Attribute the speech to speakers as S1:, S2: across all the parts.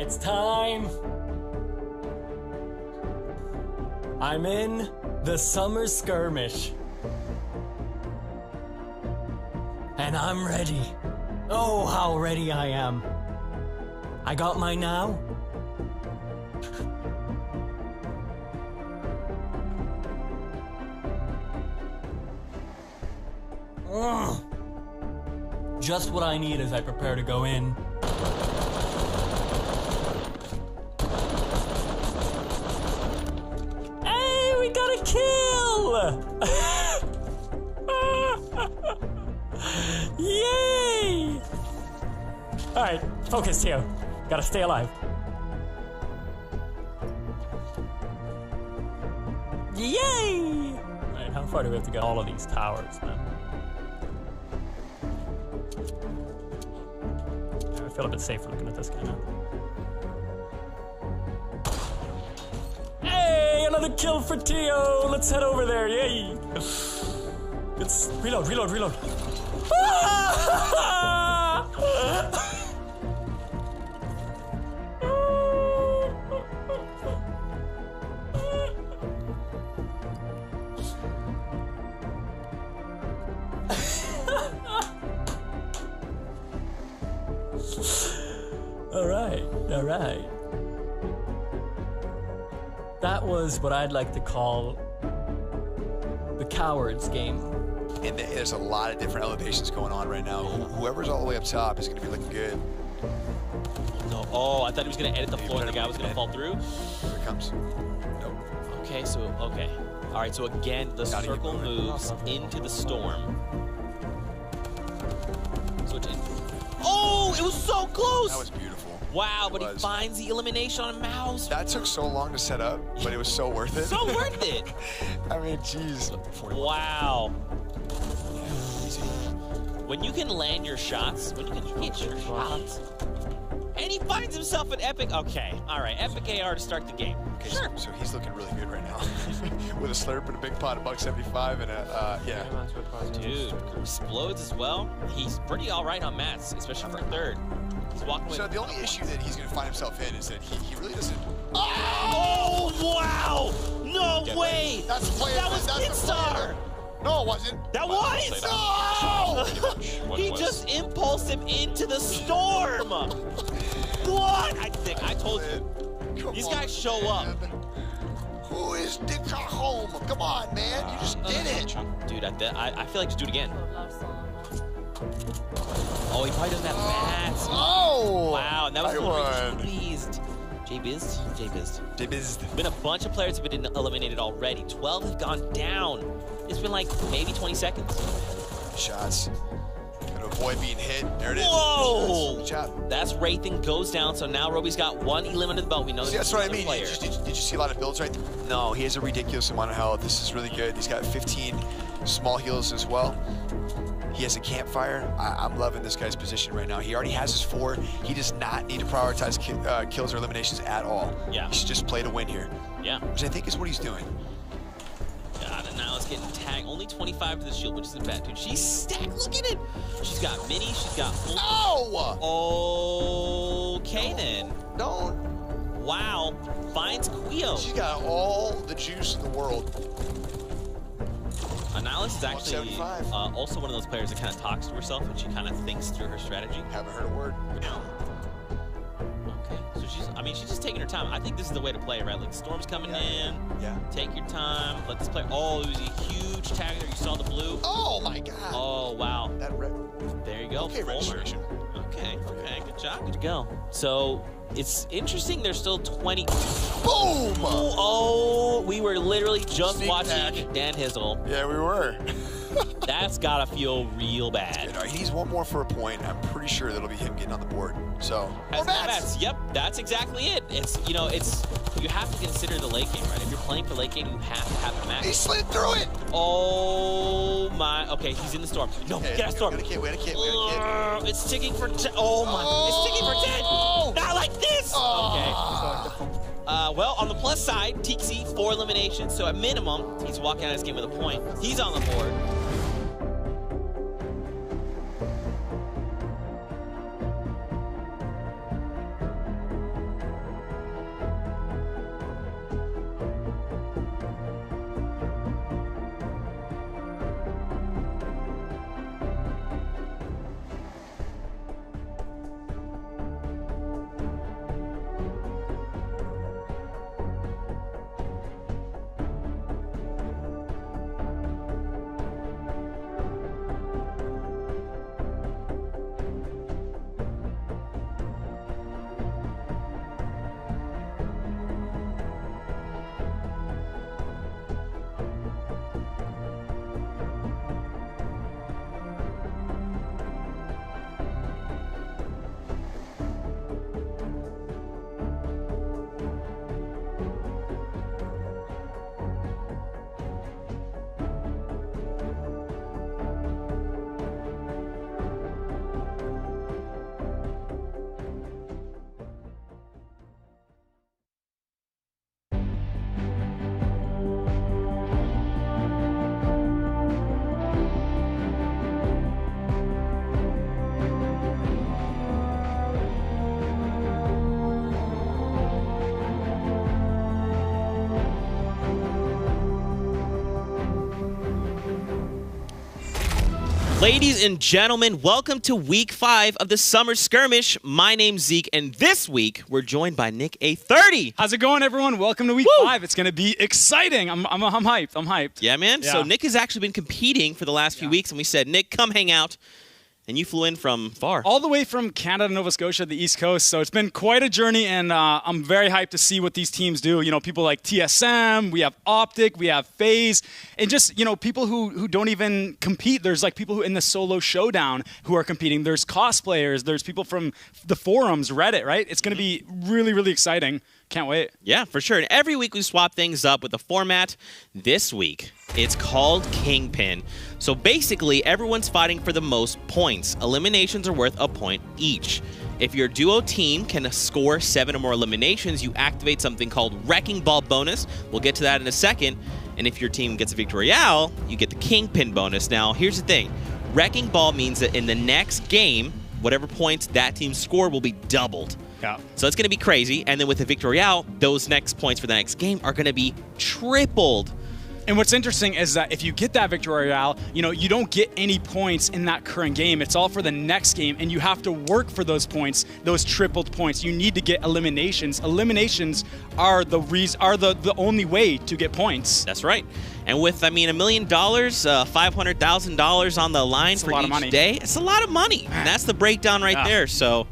S1: It's time. I'm in the summer skirmish. And I'm ready. Oh, how ready I am. I got mine now. Just what I need as I prepare to go in. Hey, we got a kill! Yay! Alright, focus here. Gotta stay alive. Yay! Alright, how far do we have to get all of these towers, man? I feel a bit safer looking at this guy now. Hey, another kill for Tio! Let's head over there, yay! Let's reload. All right. That was what I'd like to call the cowards game.
S2: And there's a lot of different elevations going on right now. Whoever's all the way up top is going to be looking good.
S3: No, oh, I thought he was going to edit the floor and the guy was going to fall through.
S2: Here it comes. Nope.
S3: Okay, okay. All right, so again, the circle moves into the storm. Switch in. Oh, it was so close!
S2: That was beautiful.
S3: Wow, but he finds the elimination on a mouse.
S2: That took so long to set up, but it was so worth it.
S3: So worth it.
S2: I mean, jeez.
S3: Wow. When you can land your shots, when you can hit your shots, and he finds himself an epic. Okay, all right, epic AR to start the game.
S2: Okay, sure. So he's looking really good right now, with a slurp and a big pot of $1.75 and a yeah.
S3: Dude, explodes as well. He's pretty all right on mats, especially for third. He's walking with.
S2: So the only issue that he's going to find himself in is that he really doesn't.
S3: Oh wow! No way!
S2: That's the play.
S3: That was Kidstar.
S2: No, it wasn't.
S3: That was!
S2: No!
S3: He just impulsed him into the storm! What? I told you. These guys show up.
S2: Who is Dick home? Come on, man. You just did it.
S3: Dude, I feel like to do it again. Oh, he probably doesn't have mats.
S2: Oh!
S3: Wow, and that was pleased. J-Biz. Been a bunch of players have been eliminated already. 12 have gone down. It's been like maybe 20 seconds.
S2: Shots. Gotta avoid being hit. There it is.
S3: Whoa!
S2: Good job.
S3: That's Wraithing goes down, so now Roby's got one elim under the belt. We know
S2: that's what I mean. Did you see a lot of builds right there? No, he has a ridiculous amount of health. This is really good. He's got 15 small heals as well. He has a campfire. I'm loving this guy's position right now. He already has his 4. He does not need to prioritize kills or eliminations at all.
S3: Yeah.
S2: He should just play to win here.
S3: Yeah.
S2: Which I think is what he's doing.
S3: God, and now it's getting tagged. Only 25 to the shield, which isn't bad, dude. She's stacked. Look at it. She's got mini. She's got full.
S2: Oh!
S3: Okay, then.
S2: Don't.
S3: Wow. Finds Quio.
S2: She's got all the juice in the world.
S3: Analysis is actually also one of those players that kind of talks to herself and she kind of thinks through her strategy.
S2: Haven't heard a word.
S3: Okay, so she's just taking her time. I think this is the way to play, right? Like the storm's coming in.
S2: Yeah. Take
S3: your time. Let this player. Oh, it was a huge tag there. You saw the blue.
S2: Oh my God.
S3: Oh wow.
S2: That red.
S3: There you go.
S2: Okay, registration.
S3: Okay. Good job. Good to go. So it's interesting. There's still 20.
S2: Boom!
S3: Oh, we were literally just watching Dan Hizzle.
S2: Yeah, we were.
S3: That's gotta feel real bad.
S2: Right, he needs one more for a point. I'm pretty sure that'll be him getting on the board. So, more bats.
S3: Yep, that's exactly it. It's you have to consider the late game, right? If you're playing for late game, you have to have a match.
S2: He slid through it.
S3: Oh my. Okay, he's in the storm. No, get out of storm.
S2: We had a kid.
S3: It's ticking for 10. Oh my. It's ticking for 10. Not like this. Okay. Well, on the plus side, Tixi 4 eliminations, so at minimum, he's walking out of this game with a point. He's on the board. Ladies and gentlemen, welcome to week 5 of the Summer Skirmish. My name's Zeke, and this week we're joined by Nick A30.
S4: How's it going, everyone? Welcome to week 5. It's going to be exciting. I'm hyped. I'm hyped.
S3: Yeah, man.
S4: Yeah.
S3: So Nick has actually been competing for the last few weeks, and we said, Nick, come hang out. And you flew in from far.
S4: All the way from Canada, Nova Scotia, the East Coast. So it's been quite a journey, and I'm very hyped to see what these teams do. You know, people like TSM, we have Optic, we have FaZe, and just, you know, people who don't even compete. There's like people who in the solo showdown who are competing. There's cosplayers. There's people from the forums, Reddit, right? It's going to be really, really exciting. Can't wait.
S3: Yeah, for sure. And every week we swap things up with the format. This week, it's called Kingpin. So basically, everyone's fighting for the most points. Eliminations are worth a point each. If your duo team can score 7 or more eliminations, you activate something called Wrecking Ball bonus. We'll get to that in a second. And if your team gets a Victory Royale, you get the Kingpin bonus. Now, here's the thing. Wrecking Ball means that in the next game, whatever points that team scored will be doubled.
S4: Yeah.
S3: So it's going to be crazy. And then with the Victory Royale, those next points for the next game are going to be tripled.
S4: And what's interesting is that if you get that Victory Royale, you know, you don't get any points in that current game. It's all for the next game, and you have to work for those points, those tripled points. You need to get eliminations. Eliminations are the only way to get points.
S3: That's right. And with, I mean, $1 million, $500,000 on the line for each day, it's a lot of money. And that's the breakdown right there. So,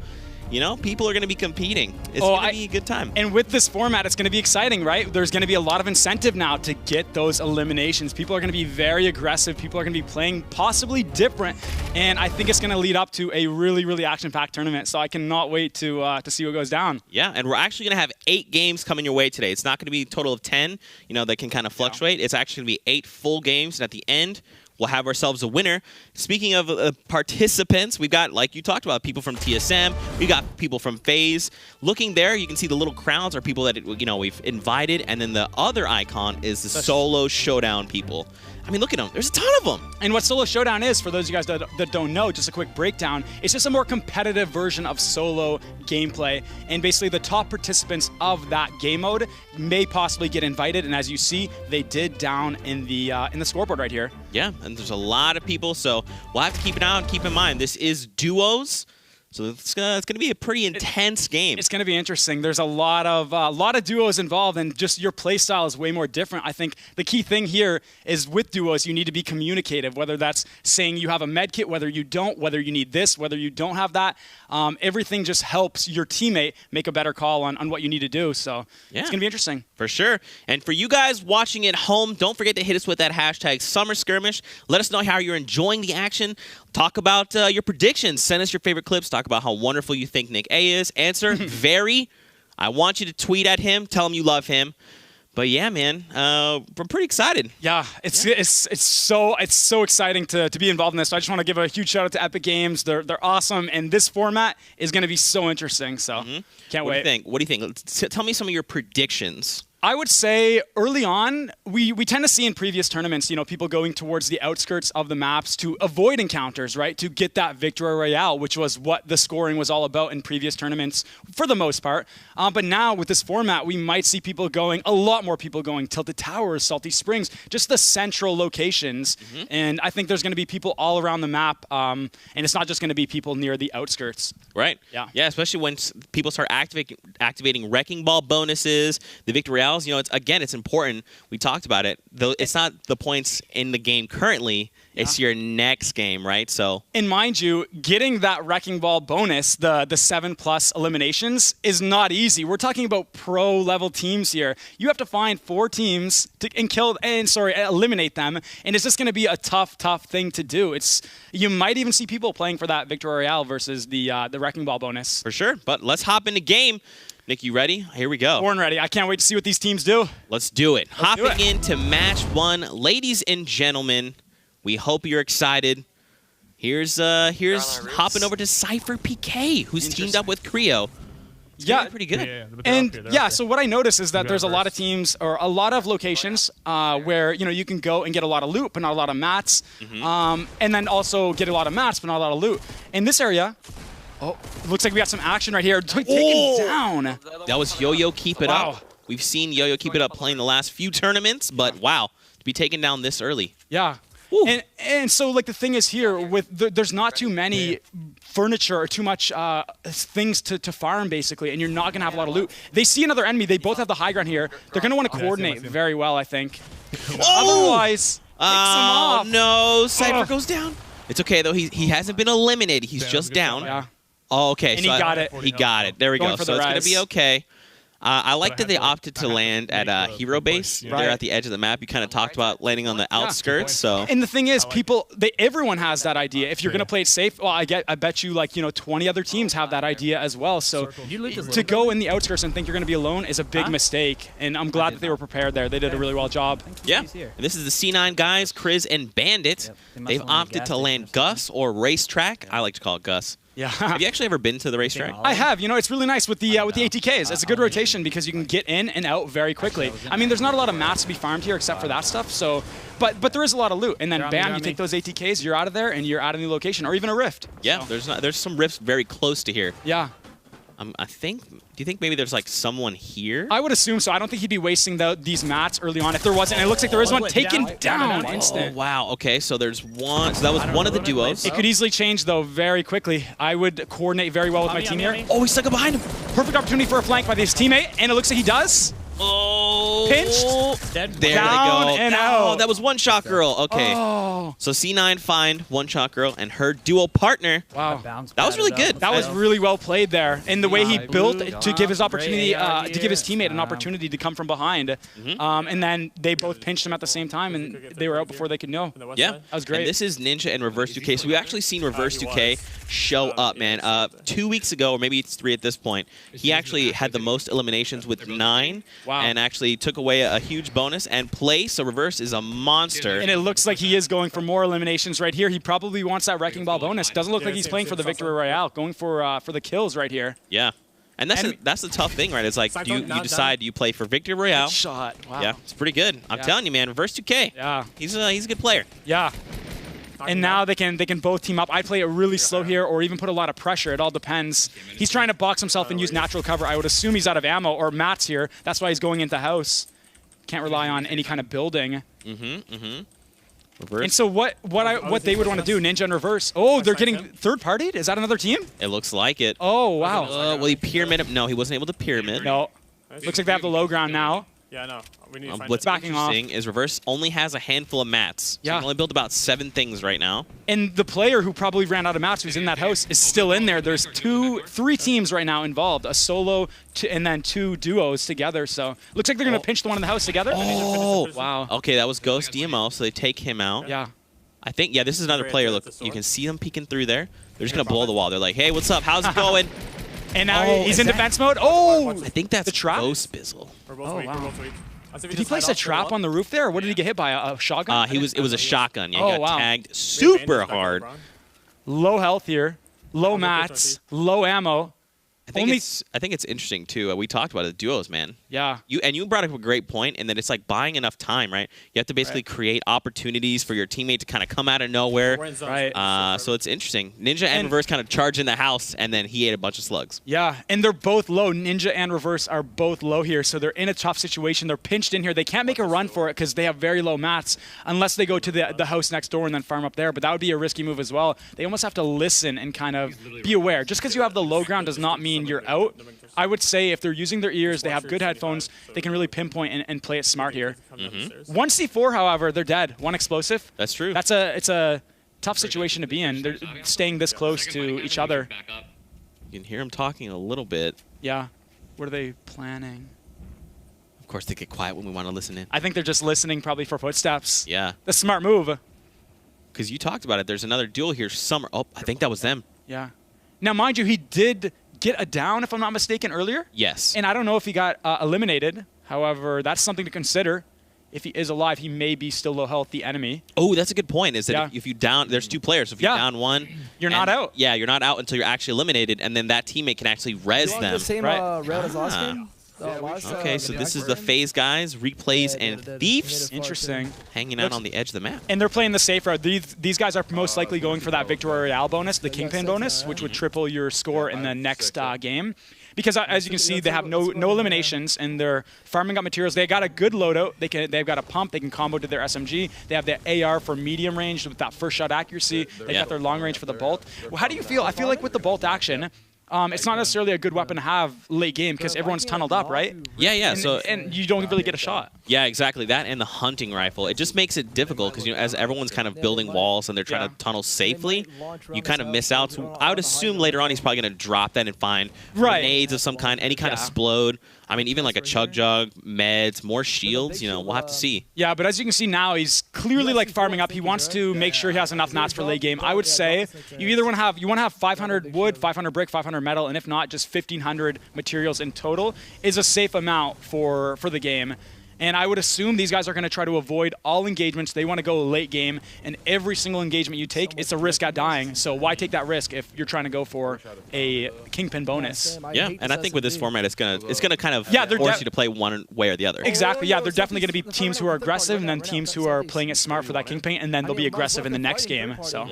S3: you know, people are going to be competing. It's going to be a good time.
S4: And with this format, it's going to be exciting, right? There's going to be a lot of incentive now to get those eliminations. People are going to be very aggressive. People are going to be playing possibly different. And I think it's going to lead up to a really, really action-packed tournament. So I cannot wait to see what goes down.
S3: Yeah, and we're actually going to have 8 games coming your way today. It's not going to be a total of 10, you know, that can kind of fluctuate. It's actually going to be 8 full games. And at the end, we'll have ourselves a winner. Speaking of participants, we've got, like you talked about, people from TSM. We got people from FaZe. Looking there, you can see the little crowns are people that, you know, we've invited. And then the other icon is the solo showdown people. I mean, look at them. There's a ton of them.
S4: And what Solo Showdown is, for those of you guys that don't know, just a quick breakdown, it's just a more competitive version of solo gameplay. And basically, the top participants of that game mode may possibly get invited. And as you see, they did down in the scoreboard right here.
S3: Yeah, and there's a lot of people, so we'll have to keep an eye on. Keep in mind, this is duos. So it's going to be a pretty intense game.
S4: It's going to be interesting. There's a lot of duos involved, and just your play style is way more different. I think the key thing here is with duos, you need to be communicative, whether that's saying you have a med kit, whether you don't, whether you need this, whether you don't have that. Everything just helps your teammate make a better call on what you need to do. So it's going to be interesting.
S3: For sure. And for you guys watching at home, don't forget to hit us with that hashtag Summer Skirmish. Let us know how you're enjoying the action. Talk about your predictions. Send us your favorite clips. Talk about how wonderful you think Nick A is. Answer very. I want you to tweet at him. Tell him you love him. But yeah, man, we're pretty excited.
S4: Yeah, it's so exciting to be involved in this. So I just want to give a huge shout out to Epic Games. They're awesome, and this format is going to be so interesting. So can't wait.
S3: What do you think? Tell me some of your predictions.
S4: I would say early on, we tend to see in previous tournaments, you know, people going towards the outskirts of the maps to avoid encounters, right? To get that Victory Royale, which was what the scoring was all about in previous tournaments for the most part. But now with this format, we might see people going, a lot more people going Tilted Towers, Salty Springs, just the central locations. And I think there's going to be people all around the map. And it's not just going to be people near the outskirts.
S3: Right.
S4: Yeah.
S3: Yeah, especially when people start activating Wrecking Ball bonuses, the Victory Royale. You know, it's important. We talked about it. Though it's not the points in the game currently. It's your next game, right? So,
S4: and mind you, getting that Wrecking Ball bonus, the 7+ eliminations, is not easy. We're talking about pro level teams here. You have to find 4 teams to eliminate them, and it's just going to be a tough thing to do. You might even see people playing for that Victory Royale versus the Wrecking Ball bonus.
S3: For sure. But let's hop into game. Nick, you ready? Here we go.
S4: Born ready. I can't wait to see what these teams do.
S3: Let's do it. Hopping into match 1. Ladies and gentlemen, we hope you're excited. Here's hopping over to Cypher PK, who's teamed up with Creo. Yeah, pretty good.
S4: So what I noticed is that there's a lot of teams or a lot of locations where you can go and get a lot of loot, but not a lot of mats, and then also get a lot of mats, but not a lot of loot. In this area. Oh, it looks like we got some action right here. Taken down.
S3: That was Yo-Yo Keep It Up. We've seen Yo-Yo Keep It Up playing the last few tournaments, but wow, to be taken down this early.
S4: Yeah. And so, like, the thing is here, there's not too many furniture or too much things to farm, basically, and you're not going to have a lot of loot. They see another enemy. They both have the high ground here. They're going to want to coordinate very well, I think. Otherwise,
S3: oh, no. Cypher goes down. It's okay, though. He hasn't been eliminated. He's just down.
S4: Yeah.
S3: Oh, okay.
S4: And he got it.
S3: He got it. There we go. So it's going to be okay. I like that they opted to land at Hero Base. They're at the edge of the map. You kind of talked about landing on the outskirts. So.
S4: And the thing is, everyone has that idea. If you're going to play it safe, well, I bet you, like, 20 other teams have that idea as well. So to go in the outskirts and think you're going to be alone is a big mistake. And I'm glad that they were prepared there. They did a really well job.
S3: Yeah. And this is the C9 guys, Kriz and Bandit. They've opted to land Gus or Racetrack. I like to call it Gus.
S4: Yeah.
S3: Have you actually ever been to the racetrack?
S4: I have. It's really nice with the ATKs. It's a good rotation because you can get in and out very quickly. I mean, there's not a lot of mats to be farmed here except for that stuff. So, but there is a lot of loot. And then bam, you take those ATKs, you're out of there, and you're at a new location or even a rift.
S3: Yeah. There's some rifts very close to here.
S4: Yeah.
S3: Do you think maybe there's like someone here?
S4: I would assume so. I don't think he'd be wasting these mats early on. If there wasn't, and it looks like there is one taken down instant.
S3: Oh, wow. Okay, so there's one. So that was one of the duos.
S4: It could easily change though very quickly. I would coordinate very well with my team here.
S3: Oh, he's stuck behind him.
S4: Perfect opportunity for a flank by his teammate, and it looks like he does.
S3: Oh.
S4: Pinched.
S3: There
S4: Down
S3: they go.
S4: and
S3: Oh,
S4: out.
S3: that was One Shot Girl. Okay.
S4: Oh.
S3: So C9 find One Shot Girl and her duo partner.
S4: Wow.
S3: That was really good.
S4: That was really well played there. And the way he built to give his opportunity, to give his teammate an opportunity to come from behind. And then they both pinched him at the same time, and they were out before they could know.
S3: Yeah.
S4: That was great.
S3: And this is Ninja and Reverse 2K. So we've actually seen Reverse 2K show up, man. 2 weeks ago, or maybe it's 3 at this point, he actually had the most eliminations with 9.
S4: Wow.
S3: And actually took away a huge bonus and play. So Reverse is a monster.
S4: And it looks like he is going for more eliminations right here. He probably wants that Wrecking Ball bonus. Doesn't look like he's playing for the Victory Royale. Going for the kills right here.
S3: Yeah. And that's the tough thing, right? It's like, you decide, do you play for Victory Royale?
S4: Shot. Wow.
S3: Yeah, it's pretty good. I'm telling you, man. Reverse 2K.
S4: Yeah.
S3: He's a good player.
S4: Yeah. And now they can both team up. I'd play it really slow here or even put a lot of pressure. It all depends. He's trying to box himself and use natural cover. I would assume he's out of ammo or mats here. That's why he's going into house. Can't rely on any kind of building. Reverse. And so what they would want to do, Ninja and Reverse. Oh, they're getting third-partied? Is that another team?
S3: It looks like it.
S4: Oh, wow.
S3: Will he pyramid him? No, he wasn't able to pyramid.
S4: No. Looks like they have the low ground now.
S5: Yeah, no. We need to find
S3: What's
S4: backing off.
S3: interesting is Reverse only has a handful of mats. So
S4: Yeah.
S3: he can only build about 7 things right now.
S4: And the player who probably ran out of mats, who's in that house, is still in there. There's 3 teams right now involved, a solo and then 2 duos together. So looks like they're going to pinch the one in the house together.
S3: Oh,
S4: wow.
S3: Okay, that was Ghost DMO, so they take him out.
S4: Yeah.
S3: I think, yeah, this is another player. Look, you can see them peeking through there. They're just going to blow the wall. They're like, hey, what's up? How's it going?
S4: And now he's in defense mode. Oh!
S3: I think that's
S4: the trap?
S3: Ghost Bizzle.
S5: We're both
S4: Oh,
S5: weak,
S4: wow.
S5: we're both weak.
S4: Did he place a trap on the roof there, or what did he get hit by? A shotgun?
S3: It was a shotgun. Yeah, he
S4: Oh,
S3: got
S4: wow.
S3: tagged super hard.
S4: Low health here, low mats, low ammo.
S3: I think it's interesting too. We talked about it, the duos, man.
S4: Yeah.
S3: You brought up a great point in that it's like buying enough time, right? You have to basically create opportunities for your teammate to kind of come out of nowhere.
S4: Right.
S3: So it's interesting. Ninja and Reverse kind of charge in the house, and then he ate a bunch of slugs.
S4: Yeah, and they're both low. Ninja and Reverse are both low here, so they're in a tough situation. They're pinched in here. They can't make a run for it because they have very low mats unless they go to the house next door and then farm up there, but that would be a risky move as well. They almost have to listen and kind of be aware. Just because you have the low ground does not mean you're out. I would say if they're using their ears, they have good headphones, they can really pinpoint and play it smart here. 1 C4, however, they're dead. 1 explosive.
S3: That's true.
S4: It's a tough situation to be in. They're staying this close to each other.
S3: You can hear him talking a little bit.
S4: Yeah. What are they planning?
S3: Of course, they get quiet when we want to listen in.
S4: I think they're just listening probably for footsteps.
S3: Yeah.
S4: The smart move.
S3: Because you talked about it. There's another duel here. Summer. Oh, I think that was them.
S4: Yeah. Now, mind you, he did get a down, if I'm not mistaken, earlier.
S3: Yes.
S4: And I don't know if he got eliminated. However, that's something to consider. If he is alive, he may be still low health, the enemy.
S3: Oh, that's a good point. Is that if you down, there's 2 players. So if you down one,
S4: you're not out.
S3: Yeah, you're not out until you're actually eliminated, and then that teammate can actually res them.
S6: The same route as last game?
S3: Okay, so this is the FaZe guys, replays, and thieves.
S4: Interesting.
S3: Hanging out on the edge of the map.
S4: And they're playing the safe route. These guys are most likely going for that Victory Royale bonus, the Kingpin bonus, which would triple your score in the next game. because as you can see, they have no eliminations, and they're farming up materials. They got a good loadout. They've got a pump. They can combo to their SMG. They have the AR for medium range with that first shot accuracy. They got their long range for the bolt. Well, how do you feel? I feel like with the bolt action, it's not necessarily a good weapon to have late game because everyone's tunneled up, right?
S3: Yeah.
S4: And you don't really get a shot.
S3: Yeah, exactly. That and the hunting rifle. It just makes it difficult because, as everyone's kind of building walls and they're trying to tunnel safely, you kind of miss out. So I would assume later on he's probably going to drop that and find grenades of some kind, any kind of explode. I mean, even like a chug jug, meds, more shields, we'll have to see.
S4: Yeah, but as you can see now, he's clearly like farming up. He wants to make sure he has enough mats for late game. I would say you either want to have 500 wood, 500 brick, 500 metal, and if not, just 1,500 materials in total is a safe amount for the game. And I would assume these guys are going to try to avoid all engagements. They want to go late game, and every single engagement you take, it's a risk at dying. So why take that risk if you're trying to go for a kingpin bonus?
S3: Yeah, and I think with this format, it's gonna kind of force you to play one way or the other.
S4: Exactly. Yeah, they're definitely going to be teams who are aggressive, and then teams who are playing it smart for that kingpin, and then they'll be aggressive in the next game. So.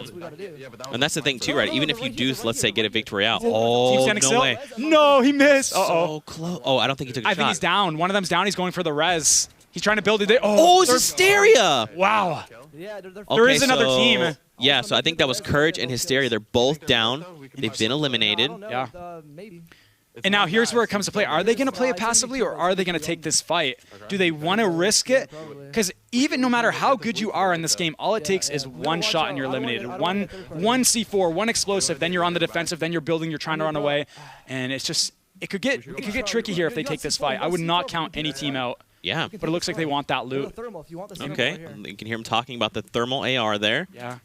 S3: And that's the thing too, right? Even if you do, let's say, get a victory out. Oh, no way.
S4: No, he missed.
S3: So close. Oh, I don't think he took a shot.
S4: I think he's down. One of them's down. He's going for the res. He's trying to build it.
S3: Oh, it's Hysteria!
S4: Wow.
S6: Yeah,
S4: there is another team.
S3: Yeah, so I think that was Courage and Hysteria. They're both down. They've been eliminated.
S4: Yeah. And now here's where it comes to play. Are they going to play it passively, or are they going to take this fight? Do they want to risk it? Because even no matter how good you are in this game, all it takes is one shot and you're eliminated. One C4, one explosive, then you're on the defensive, then you're building, you're trying to run away. And it's just, it could get tricky here if they take this fight. I would not count any team out.
S3: Yeah.
S4: But it looks like they want that loot.
S3: Okay. You can hear him talking about the thermal AR there.
S4: Yeah.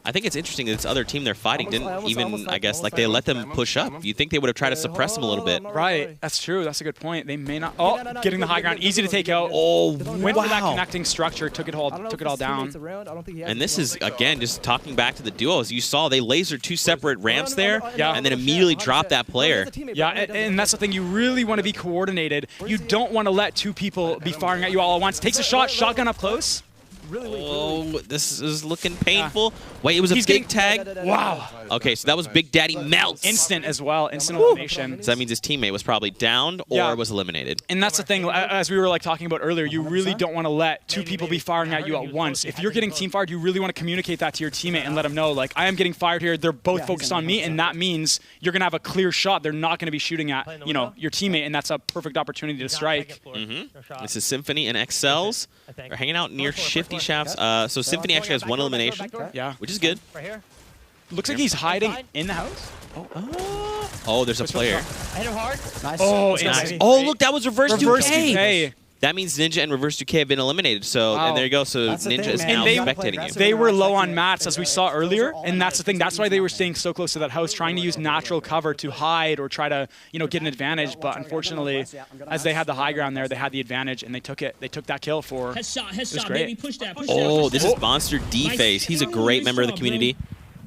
S3: I think it's interesting that this other team they're fighting didn't even, I guess, like they let them push up. You think they would have tried to suppress them a little bit.
S4: Right. That's true. That's a good point. They may not. Oh, getting the high ground. Easy to take out.
S3: Oh,
S4: went for that connecting structure. Took it all down.
S3: And this is, again, just talking back to the duos. You saw they lasered two separate ramps there and then immediately dropped that player.
S4: Yeah, and that's the thing. You really want to be coordinated. You don't want to let two people be firing at you all at once. Takes a shot. Shotgun up close.
S3: Oh, this is looking painful. Wait, it was a big tag?
S4: Wow.
S3: Okay, so that was Big Daddy Melts.
S4: Instant as well. Instant elimination.
S3: So that means his teammate was probably downed or was eliminated.
S4: And that's the thing, as we were talking about earlier, you really don't want to let two people be firing at you at once. If you're getting team fired, you really want to communicate that to your teammate and let them know, like, I am getting fired here. They're both focused on me, and that means you're going to have a clear shot. They're not going to be shooting at, your teammate, and that's a perfect opportunity to strike.
S3: This is Symphony and XLs. They're hanging out near Shifty Shafts. So Symphony actually has one elimination, which is good.
S4: Looks like he's hiding in the house.
S3: Oh, there's a player.
S6: Hit him hard. Nice.
S4: Oh,
S6: nice.
S3: Oh, look, that was Reverse 2K.
S4: 2K.
S3: That means Ninja and Reverse 2K have been eliminated. So, and there you go. So Ninja is now spectating you.
S4: They were low on mats, as we saw earlier, and that's the thing. That's why they were staying so close to that house, trying to use natural cover to hide or try to, get an advantage. But unfortunately, as they had the high ground there, they had the advantage, and they took it. They took that kill for.
S5: Headshot, baby. Push that.
S3: Oh, this is Monster D-Face. He's a great member of the community.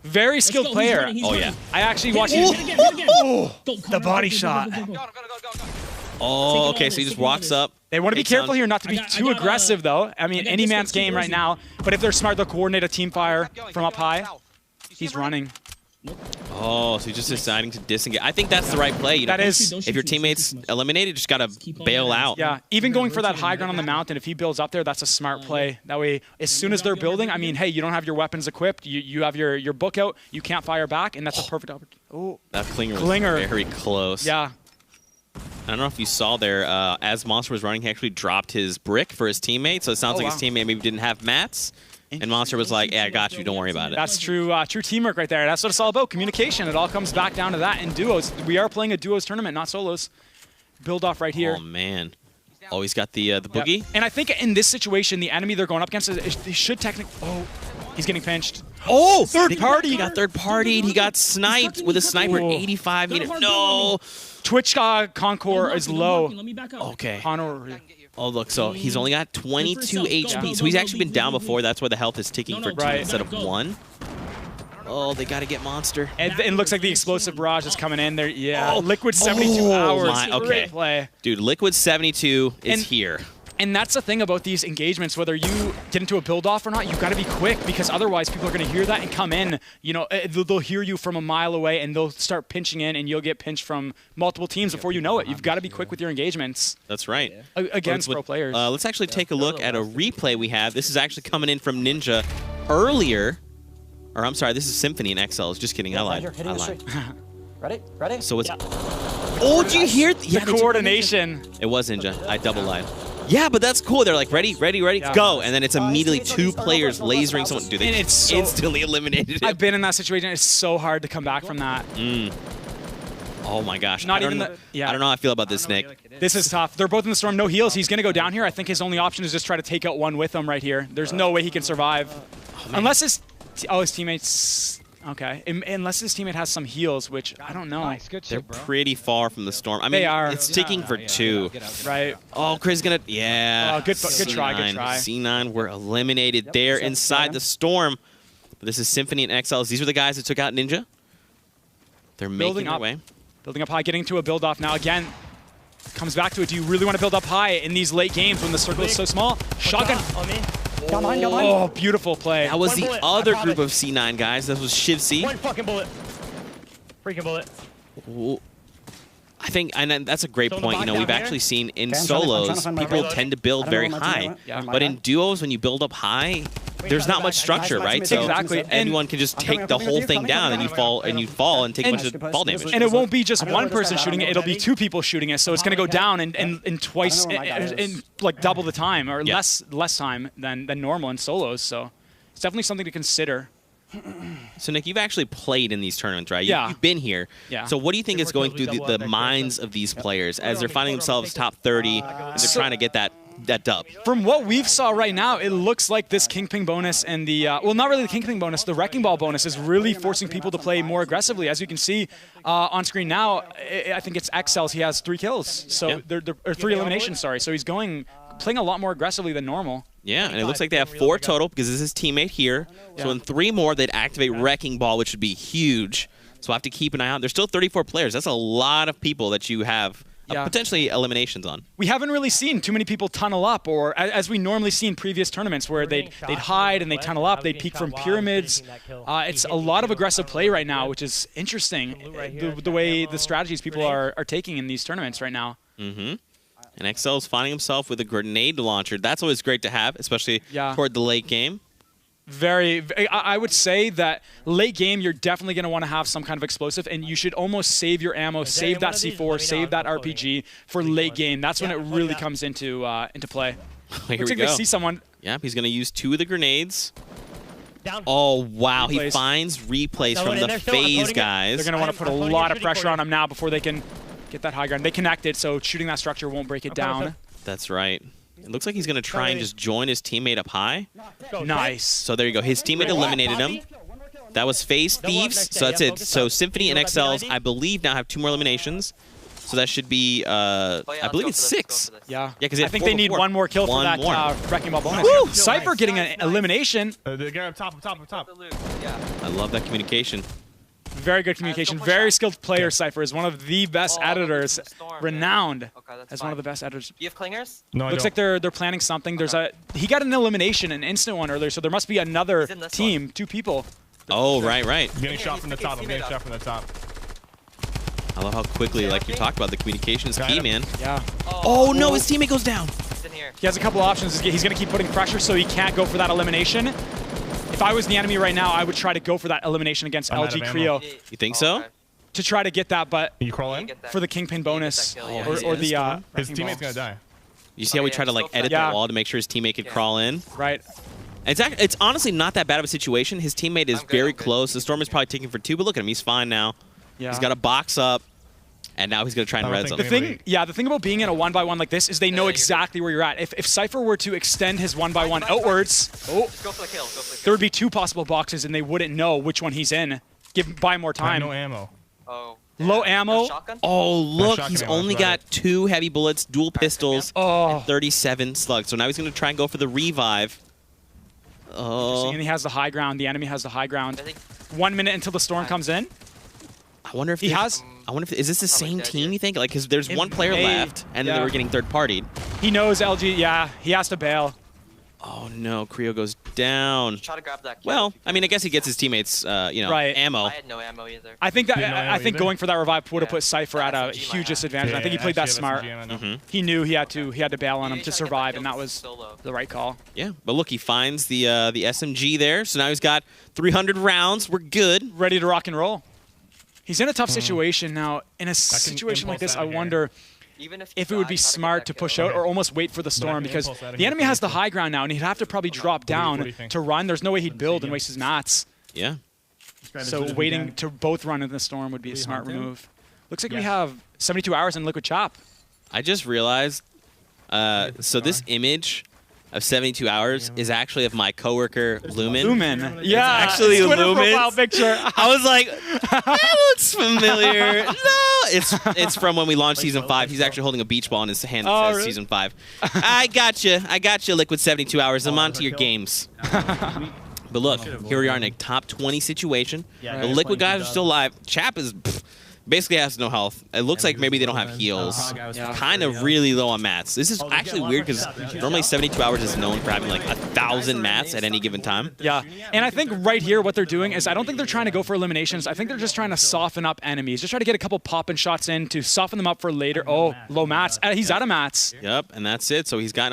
S4: Very skilled player.
S3: Oh, yeah.
S4: I actually watched him. Oh, the body shot.
S3: Oh, okay, so he just walks up.
S4: They want to be careful here not to be too aggressive, though. I mean, any man's game right now. But if they're smart, they'll coordinate a team fire from up high. He's running.
S3: Oh, so he's just deciding to disengage. I think that's the right play.
S4: That is.
S3: If your teammate's eliminated, you just got to bail out.
S4: Yeah, even going for that high ground on the mountain, if he builds up there, that's a smart play. That way, as soon as they're building, I mean, hey, you don't have your weapons equipped. You have your book out. You can't fire back, and that's a perfect opportunity. Oh,
S3: that Klinger was very close.
S4: Yeah.
S3: I don't know if you saw there, as Monster was running, he actually dropped his brick for his teammate. So it sounds like his teammate maybe didn't have mats. And Monster was like, I got you. Don't worry about it.
S4: That's true teamwork right there. That's what it's all about, communication. It all comes back down to that in duos. We are playing a duos tournament, not solos. Build off right here.
S3: Oh, man. Oh, he's got the boogie?
S4: Yep. And I think in this situation, the enemy they're going up against, they should technically... Oh, he's getting pinched.
S3: Oh, third party. He got third-partied. He got sniped with a sniper at 85. No.
S4: Twitch Concord is low.
S3: Okay.
S4: Conor.
S3: Oh, look, so he's only got 22 HP. So he's actually been down before. That's why the health is ticking for 2 instead of 1. Oh, they got to get Monster.
S4: And it looks like the explosive barrage is coming in there. Yeah, Liquid 72 hours.
S3: Okay.
S4: Great play.
S3: Dude, Liquid 72 is here.
S4: And that's the thing about these engagements, whether you get into a build-off or not, you've got to be quick because otherwise people are going to hear that and come in. You know, they'll hear you from a mile away and they'll start pinching in and you'll get pinched from multiple teams before you know it. You've got to be quick with your engagements.
S3: That's right.
S4: Against pro players.
S3: Let's actually take a look at a replay we have. This is actually coming in from Ninja earlier. Or I'm sorry, this is Symphony and XLs. Just kidding, I lied. I lied.
S6: Ready? Ready?
S3: So it's... Oh, did you hear?
S4: The coordination.
S3: It was Ninja. I double lied. Yeah, but that's cool. They're like, ready, go. And then it's immediately 2 players lasering someone. Dude, they instantly eliminated it.
S4: I've been in that situation. It's so hard to come back from that.
S3: Oh my gosh.
S4: I
S3: don't know how I feel about this, Nick.
S4: This is tough. They're both in the storm. No heals. He's going to go down here. I think his only option is just try to take out one with him right here. There's no way he can survive. Unless his teammates... Okay, unless his teammate has some heals, which I don't know.
S3: They're pretty far from the storm. I mean, it's ticking for 2.
S4: Right.
S3: Oh, Chris is gonna,
S4: Oh, good try.
S3: C9 were eliminated there inside the storm. But this is Symphony and XLs. These are the guys that took out Ninja. They're making their way.
S4: Building up high, getting to a build off now. Again, comes back to it. Do you really want to build up high in these late games when the circle is so small? Shotgun. Oh, beautiful play.
S3: That was the other group of C9 guys. That was Shiv C.
S5: One fucking bullet. Freaking bullet.
S3: Ooh. I think, and that's a great point. You know, we've actually seen in solos, people tend to build very high. But in duos, when you build up high, there's not much structure, right? So anyone can just take the whole thing down, and you fall and take a bunch of fall damage.
S4: And it won't be just one person shooting it; it'll be 2 people shooting it. So it's going to go down in twice, in like double the time or less time than normal in solos. So it's definitely something to consider.
S3: So Nick, you've actually played in these tournaments, right?
S4: Yeah.
S3: You've been here.
S4: Yeah.
S3: So what do you think is going through the minds of these players as they're finding themselves top 30 and they're trying to get that dub?
S4: From what we've saw right now, it looks like this Kingpin bonus and the, well, not really the Kingpin bonus, the Wrecking Ball bonus is really forcing people to play more aggressively. As you can see on screen now, I think it's XLs. He has 3 kills, so or 3 eliminations, sorry. So he's playing a lot more aggressively than normal.
S3: Yeah, and it looks like they have 4 total because this is his teammate here. So in 3 more, they'd activate Wrecking Ball, which would be huge. So we'll have to keep an eye out. There's still 34 players. That's a lot of people that you have potentially eliminations on.
S4: We haven't really seen too many people tunnel up, or as we normally see in previous tournaments where they'd hide and they tunnel up, they'd peek from pyramids. It's a lot of aggressive play right now, which is interesting, the way the strategies people are taking in these tournaments right now.
S3: And XL's finding himself with a grenade launcher. That's always great to have, especially toward the late game.
S4: I would say that late game, you're definitely going to want to have some kind of explosive, and you should almost save your ammo, save that C4, save that RPG for late game. That's when it really comes into play.
S3: Here
S4: Looks
S3: we
S4: like
S3: go.
S4: they see someone.
S3: Yep, he's going to use 2 of the grenades. Oh, wow. He finds replays from the phase guys.
S4: They're going to want to put a lot of pressure on him now before they can get that high ground. They connected, so shooting that structure won't break it down.
S3: That's right. It looks like he's going to try and just join his teammate up high.
S4: Nice.
S3: So there you go. His teammate eliminated him. That was Phase Thieves. So that's it. So Symphony and XLs, I believe, now have 2 more eliminations. So that should be, I believe it's 6.
S4: Yeah.
S3: Because
S4: I think they need 1 more kill for that Wrecking Ball bonus. Woo! Cypher getting an elimination.
S5: The guy up top.
S3: I love that communication.
S4: Very good communication. Very skilled player. Cypher is one of the best editors, renowned as one of the best editors.
S7: Do you have clingers?
S5: No,
S4: Looks like they're planning something. There's he got an elimination, an instant one earlier, so there must be another team, 2 people.
S3: Oh, right.
S5: I'm getting shot from the top.
S3: I love how quickly, like you talked about, the communication is key, man.
S4: Yeah.
S3: Oh no, his teammate goes down.
S4: He has a couple options. He's going to keep putting pressure, so he can't go for that elimination. If I was the enemy right now, I would try to go for that elimination against LG Creo.
S3: You think so?
S4: To try to get that, but
S5: you crawl in?
S4: For the Kingpin bonus or the
S5: his teammate's gonna die.
S3: You see how we try to like edit the wall to make sure his teammate could crawl in?
S4: Right.
S3: It's honestly not that bad of a situation. His teammate is very close. The storm is probably taking for 2, but look at him. He's fine now.
S4: Yeah.
S3: He's got a box up. And now he's going to try and red zone.
S4: The thing about being in a 1-by-1 like this is they know exactly where you're at. If Cypher were to extend his 1-by-1 outwards, there would be 2 possible boxes and they wouldn't know which one he's in. Buy more time.
S5: No ammo.
S4: Low ammo.
S3: Oh, look, he's only got 2 heavy bullets, dual pistols, and 37 slugs. So now he's going to try and go for the revive. Oh.
S4: And he has the high ground. The enemy has the high ground. 1 minute until the storm comes in.
S3: I wonder if
S4: he has.
S3: I wonder if is this the same team? You think? Like, because there's 1 player left, and then they were getting third-partied.
S4: He knows LG. Yeah, he has to bail.
S3: Oh no, Creo goes down.
S7: Try to grab that kill
S3: Well,
S7: if you
S3: I mean, I guess he gets his teammates, you know,
S4: Right.
S3: ammo.
S7: I had no ammo either.
S4: I think that
S5: Didn't know
S4: I think
S5: either.
S4: going for that revive would have
S7: Yeah.
S4: put Cypher at a
S7: SMG might
S4: huge
S7: have.
S4: disadvantage. I think he
S5: Yeah,
S4: played that
S5: actually,
S4: smart.
S5: SMG, I know.
S3: Mhm.
S4: He knew he had to bail on him
S7: You
S4: to
S7: try get
S4: survive,
S7: that
S4: and that
S7: kill
S4: was
S7: solo.
S4: the right call.
S3: Yeah, but look, he finds the SMG there, so now he's got 300 rounds. We're good.
S4: Ready to rock and roll. He's in a tough situation now. In a situation like
S5: impulse
S4: this,
S5: out
S4: I
S5: of here.
S4: wonder
S7: Even if
S4: if it would be smart to push out or almost wait for the storm,
S5: can
S4: because
S5: impulse out of
S4: the
S5: here
S4: enemy
S5: if
S4: has the
S5: he
S4: high ground now, and he'd have to probably drop
S5: what do
S4: down
S5: you think?
S4: to run. There's no way he'd build and waste his mats.
S3: Yeah.
S4: So waiting to both run in the storm would be a smart
S6: hunt him?
S4: move. Looks like we
S6: Yes.
S4: have 72 hours in Liquid Chop.
S3: I just realized, so this image of 72 hours is actually of my coworker, Lumen.
S4: Lumen. Yeah,
S3: actually
S4: Twitter
S3: Lumen.
S4: profile picture.
S3: I was like, that looks familiar. No, it's from when we launched Season 5. He's actually holding a beach ball in his hand that
S4: Oh,
S3: says
S4: really?
S3: Season 5. I got you, Liquid 72 hours. I'm on to your games. But look, here we are in a top 20 situation.
S6: Yeah,
S3: The
S6: right.
S3: Liquid guys are still alive. Chap is basically has no health. It looks like maybe they don't have heals. Kind of really low on mats. This is actually weird because normally 72 hours is known for having like 1,000 mats at any given time.
S4: Yeah, and I think right here what they're doing is I don't think they're trying to go for eliminations. I think they're just trying to soften up enemies. Just try to get a couple pop-in shots in to soften them up for later. Oh, low mats. He's out of mats.
S3: Yep, and that's it. So he's got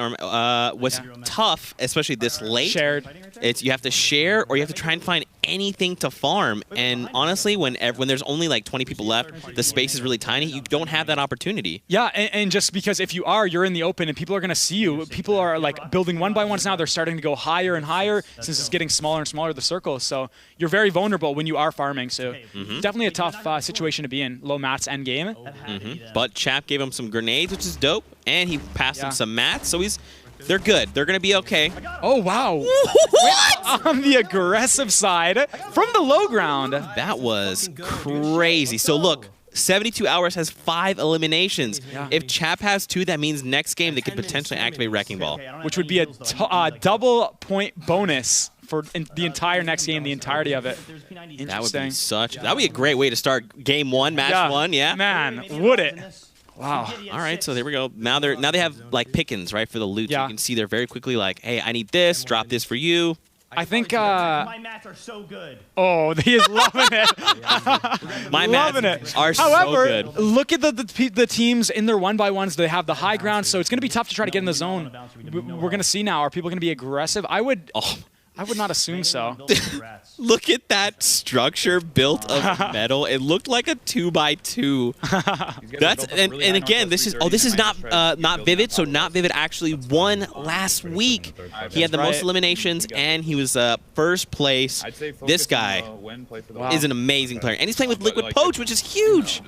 S3: what's tough, especially this late.
S4: Shared.
S3: It's you have to share or you have to try and find anything to farm. And honestly, when there's only like 20 people left, the space is really tiny. You don't have that opportunity.
S4: Yeah, and just because if you are, you're in the open and people are going to see you. People are like building one by ones now. They're starting to go higher and higher since it's getting smaller and smaller, the circle. So you're very vulnerable when you are farming. So definitely a tough situation to be in. Low mats end game.
S3: But Chap gave him some grenades, which is dope, and he passed
S4: Yeah.
S3: him some mats. So they're good. They're going to be okay.
S4: Oh, wow.
S3: What?
S4: On the aggressive side from the low ground.
S3: That was crazy. So look, 72 hours has 5 eliminations.
S4: Yeah.
S3: If Chap has 2, that means next game they could potentially activate Wrecking Ball.
S4: Which would be a double point bonus for the entire next game, the entirety of it.
S3: That would be
S4: Interesting.
S3: that would be a great way to start game 1, match 1. Yeah.
S4: Man, would it? Wow.
S3: All right, so there we go. Now they have like pickings, right, for the loot. So
S4: Yeah.
S3: you can see they're very quickly like, hey, I need this. Drop this for you.
S4: I think.
S6: My mats are so good.
S4: Oh, he is loving it.
S3: My
S4: Loving
S3: mats
S4: it.
S3: are
S4: However,
S3: so good.
S4: look at the teams in their one by ones. They have the high ground, so it's going to be tough to try to get in the zone. We're going to see now. Are people going to be aggressive? I would not assume so.
S3: Look at that structure built of metal. It looked like a 2x2. That's and again, this is not Vivid. So not Vivid actually won last week. He had the most
S4: right.
S3: eliminations and he was first place. This guy is an amazing player, and he's playing with Liquid Poach, which is huge.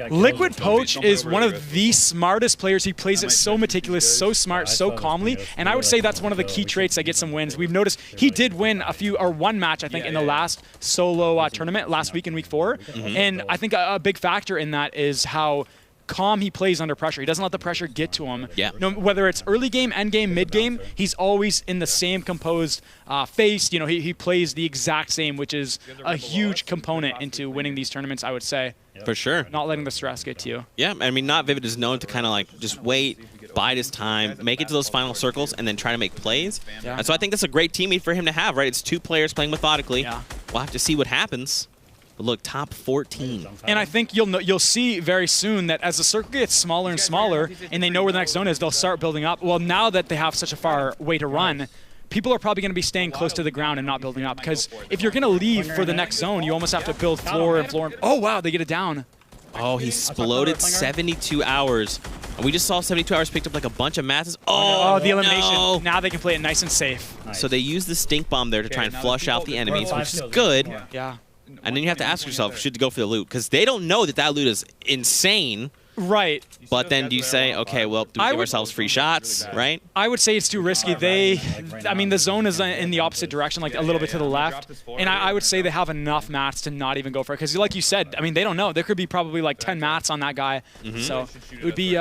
S4: Liquid Poach is one of the smartest players. He plays it so meticulous, so smart, so calmly, and I would say that's one of the key traits that gets some wins. We've noticed he did win one match, I think, in the last solo tournament last week in week 4, and I think a big factor in that is how calm he plays under pressure. He doesn't let the pressure get to him.
S3: Yeah.
S4: No, whether it's early game, end game, mid game, he's always in the same composed face. You know, he plays the exact same, which is a huge component into winning these tournaments, I would say.
S3: For sure.
S4: Not letting the stress get to you.
S3: Yeah, I mean, Not Vivid is known to kind of like just wait, bide his time, make it to those final circles, and then try to make plays.
S4: Yeah.
S3: And so I think that's a great teammate for him to have, right? It's 2 players playing methodically.
S4: Yeah.
S3: We'll have to see what happens. But look, top 14.
S4: And I think you'll see very soon that as the circle gets smaller and smaller, and they know where the next zone is, they'll start building up. Well, now that they have such a far way to run, people are probably going to be staying close to the ground and not building up. Because if you're going to leave for the next zone, you almost have to build floor and floor. Oh, wow, they get it down.
S3: Oh, he exploded 72 hours. And we just saw 72 hours picked up like a bunch of masses. Oh,
S4: the elimination.
S3: no.
S4: Now they can play it nice and safe.
S3: So they use the stink bomb there to try and flush out the enemies, which is good.
S4: Yeah.
S3: And then you have to ask yourself, should you go for the loot? Because they don't know that loot is insane.
S4: Right.
S3: But then do you say, okay, well, do we give ourselves free shots, right?
S4: I would say it's too risky. I mean, the zone is in the opposite direction, like a little bit to the left. And I would say they have enough mats to not even go for it. Because like you said, I mean, they don't know. There could be probably like 10 mats on that guy. So it would be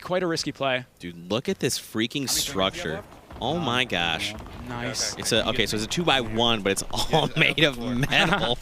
S4: quite a risky play.
S3: Dude, look at this freaking structure. Oh my gosh.
S4: Nice.
S3: Okay, so it's a 2x1, but it's all made of metal.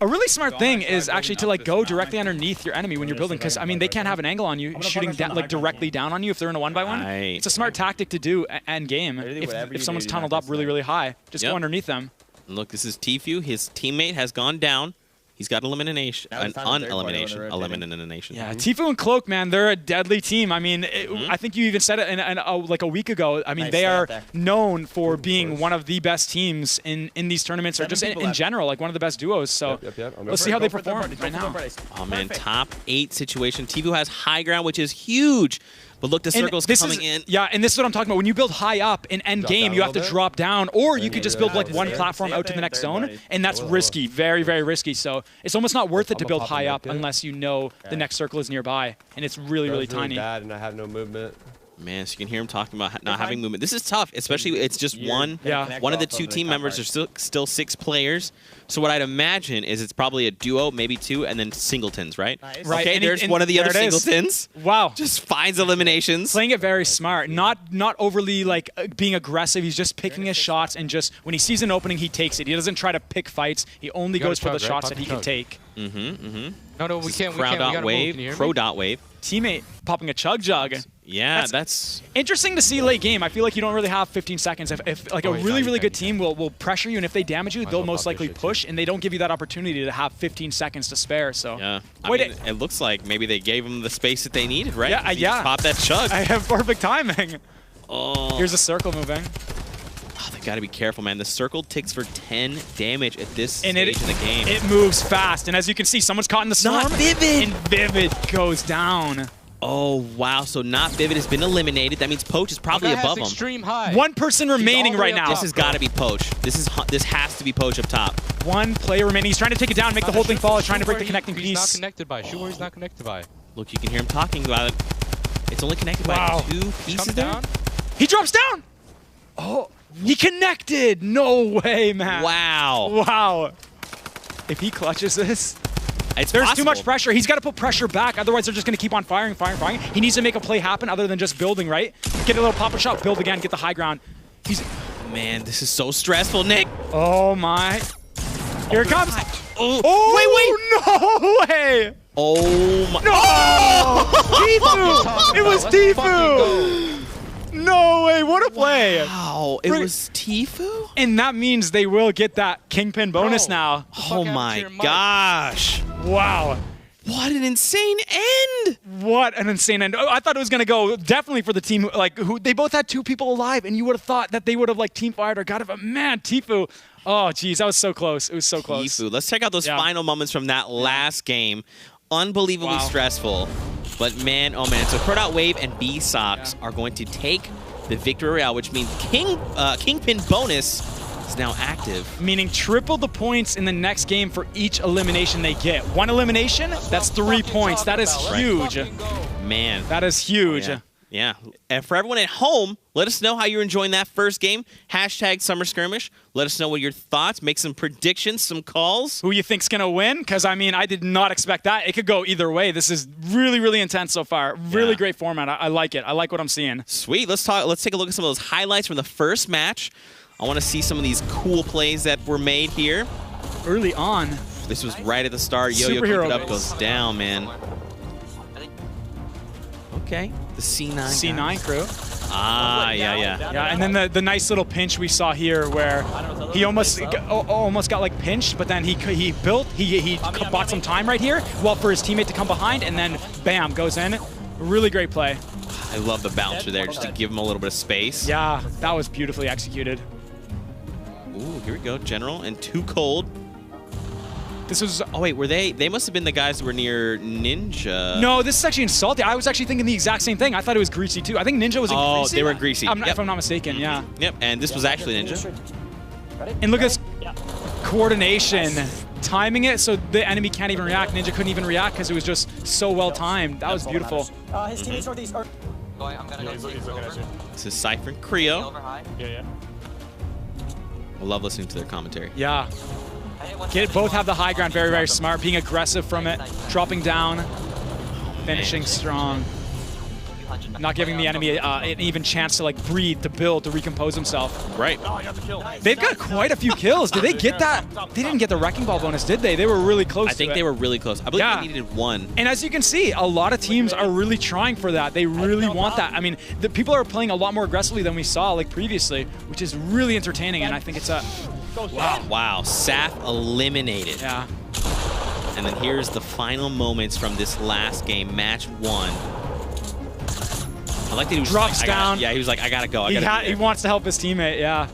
S4: A really smart thing is actually to like go directly underneath your enemy when you're building, because I mean they can't have an angle on you shooting like directly down on you if they're in a 1x1.
S3: Right.
S4: It's a smart tactic to do end game if someone's tunneled up really high. Just go underneath them.
S3: And look, this is Tfue. His teammate has gone down. He's got elimination, an elimination.
S4: Yeah, Tfue and Cloak, man, they're a deadly team. I mean, I think you even said it like a week ago. I mean, they are known for being one of the best teams in these tournaments, or just in general, like one of the best duos. So let's see how they perform right now.
S3: Oh man, top 8 situation. Tfue has high ground, which is huge. But look, the circle's coming in.
S4: Yeah, and this is what I'm talking about. When you build high up in end game, you have to drop down, or you could just build like one platform out to the next zone, and that's risky, very risky. So it's almost not worth it to build high up unless you know the next circle is nearby, and it's really tiny.
S8: Bad, and I have no movement.
S3: Man, so you can hear him talking about not having movement. This is tough, especially it's just one.
S4: Yeah.
S3: One of the 2 team members. There's still 6 players. So what I'd imagine is it's probably a duo, maybe 2, and then singletons, right?
S4: Right.
S3: Okay, there's one of the other singletons.
S4: Wow.
S3: Just finds eliminations.
S4: Playing it very smart, not overly like being aggressive. He's just picking his shots, and just when he sees an opening, he takes it. He doesn't try to pick fights. He only goes for the shots that he can take.
S9: No, we can't.
S3: Crow dot wave. Crow dot wave.
S4: Teammate popping a chug jug.
S3: Yeah, that's
S4: interesting to see late game. I feel like you don't really have 15 seconds. If like a really good team will pressure you, and if they damage you, they'll most likely push, and they don't give you that opportunity to have 15 seconds to spare. So
S3: yeah, I mean, it looks like maybe they gave him the space that they needed, right?
S4: Yeah.
S3: Pop that chug.
S4: I have perfect timing.
S3: Oh.
S4: Here's a circle moving.
S3: Oh, they got to be careful, man. The circle ticks for 10 damage at this stage in the game.
S4: It moves fast, and as you can see, someone's caught in the storm.
S3: Not Vivid!
S4: And Vivid goes down.
S3: Oh, wow. So Not Vivid has been eliminated. That means Poach is probably above him.
S9: Extreme high.
S4: One person remaining right now.
S3: This has got to be Poach. This has to be Poach up top.
S4: One player remaining. He's trying to take it down, make the whole thing fall. He's trying to break the connecting piece.
S9: He's not connected by. Shoot where he's not connected by.
S3: Look, you can hear him talking about it. It's only connected by 2 pieces there.
S4: He drops down. Oh, he connected. No way, man.
S3: Wow.
S4: If he clutches this.
S3: There's
S4: too much pressure. He's got to put pressure back. Otherwise, they're just going to keep on firing. He needs to make a play happen other than just building, right? Get a little pop-up shot, build again, get the high ground.
S3: Man, this is so stressful, Nick.
S4: Oh, my. Here it comes.
S3: Oh,
S4: wait. No way.
S3: Oh, my.
S4: No. Tfue. It was Tfue. No way. What a play.
S3: Wow. It was Tfue?
S4: And that means they will get that Kingpin bonus now.
S3: Oh, my gosh.
S4: Wow.
S3: What an insane end!
S4: What an insane end! Oh, I thought it was gonna go definitely for the team who they both had 2 people alive, and you would have thought that they would have team fired or got it. But man, Tfue, oh geez, that was so close. It was so close.
S3: Tfue. Let's check out those final moments from that last game. Unbelievably stressful, but man, oh man! So Crow Wave and B Sox are going to take the Victory Royale, which means Kingpin bonus is now active.
S4: Meaning triple the points in the next game for each elimination they get. 1 elimination, that's 3 points. That is huge.
S3: Man.
S4: That is huge.
S3: Yeah. And for everyone at home, let us know how you're enjoying that first game. # Summer Skirmish. Let us know what your thoughts. Make some predictions, some calls.
S4: Who you think's going to win? Because, I mean, I did not expect that. It could go either way. This is really intense so far. Really great format. I like it. I like what I'm seeing.
S3: Sweet. Let's take a look at some of those highlights from the first match. I want to see some of these cool plays that were made here.
S4: Early on.
S3: This was right at the start. Yo-Yo keep it up, goes down, man. Okay. The C9
S4: crew.
S3: Yeah,
S4: and then the nice little pinch we saw here where he almost got pinched, but then he bought some time right here for his teammate to come behind, and then bam, goes in. Really great play.
S3: I love the bouncer there just to give him a little bit of space.
S4: Yeah, that was beautifully executed.
S3: Ooh, here we go, General and Too Cold.
S4: This was...
S3: Oh, wait, were they... They must have been the guys who were near Ninja.
S4: No, this is actually in Salty. I was actually thinking the exact same thing. I thought it was Greasy, too. I think Ninja was in Greasy.
S3: Oh, they were in Greasy.
S4: If I'm not mistaken, yeah.
S3: Yep, and this was actually Ninja.
S4: And look at this coordination. Timing it so the enemy can't even react. Ninja couldn't even react because it was just so well timed. That was beautiful.
S10: His teammates northeast are...
S7: I'm gonna go take over.
S3: This is Cypher and Creo.
S5: Yeah.
S3: I love listening to their commentary.
S4: Yeah. Both have the high ground, very smart, being aggressive from it, dropping down, finishing strong. not giving the enemy an even chance to like breathe, to build, to recompose himself.
S3: Right.
S5: Oh, I got the kill.
S4: They've got quite a few kills. Did they get that? They didn't get the Wrecking Ball bonus, did they? They were really close.
S3: I think they were really close. I believe they needed one.
S4: And as you can see, a lot of teams are really trying for that. They really want that. I mean, the people are playing a lot more aggressively than we saw like previously, which is really entertaining. And I think it's a
S3: Wow. Saf eliminated.
S4: yeah.
S3: And then here's the final moments from this last game, match 1. I like that he was
S4: Drops
S3: like,
S4: down.
S3: Yeah, he was like, I gotta go. I gotta
S4: He wants to help his teammate. Yeah.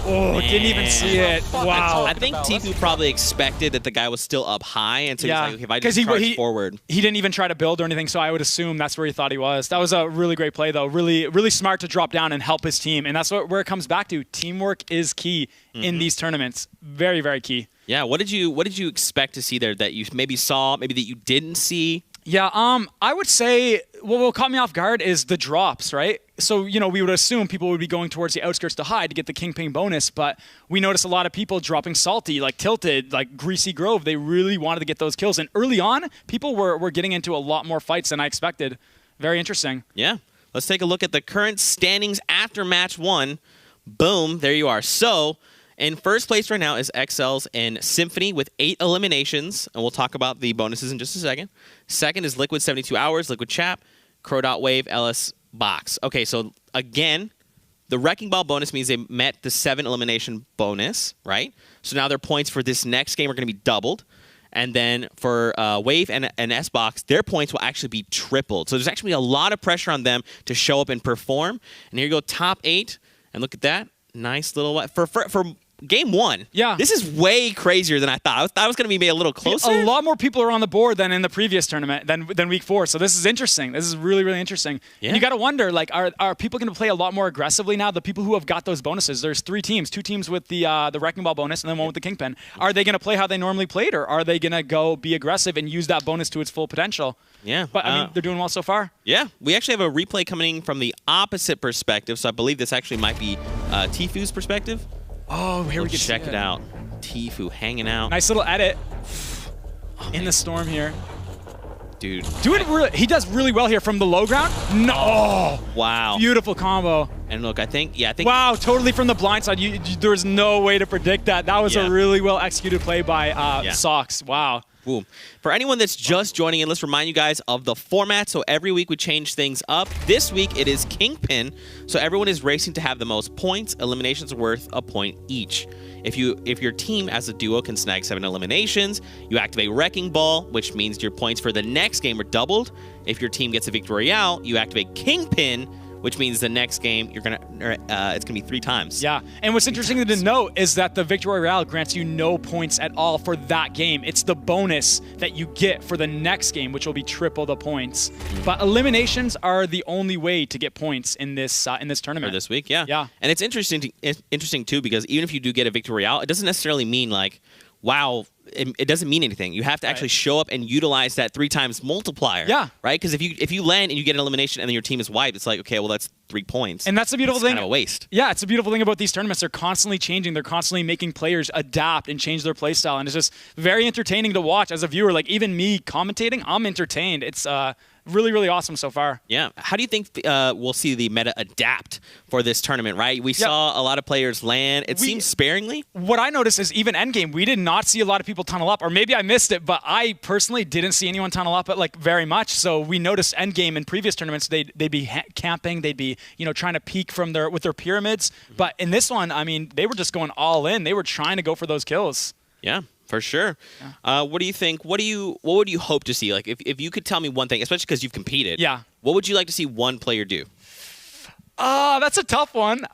S4: Oh, didn't even see it. Wow.
S3: I think Tifu probably expected that the guy was still up high, and so he's like, okay, if I just charge forward.
S4: He didn't even try to build or anything, so I would assume that's where he thought he was. That was a really great play, though. Really, really smart to drop down and help his team, and that's where it comes back to. Teamwork is key in these tournaments. Very, very key.
S3: Yeah. What did you expect to see there that you maybe saw, maybe that you didn't see?
S4: Yeah, I would say what caught me off guard is the drops, right? So, you know, we would assume people would be going towards the outskirts to hide to get the Kingpin bonus, but we noticed a lot of people dropping Salty, like Tilted, like Greasy Grove. They really wanted to get those kills. And early on, people were getting into a lot more fights than I expected. Very interesting.
S3: Yeah. Let's take a look at the current standings after match 1. Boom, there you are. So, in first place right now is XLs and Symphony with 8 eliminations, and we'll talk about the bonuses in just a second. Second is Liquid 72 Hours, Liquid Chap, Crow.Wave, LS Box. Okay, so again, the Wrecking Ball bonus means they met the 7 elimination bonus, right? So now their points for this next game are going to be doubled. And then for Wave and S-Box, their points will actually be tripled. So there's actually a lot of pressure on them to show up and perform. And here you go, top 8. And look at that. Nice little... For game 1,
S4: yeah,
S3: this is way crazier than I thought. I thought it was going to be a little closer.
S4: A lot more people are on the board than in the previous tournament, than week 4. So this is interesting. This is really, really interesting. Yeah. And you got to wonder, like, are people going to play a lot more aggressively now? The people who have got those bonuses, there's 3 teams, 2 teams with the Wrecking Ball bonus and then 1 with the Kingpin. Are they going to play how they normally played, or are they going to go be aggressive and use that bonus to its full potential?
S3: Yeah.
S4: But, I mean, they're doing well so far.
S3: Yeah. We actually have a replay coming from the opposite perspective, so I believe this actually might be Tifu's perspective.
S4: Oh, here we can
S3: check it out. Tifu hanging out.
S4: Nice little edit in the storm here.
S3: Dude.
S4: He does really well here from the low ground. No. Oh,
S3: wow.
S4: Beautiful combo.
S3: And look, I think.
S4: Wow, totally from the blind side. There's no way to predict that. That was a really well executed play by Socks. Wow.
S3: Boom. For anyone that's just joining in, let's remind you guys of the format. So every week we change things up. This week it is Kingpin. So everyone is racing to have the most points. Eliminations are worth a point each. If your team as a duo can snag 7 eliminations, you activate Wrecking Ball, which means your points for the next game are doubled. If your team gets a Victory Royale, you activate Kingpin, which means the next game it's gonna be 3 times.
S4: Yeah, and what's interesting to note is that the Victory Royale grants you no points at all for that game. It's the bonus that you get for the next game, which will be triple the points. But eliminations are the only way to get points in this tournament.
S3: For this week, yeah.
S4: Yeah.
S3: And it's interesting too, because even if you do get a Victory Royale, it doesn't necessarily mean like, wow, it doesn't mean anything. You have to actually show up and utilize that 3 times multiplier.
S4: Yeah.
S3: Right? Because if you land and you get an elimination and then your team is wiped, it's like, okay, well, that's 3 points.
S4: And that's the beautiful thing.
S3: It's kind of a waste.
S4: Yeah, it's a beautiful thing about these tournaments. They're constantly changing. They're constantly making players adapt and change their play style. And it's just very entertaining to watch as a viewer. Like, even me commentating, I'm entertained. It's really, really awesome so far.
S3: Yeah. How do you think we'll see the meta adapt for this tournament, right? We saw a lot of players land. It seems sparingly.
S4: What I noticed is even endgame, we did not see a lot of people tunnel up. Or maybe I missed it, but I personally didn't see anyone tunnel up like very much. So we noticed endgame in previous tournaments, they'd be camping. They'd be, trying to peek with their pyramids. But in this one, I mean, they were just going all in. They were trying to go for those kills.
S3: Yeah. For sure. Yeah. What do you think? What would you hope to see? Like, if you could tell me one thing, especially because you've competed.
S4: Yeah.
S3: What would you like to see one player do?
S4: That's a tough one.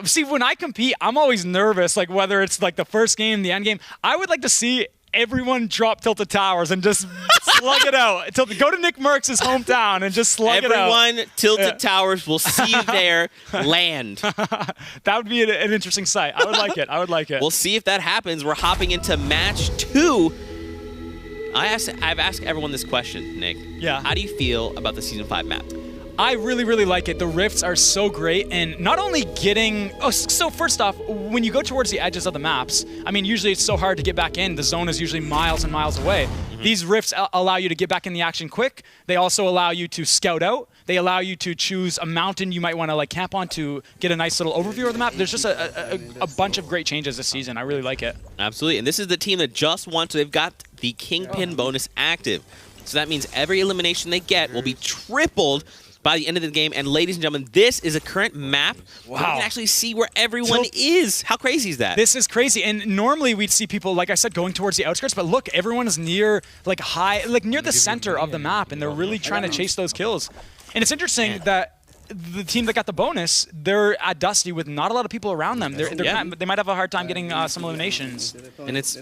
S4: See, when I compete, I'm always nervous. Like, whether it's like the first game, the end game, I would like to see everyone drop Tilted Towers and just slug it out. Go to Nick Merckx' hometown and just slug it out.
S3: Everyone, Tilted Towers, will see you there. Land.
S4: That would be an interesting sight. I would like it. I would like it.
S3: We'll see if that happens. We're hopping into match 2. I've asked everyone this question, Nick.
S4: Yeah.
S3: How do you feel about the Season 5 map?
S4: I really, really like it. The rifts are so great, and not only getting... so first off, when you go towards the edges of the maps, I mean, usually it's so hard to get back in. The zone is usually miles and miles away. These rifts allow you to get back in the action quick. They also allow you to scout out. They allow you to choose a mountain you might want to like camp on to get a nice little overview of the map. There's just a bunch of great changes this season. I really like it.
S3: Absolutely, and this is the team that just won, so they've got the Kingpin bonus active. So that means every elimination they get will be tripled by the end of the game. And ladies and gentlemen, this is a current map where we can actually see where everyone is. How crazy is that?
S4: This is crazy. And normally we'd see people, like I said, going towards the outskirts, but look, everyone is near near the center of the map, and they're really trying to chase those kills. And it's interesting that the team that got the bonus, they're at Dusty with not a lot of people around them. They might have a hard time getting some eliminations.
S3: And it's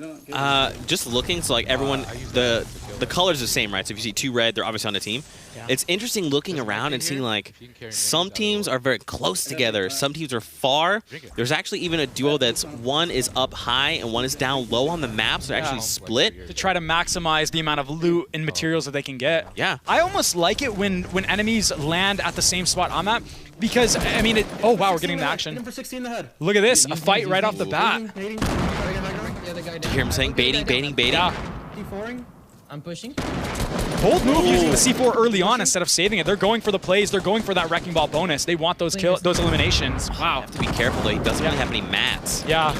S3: just looking, so like everyone, the color's the same, right? So if you see 2 red, they're obviously on the team. Yeah. It's interesting looking around and seeing like some teams are very close together, some teams are far. There's actually even a duo that's one is up high and one is down low on the map, so they're actually split.
S4: To try to maximize the amount of loot and materials that they can get.
S3: Yeah.
S4: I almost like it when enemies land at the same spot on that, because, I mean, oh wow, we're getting the action. Look at this, a fight right off the bat.
S3: Do you hear him saying baiting, baiting, baiting?
S4: Yeah.
S8: I'm pushing.
S4: Bold move using the C4 early on instead of saving it. They're going for the plays. They're going for that wrecking ball bonus. They want those eliminations. Wow.
S3: Have to be careful though. He doesn't really have any mats.
S4: Yeah.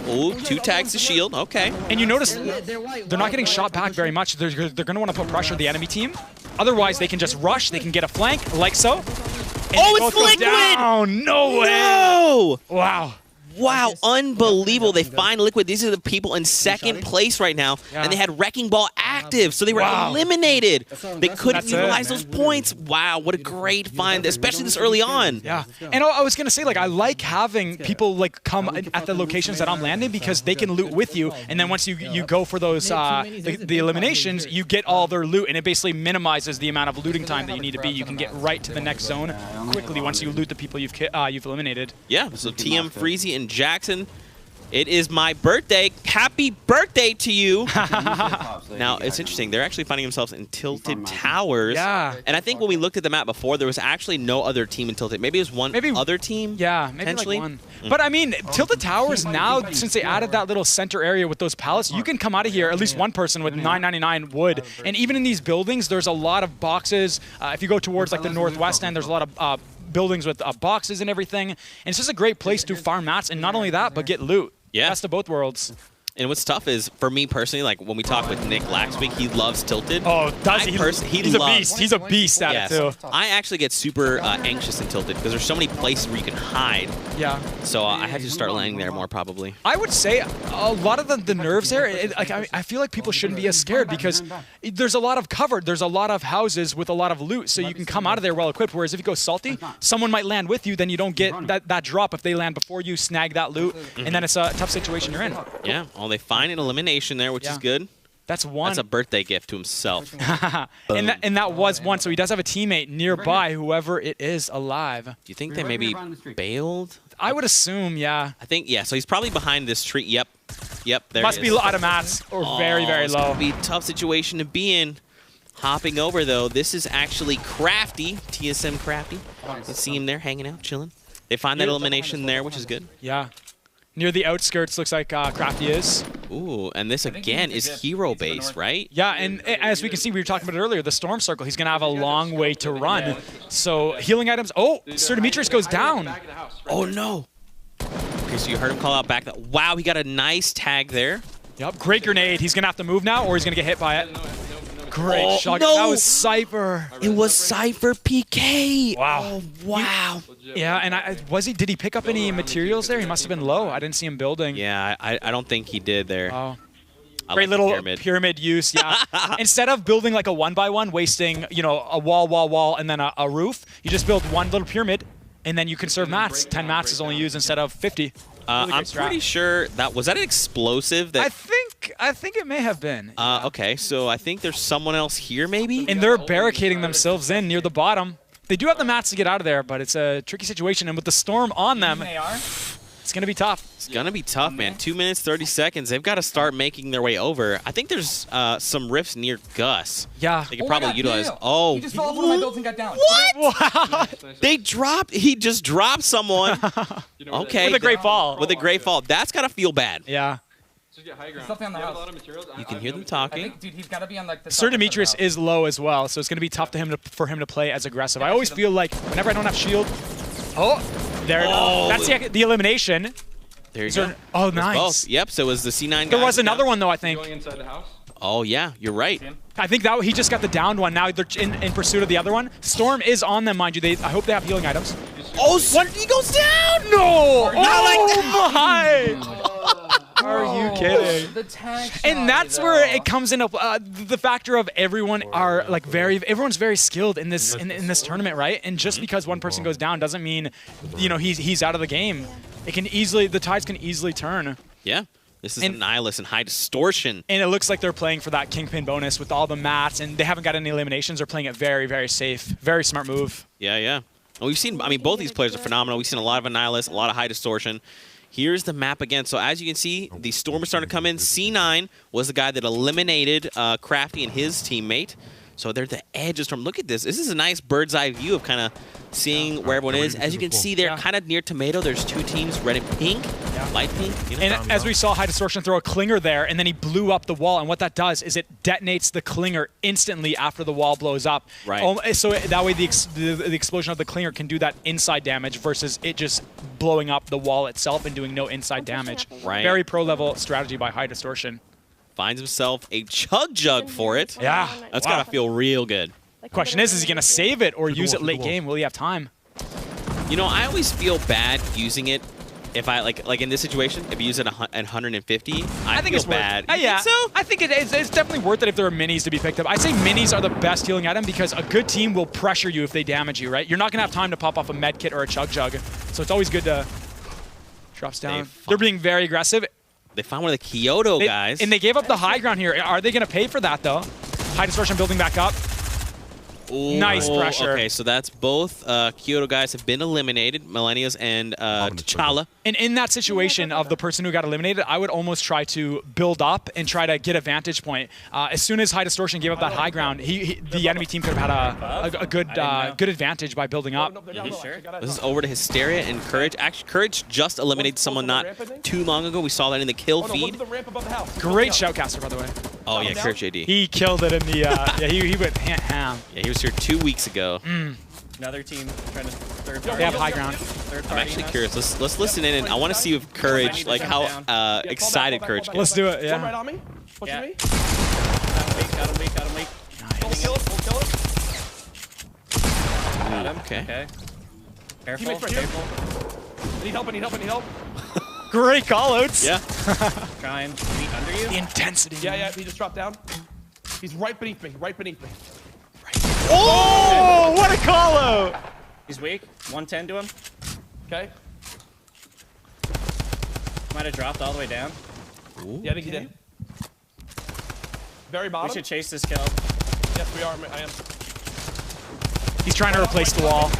S3: Oh, 2 tags to shield. Okay.
S4: And you notice they're not getting shot back very much. They're going to want to put pressure on the enemy team. Otherwise, they can just rush. They can get a flank like so.
S3: Oh, it's Liquid!
S4: Oh, no way.
S3: No!
S4: Wow.
S3: Wow, unbelievable. They find Liquid. These are the people in second place right now, and they had Wrecking Ball active, so they were eliminated. They couldn't utilize those points. Wow, what a great find, especially this early on.
S4: Yeah, and I was going to say, like, I like having people, like, come at the locations that I'm landing because they can loot with you, and then once you go for those, the eliminations, you get all their loot, and it basically minimizes the amount of looting time that you need to be. You can get right to the next zone quickly once you loot the people you've eliminated.
S3: Yeah, so TM, Freezy, and Jackson, it is my birthday. Happy birthday to you. Now, it's interesting. They're actually finding themselves in Tilted Towers.
S4: Yeah.
S3: And I think when we looked at the map before, there was actually no other team in Tilted. Maybe it was one other team.
S4: Yeah, maybe like one. But I mean, Tilted Towers now, since they added that little center area with those pallets, you can come out of here, at least one person with 999 wood. And even in these buildings, there's a lot of boxes. If you go towards like the northwest end, there's a lot of buildings with boxes and everything. And it's just a great place to farm mats, and not only that, but get loot.
S3: Yeah.
S4: Best of both worlds.
S3: And what's tough is, for me personally, like when we talked with Nick last week, he loves Tilted.
S4: Oh, does he? He's a beast. He's a beast at it too.
S3: I actually get super anxious in Tilted because there's so many places where you can hide.
S4: Yeah.
S3: So I have to start landing there more probably.
S4: I would say a lot of the nerves there, I feel like people shouldn't be as scared because there's a lot of cover. There's a lot of houses with a lot of loot, so you can come out of there well equipped. Whereas if you go salty, someone might land with you, then you don't get that drop. If they land before you, snag that loot, and then it's a tough situation you're in.
S3: Yeah. Well, they find an elimination there, which is good.
S4: That's one.
S3: That's a birthday gift to himself.
S4: and that was one. So he does have a teammate nearby, whoever it is, alive.
S3: Do you think they maybe bailed?
S4: I would assume, yeah.
S3: I think, yeah. So he's probably behind this tree. Yep. There
S4: Must be out of mats or very, very low.
S3: It's going to be a tough situation to be in. Hopping over, though, this is actually Crafty, TSM Crafty. You see him there hanging out, chilling. They find that elimination there, which is good.
S4: Yeah. Near the outskirts, looks like Crafty is.
S3: Ooh, and this again is hero base, right?
S4: Yeah, and as we can see, we were talking about it earlier, the Storm Circle, he's going to have a long way to run. So healing items. Oh, Sir Demetrius goes down.
S3: Oh, no. Okay, so you heard him call out back. Wow, he got a nice tag there.
S4: Yep, great grenade. He's going to have to move now, or he's going to get hit by it. Great shot.
S3: No.
S4: That was Cypher.
S3: It was Cypher PK.
S4: Wow.
S3: Oh, wow.
S4: Yeah, and did he pick up any materials there? He must have been low. I didn't see him building.
S3: Yeah, I don't think he did there.
S4: Oh. Great little pyramid use, yeah. Instead of building like a 1x1, wasting, a wall, and then a roof, you just build one little pyramid, and then you conserve mats. 10 mats is only used instead of 50.
S3: I'm pretty sure was that an explosive? That
S4: I think it may have been.
S3: Okay, so I think there's someone else here, maybe.
S4: And they're barricading themselves in near the bottom. They do have the mats to get out of there, but it's a tricky situation. And with the storm on them, it's going to be tough.
S3: It's going to be tough, man. 2 minutes, 30 seconds. They've got to start making their way over. I think there's some rifts near Gus.
S4: Yeah.
S3: They could probably utilize. Oh.
S8: He just fell off one of my builds and got down.
S3: What? He just dropped someone. Okay.
S4: With a great fall.
S3: With a great fall. That's got to feel bad.
S4: Yeah. Just get high ground.
S8: Something on the house.
S3: You can hear them
S8: I
S3: talking.
S8: think, dude, he's got to be on like the.
S4: Sir Demetrius is low as well, so it's going to be tough for him to play as aggressive. I always feel like whenever I don't have shield. Oh, there.
S3: Oh.
S4: That's the elimination.
S3: There you go.
S4: Oh,
S3: It was
S4: nice.
S3: both. Yep. So it was the C9 guy.
S4: There was another one though, I think.
S5: Going inside the house.
S3: Oh yeah, you're right.
S4: I think that he just got the downed one. Now they're in pursuit of the other one. Storm is on them, mind you. I hope they have healing items.
S3: Oh, he goes down.
S4: No!
S3: Not like
S4: my! Are you kidding?
S8: The tag
S4: And that's where it comes in. The factor of everyone are like everyone's very skilled in this in this tournament, right? And just because one person goes down doesn't mean, you know, he's out of the game. The tides can easily turn.
S3: Yeah. This is a Nihilus and high distortion.
S4: And it looks like they're playing for that Kingpin bonus with all the mats, and they haven't got any eliminations. They're playing it very, very safe. Very smart move.
S3: Yeah, yeah. And we've seen, I mean, both these players are phenomenal. We've seen a lot of Nihilus, a lot of high distortion. Here's the map again. So as you can see, the Storm is starting to come in. C9 was the guy that eliminated Crafty and his teammate. So they're the edge of Storm. Look at this. This is a nice bird's eye view of kind of seeing where everyone is. As you can see, they're kind of near Tomato. There's two teams, red and pink, light pink. You know,
S4: and as we saw High Distortion throw a clinger there, and then he blew up the wall. And what that does is it detonates the clinger instantly after the wall blows up.
S3: Right.
S4: So that way the explosion of the clinger can do that inside damage versus it just blowing up the wall itself and doing no inside damage.
S3: Right.
S4: Very pro-level strategy by High Distortion.
S3: Finds himself a chug jug for it.
S4: Yeah.
S3: That's got to feel real good.
S4: Question is he going to save it or use it late game? Will he have time?
S3: You know, I always feel bad using it if I, like in this situation, if you use it at 150, I think
S4: it's
S3: feel bad.
S4: Yeah,
S3: think so?
S4: I think it's definitely worth it if there are minis to be picked up. I'd say minis are the best healing item because a good team will pressure you if they damage you, right? You're not going to have time to pop off a med kit or a chug jug. So it's always good to... Drops down. They're being very aggressive.
S3: They found one of the Kyoto guys.
S4: And they gave up the high ground here. Are they going to pay for that, though? High Distortion building back up.
S3: Ooh,
S4: nice pressure.
S3: Okay, so that's both Kyoto guys have been eliminated, Millennials and T'Challa.
S4: And in that situation of the person who got eliminated, I would almost try to build up and try to get a vantage point. As soon as High Distortion gave up that high ground, the enemy team could have had a good advantage by building up.
S3: This is over to Hysteria and Courage. Actually, Courage just eliminated someone not too long ago. We saw that in the kill feed.
S4: Great shoutcaster, by the way.
S3: Oh, yeah, Courage AD.
S4: He killed it in the... yeah, he went ham.
S3: Yeah, he was here 2 weeks ago.
S6: Another team trying to third party.
S4: They have high ground.
S3: I'm actually curious. Let's listen in, and I want to see if Courage, like how excited Courage gets.
S4: Let's do it. Yeah.
S6: Right on me. Pushing me. Got him weak.
S4: Nice.
S6: We'll kill him.
S3: Got him. Okay.
S6: Careful. Need help.
S4: Great callouts.
S3: Yeah.
S6: Trying to be under you.
S4: The intensity.
S6: Yeah, he just dropped down. He's right beneath me.
S4: Oh, what a call out!
S6: He's weak. 110 to him. Okay. Might have dropped all the way down.
S3: Ooh.
S6: Yeah, I think he did. Very bottom.
S8: We should chase this kill.
S6: Yes, we are. I am.
S4: He's trying to replace the wall.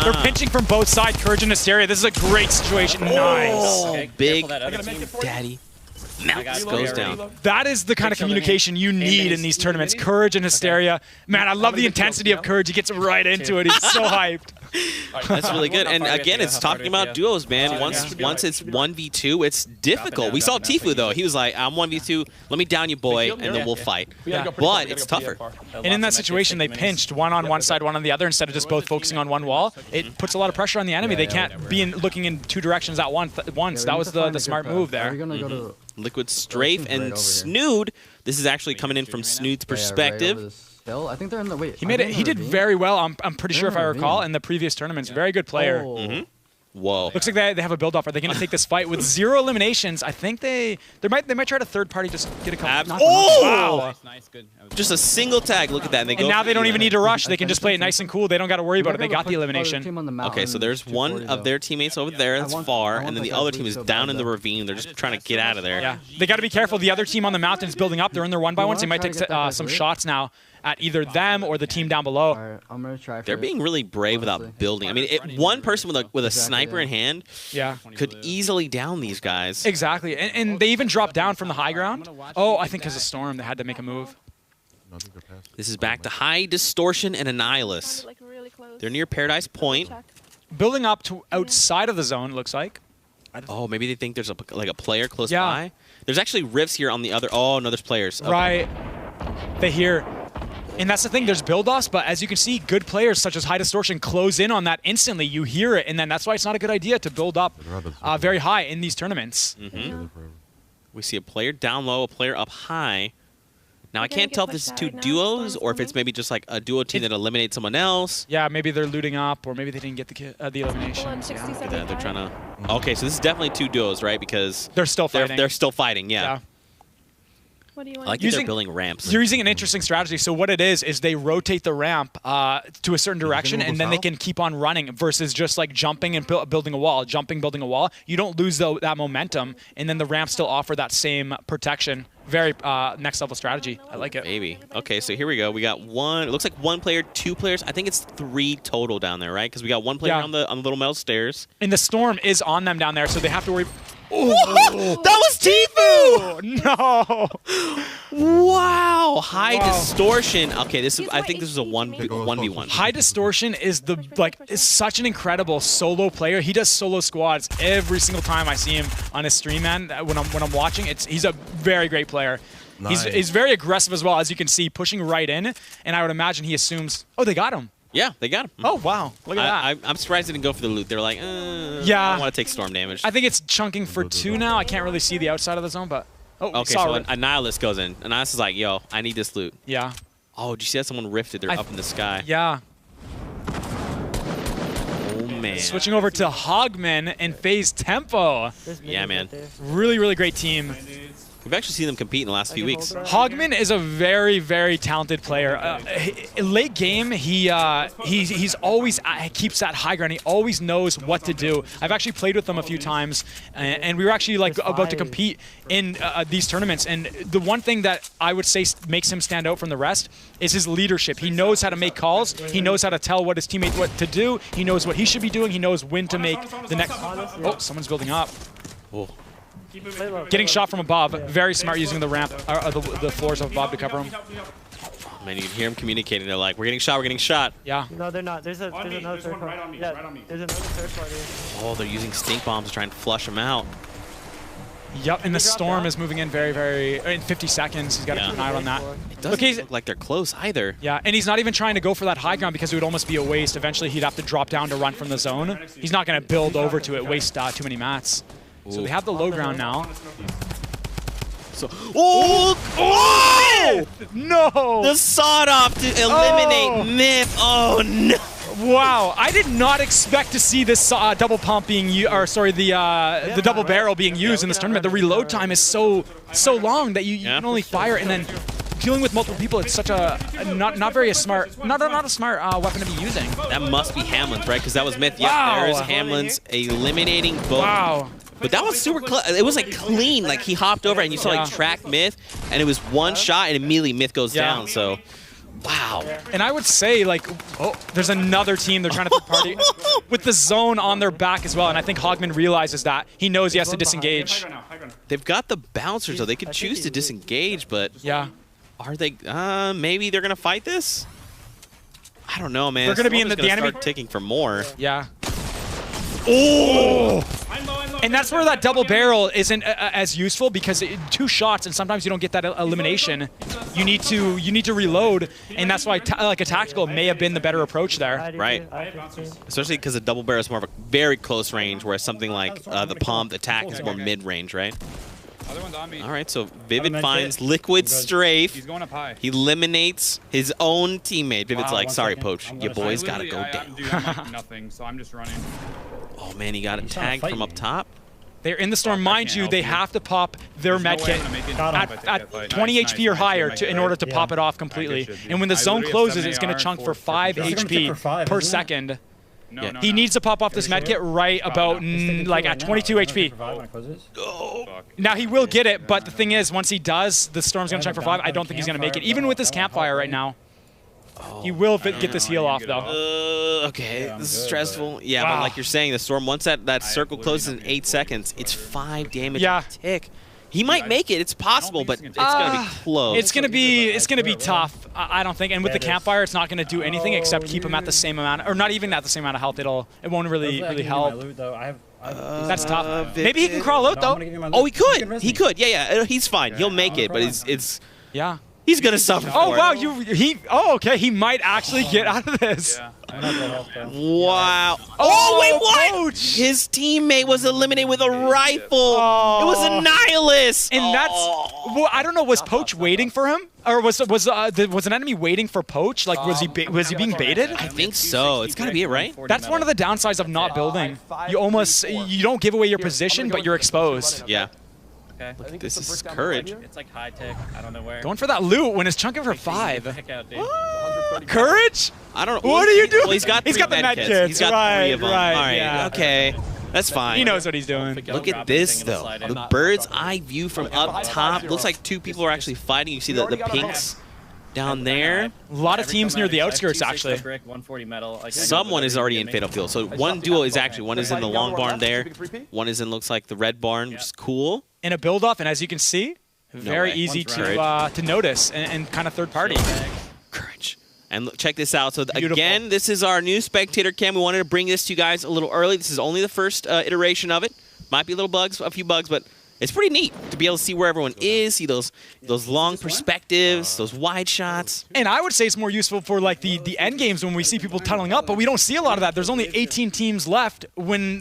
S4: They're pinching from both sides. Courage and Hysteria. This is a great situation. Nice.
S3: Okay, big
S6: team.
S3: daddy. Mounts goes down.
S4: That is the kind of communication you need in these tournaments. Courage and Hysteria. Man, I love the intensity of Courage. He gets right into it. He's so hyped.
S3: That's really good. And again, it's talking about duos, man. Once it's 1v2, it's difficult. We saw Tfue, though. He was like, I'm 1v2. Let me down you, boy, and then we'll fight. But it's tougher.
S4: And in that situation, they pinched one on one side, one on the other, instead of just both focusing on one wall. It puts a lot of pressure on the enemy. They can't be looking in two directions at once. That was the smart move there.
S3: Liquid Strafe and Snood. This is actually coming in from Snood's perspective.
S8: I think they're in the wait.
S4: He did very well. I'm pretty sure if I recall in the previous tournaments. Very good player.
S3: Whoa.
S4: Looks like they have a build off. Are they going to take this fight with 0 eliminations? I think they might try to third party, just get a couple.
S3: Oh! Nice, good. Just a single tag. Look at that.
S4: And now they don't even need to rush. They can just play it nice and cool. They don't got to worry about it. They got the elimination.
S3: Okay, so there's one of their teammates over there that's far, and then the other team is down in the ravine. They're just trying to get out of there.
S4: Yeah, they got to be careful. The other team on the mountain is building up. They're in their 1x1s. They might take some shots now at either them or the team down below.
S8: Right, I'm gonna try.
S3: They're being really brave without building. I mean, one person with a sniper in hand could easily down these guys.
S4: Exactly, and they even dropped down from the high ground. Oh, I think because of Storm, they had to make a move.
S3: This is back to High Distortion and Annihilus. They're near Paradise Point.
S4: Building up to outside of the zone, it looks like.
S3: Oh, maybe they think there's a player close by. There's actually rifts here on the other. Oh no, there's players. Okay.
S4: Right. They hear. And that's the thing, there's build-offs, but as you can see, good players such as High Distortion close in on that instantly. You hear it, and then that's why it's not a good idea to build up very high in these tournaments.
S3: We see a player down low, a player up high. Now, I can't tell if this is two duos or if it's maybe just like a duo team that eliminates someone else.
S4: Yeah, maybe they're looting up, or maybe they didn't get the elimination.
S3: Yeah, they're trying to... Okay, so this is definitely two duos, right? Because
S4: they're still fighting.
S3: They're still fighting, yeah.
S10: What do you
S3: I
S10: want?
S3: like that they're building ramps.
S4: You're using an interesting strategy. So what it is they rotate the ramp to a certain direction, and then they can keep on running versus just like jumping and building a wall, building a wall. You don't lose that momentum, and then the ramps still offer that same protection. Very next level strategy. I like it.
S3: Maybe. Okay, so here we go. We got one. It looks like one player, two players. I think it's 3 total down there, right? Because we got one player on the little metal stairs.
S4: And the storm is on them down there, so they have to worry.
S3: Oh, that was Tifu!
S4: No!
S3: Wow! High distortion. Okay, this is. I think this is a 1v1.
S4: High distortion is is such an incredible solo player. He does solo squads every single time I see him on his stream, man. When I'm watching, he's a very great player. Nice. He's very aggressive as well, as you can see, pushing right in. And I would imagine he assumes, oh, they got him.
S3: Yeah, they got him.
S4: Oh, wow. Look at that.
S3: I'm surprised they didn't go for the loot. They were like,
S4: yeah.
S3: I don't want to take storm damage.
S4: I think it's chunking for 2 now. I can't really see the outside of the zone, but... Oh,
S3: okay, so a Nihilist goes in. A Nihilist is like, yo, I need this loot.
S4: Yeah.
S3: Oh, did you see that someone rifted? They're up in the sky.
S4: Yeah.
S3: Oh, man.
S4: Switching over to Hogman and FaZe Tempo.
S3: Yeah, man.
S4: Really, really great team.
S3: We've actually seen them compete in the last few weeks.
S4: Hogman is a very, very talented player. Late game, he's always keeps that high ground. He always knows what to do. I've actually played with him a few times, and we were actually about to compete in these tournaments. And the one thing that I would say makes him stand out from the rest is his leadership. He knows how to make calls. He knows how to tell what his teammates what to do. He knows what he should be doing. He knows when to make the next. Oh, someone's building up.
S3: Oh.
S4: Getting shot from above. Very smart using the ramp, the floors of above to cover him.
S3: Oh, man, you can hear him communicating. They're like, we're getting shot, we're getting shot.
S4: Yeah.
S6: No, they're not. There's another third party. Yeah, there's another third party.
S3: Oh, they're using stink bombs to try and flush him out.
S4: Yep, and the storm is moving in in 50 seconds. He's got to keep an eye on that.
S3: It doesn't look like they're close either.
S4: Yeah, and he's not even trying to go for that high ground because it would almost be a waste. Eventually, he'd have to drop down to run from the zone. He's not going to build over to it, waste too many mats. Ooh. So they have the low ground now.
S3: So, oh!
S4: No!
S3: The sawed off to eliminate Myth. Oh no!
S4: Wow, I did not expect to see this double pump being the double barrel being used in this tournament. The reload time is so long that you can only fire, and then dealing with multiple people, it's such a not a smart weapon to be using.
S3: That must be Hamlin's, right? Because that was Myth.
S4: Wow.
S3: Yep, there's Hamlin's eliminating both.
S4: Wow.
S3: But that was super close. It was like clean. Like he hopped over and you saw like track Myth, and it was one shot and immediately Myth goes down. So, wow.
S4: And I would say there's another team they're trying to party with the zone on their back as well. And I think Hogman realizes that. He knows he has to disengage.
S3: They've got the bouncers, so they could choose to disengage, but are they? Maybe they're gonna fight this. I don't know, man.
S4: They're gonna be in the enemy.
S3: Start ticking for more.
S4: Yeah. Oh! And that's where that double barrel isn't as useful because 2 shots and sometimes you don't get that elimination. You need to reload, and that's why a tactical may have been the better approach there.
S3: Right. Especially because a double barrel is more of a very close range, whereas something like the pump attack is more mid range, right? All right, so Vivid finds Liquid Strafe.
S4: He's going up high.
S3: He eliminates his own teammate. Vivid's like, sorry, Poach, your boys gotta go down.
S4: I'm like nothing, so I'm just running.
S3: Oh man, he got tagged from up top.
S4: They're in the storm. Mind you, they have to pop their medkit at 20 HP or higher in order to pop it off completely. And when the zone closes, it's going to chunk for 5 HP per second. He needs to pop off this medkit right about like at 22 HP. Now he will get it, but the thing is, once he does, the storm's going to chunk for 5. I don't think he's going to make it, even with this campfire right now. He will get this heal off, though.
S3: Okay, this is stressful. Yeah, but like you're saying, the storm, once that circle closes in 8 seconds, it's 5 damage a tick. He might make it. It's possible, but it's gonna be close.
S4: It's gonna be tough. I don't think. And with the campfire, it's not gonna do anything except keep him at the same amount, or not even at the same amount of health. It won't really help. That's tough. Maybe he can crawl out though.
S3: Oh, he could. He could. Yeah. He's fine. He'll make it, but it's
S4: Yeah.
S3: he's gonna suffer.
S4: Oh
S3: for
S4: wow,
S3: it.
S4: okay. He might actually get out of this.
S6: Yeah. I know the health though.
S3: Wow.
S4: Oh,
S3: Oh, wait, what?
S4: Poach!
S3: His teammate was eliminated with a rifle.
S4: Oh.
S3: It was a nihilist.
S4: And that's well, I don't know. Was Poach waiting for him, or was an enemy waiting for Poach? Like was he being baited?
S3: I think so. It's gotta be it, right?
S4: That's one of the downsides of not building. You don't give away your position, but you're exposed.
S3: Yeah.
S6: Okay.
S3: This is courage.
S6: It's like high tech. I don't know where.
S4: Going for that loot when it's chunking for 5.
S6: Heck out, dude.
S4: Courage?
S3: I don't know.
S4: What are you doing?
S3: Well, he's got
S4: the med
S3: kits.
S4: kits.
S3: He's got
S4: right,
S3: 3 of them.
S4: right,
S3: All right.
S4: yeah.
S3: Okay. That's fine.
S4: He knows what he's doing.
S3: Look at this, though. The bird's eye view from up top. Looks like 2 people are actually fighting. You see the pinks down there.
S4: A lot of teams near the outskirts, actually.
S6: 140 metal.
S3: Someone is already in Fatal Field. So one duo is actually, one is in the long barn there. One is in, looks like, the red barn, which is cool.
S4: In a build-off, and as you can see, very easy to notice and kind of third party.
S3: Courage. And look, check this out. So again, this is our new spectator cam. We wanted to bring this to you guys a little early. This is only the first iteration of it. Might be a few bugs, but it's pretty neat to be able to see where everyone is, see those long perspectives, those wide shots.
S4: And I would say it's more useful for like the end games when we see people tunneling up, but we don't see a lot of that. There's only 18 teams left when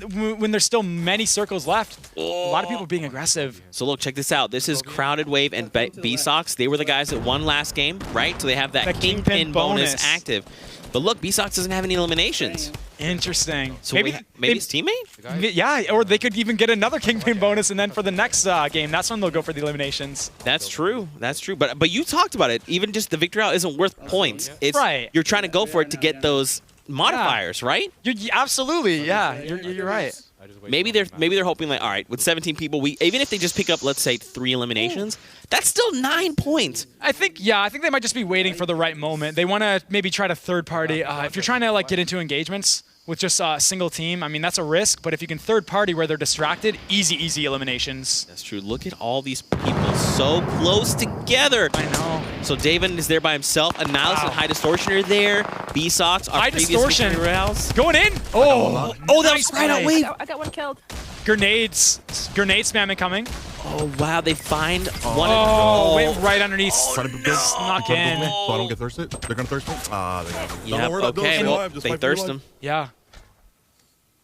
S4: there's still many circles left. A lot of people being aggressive.
S3: So look, check this out. This is Crowded Wave and B-Sox. They were the guys that won last game, right? So they have that Kingpin bonus active. But look, B-Sox doesn't have any eliminations.
S4: Interesting.
S3: So maybe his teammate?
S4: Yeah, or they could even get another Kingpin bonus, and then for the next game, that's when they'll go for the eliminations.
S3: That's true. That's true. But you talked about it. Even just the victory out isn't worth points. It's
S4: right.
S3: You're trying to go for it to get those modifiers, right?
S4: Absolutely. Yeah, you're right.
S3: Maybe they're hoping like, all right, with 17 people, even if they just pick up, let's say, 3 eliminations, that's still 9 points.
S4: I think they might just be waiting for the right moment. They want to maybe try to third party. If you're trying to like get into engagements with just a single team, I mean, that's a risk. But if you can third party where they're distracted, easy eliminations.
S3: That's true. Look at all these people so close together.
S4: I know.
S3: So David is there by himself. Annihilus and High Distortion are there. B-Sox, our
S4: High
S3: previous
S4: Distortion
S3: rounds.
S4: going in. Oh,
S3: that was right on wave.
S10: I got one killed.
S4: Grenade spamming coming.
S3: Oh wow, they find one.
S4: Oh, wait, right underneath.
S11: Snuck
S4: in.
S11: So I don't get thirsted. They're gonna thirst me. They got me.
S3: Yeah. Okay. Well, they thirst them.
S4: Yeah.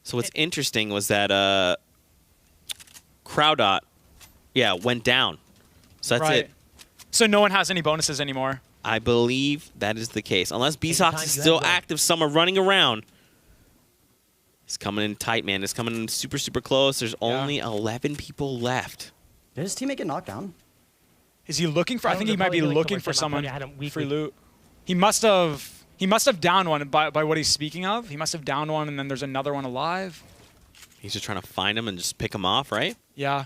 S3: So what's interesting was that Crowdot, went down. So that's it.
S4: So no one has any bonuses anymore.
S3: I believe that is the case. Unless B-Sox is still active, somewhere running around. It's coming in tight, man. It's coming in super, super close. There's only 11 people left.
S8: Did his teammate get knocked down?
S4: Is he looking for? I think he might be looking for someone. Free loot. He must have downed one by what he's speaking of. He must have downed one, and then there's another one alive.
S3: He's just trying to find him and just pick him off, right?
S4: Yeah.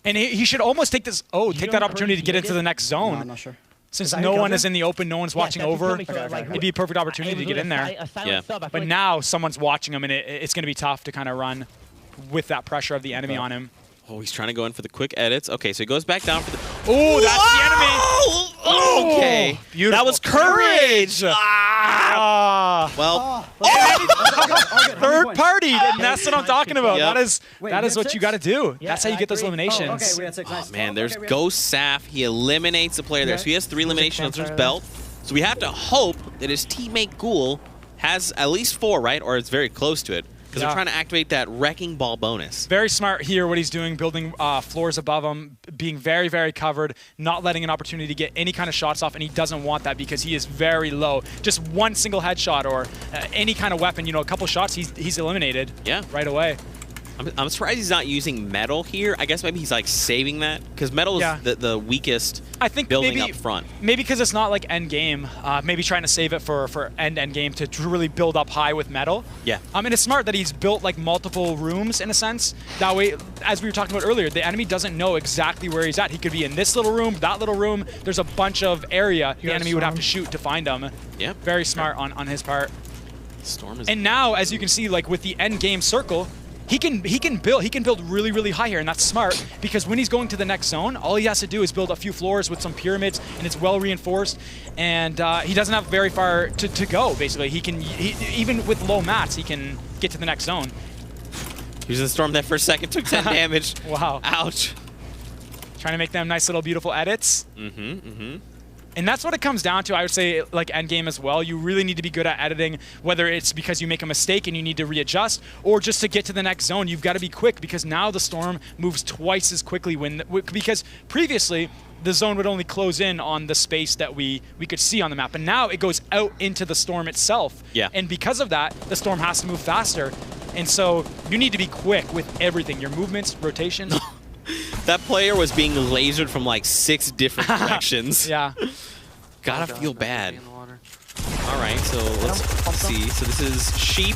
S4: And he should almost take this. Take that opportunity to get into the next zone.
S8: No, I'm not sure.
S4: Since no one is in the open, no one's watching over, it'd be a perfect opportunity to get in there.
S3: Yeah.
S4: But now someone's watching him, and it's going to be tough to kind of run with that pressure of the enemy on him.
S3: Oh, he's trying to go in for the quick edits. Okay, so he goes back down for the...
S4: Oh, that's the enemy!
S3: Okay.
S4: Beautiful.
S3: That was courage!
S4: Well, third party, and that's what I'm talking about.
S3: Yep.
S4: That is what you got to do. That's how you get those eliminations.
S8: Okay, we had 6.
S3: Oh, man, there's Ghost Saf. He eliminates the player there. So he has 3 eliminations under his belt. So we have to hope that his teammate Ghoul has at least 4, right? Or it's very close to it. Because they're trying to activate that Wrecking Ball bonus.
S4: Very smart here what he's doing, building floors above him, being very, very covered, not letting an opportunity to get any kind of shots off, and he doesn't want that because he is very low. Just one single headshot or any kind of weapon, a couple shots, he's eliminated right away.
S3: I'm surprised he's not using metal here. I guess maybe he's like saving that because metal is the weakest building up front.
S4: Maybe because it's not like end game. Maybe trying to save it for end game to really build up high with metal.
S3: Yeah.
S4: And it's smart that he's built like multiple rooms in a sense. That way, as we were talking about earlier, the enemy doesn't know exactly where he's at. He could be in this little room, that little room. There's a bunch of area the enemy would have to shoot to find him.
S3: Yeah.
S4: Very smart on his part.
S3: Storm is.
S4: And now, as you can see, like with the end game circle, he can build really, really high here, and that's smart because when he's going to the next zone, all he has to do is build a few floors with some pyramids, and it's well reinforced, and he doesn't have very far to go. Basically, he even with low mats, he can get to the next zone.
S3: He was in the storm there for a second, took 10 damage.
S4: Wow.
S3: Ouch.
S4: Trying to make them nice little beautiful edits.
S3: Mm-hmm.
S4: And that's what it comes down to, I would say, like endgame as well. You really need to be good at editing, whether it's because you make a mistake and you need to readjust, or just to get to the next zone, you've got to be quick because now the storm moves twice as quickly because previously the zone would only close in on the space that we could see on the map, and now it goes out into the storm itself.
S3: Yeah.
S4: And because of that, the storm has to move faster. And so you need to be quick with everything, your movements, rotations.
S3: That player was being lasered from like 6 different directions.
S4: Yeah.
S3: Gotta feel bad. All right, so let's see. So this is Sheep.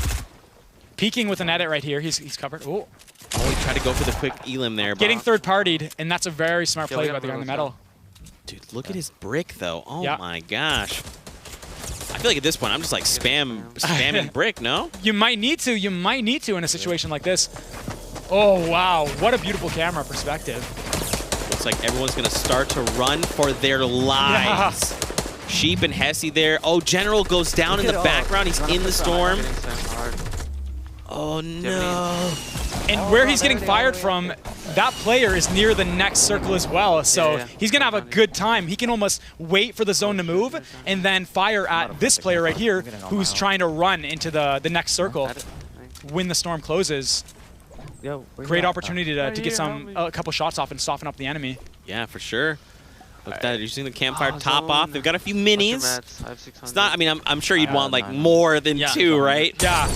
S4: Peeking with an edit right here. He's covered. Oh,
S3: he tried to go for the quick elim there.
S4: Getting third-partied, and that's a very smart play by the guy in the middle.
S3: Dude, look at his brick, though. Oh,
S4: yeah.
S3: my gosh. I feel like at this point, I'm just like spamming brick, no?
S4: You might need to. You might need to in a situation like this. Oh, wow. What a beautiful camera perspective.
S3: Looks like everyone's going to start to run for their lives. Yeah. Sheep and Hesse there. Oh, General goes down in the background. He's in the storm. Oh, no.
S4: And where he's getting fired from, that player is near the next circle as well. So he's going to have a good time. He can almost wait for the zone to move and then fire at this player right here who's trying to run into the next circle when the storm closes. Great opportunity to get a couple shots off and soften up the enemy.
S3: Yeah, for sure. Look at that, you're seeing the campfire top off. They've got a few minis. It's not, I mean, I'm sure you'd want like more than 2, right?
S4: Yeah.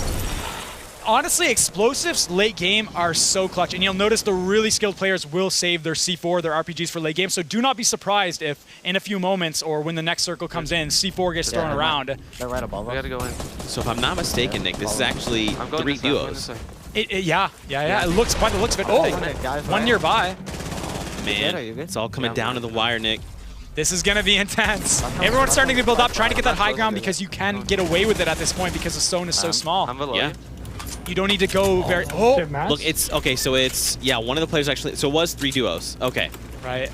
S4: Honestly, explosives late game are so clutch, and you'll notice the really skilled players will save their C4, their RPGs for late game, so do not be surprised if in a few moments or when the next circle comes in, C4 gets thrown around.
S8: They're right above us.
S7: We gotta go in.
S3: So if I'm not mistaken, Nick, this is actually 3 duos.
S4: Yeah. It looks, by the looks of it, one nearby.
S3: Oh, man, it's all coming down to the wire, Nick.
S4: This is going to be intense. Everyone's starting to build up, trying to get that high ground because you can get away with it at this point because the zone is so small.
S3: Yeah.
S4: You don't need to go very... Oh!
S3: Look, it's... Okay, so it's... Yeah, one of the players actually... So it was 3 duos. Okay.
S4: Right.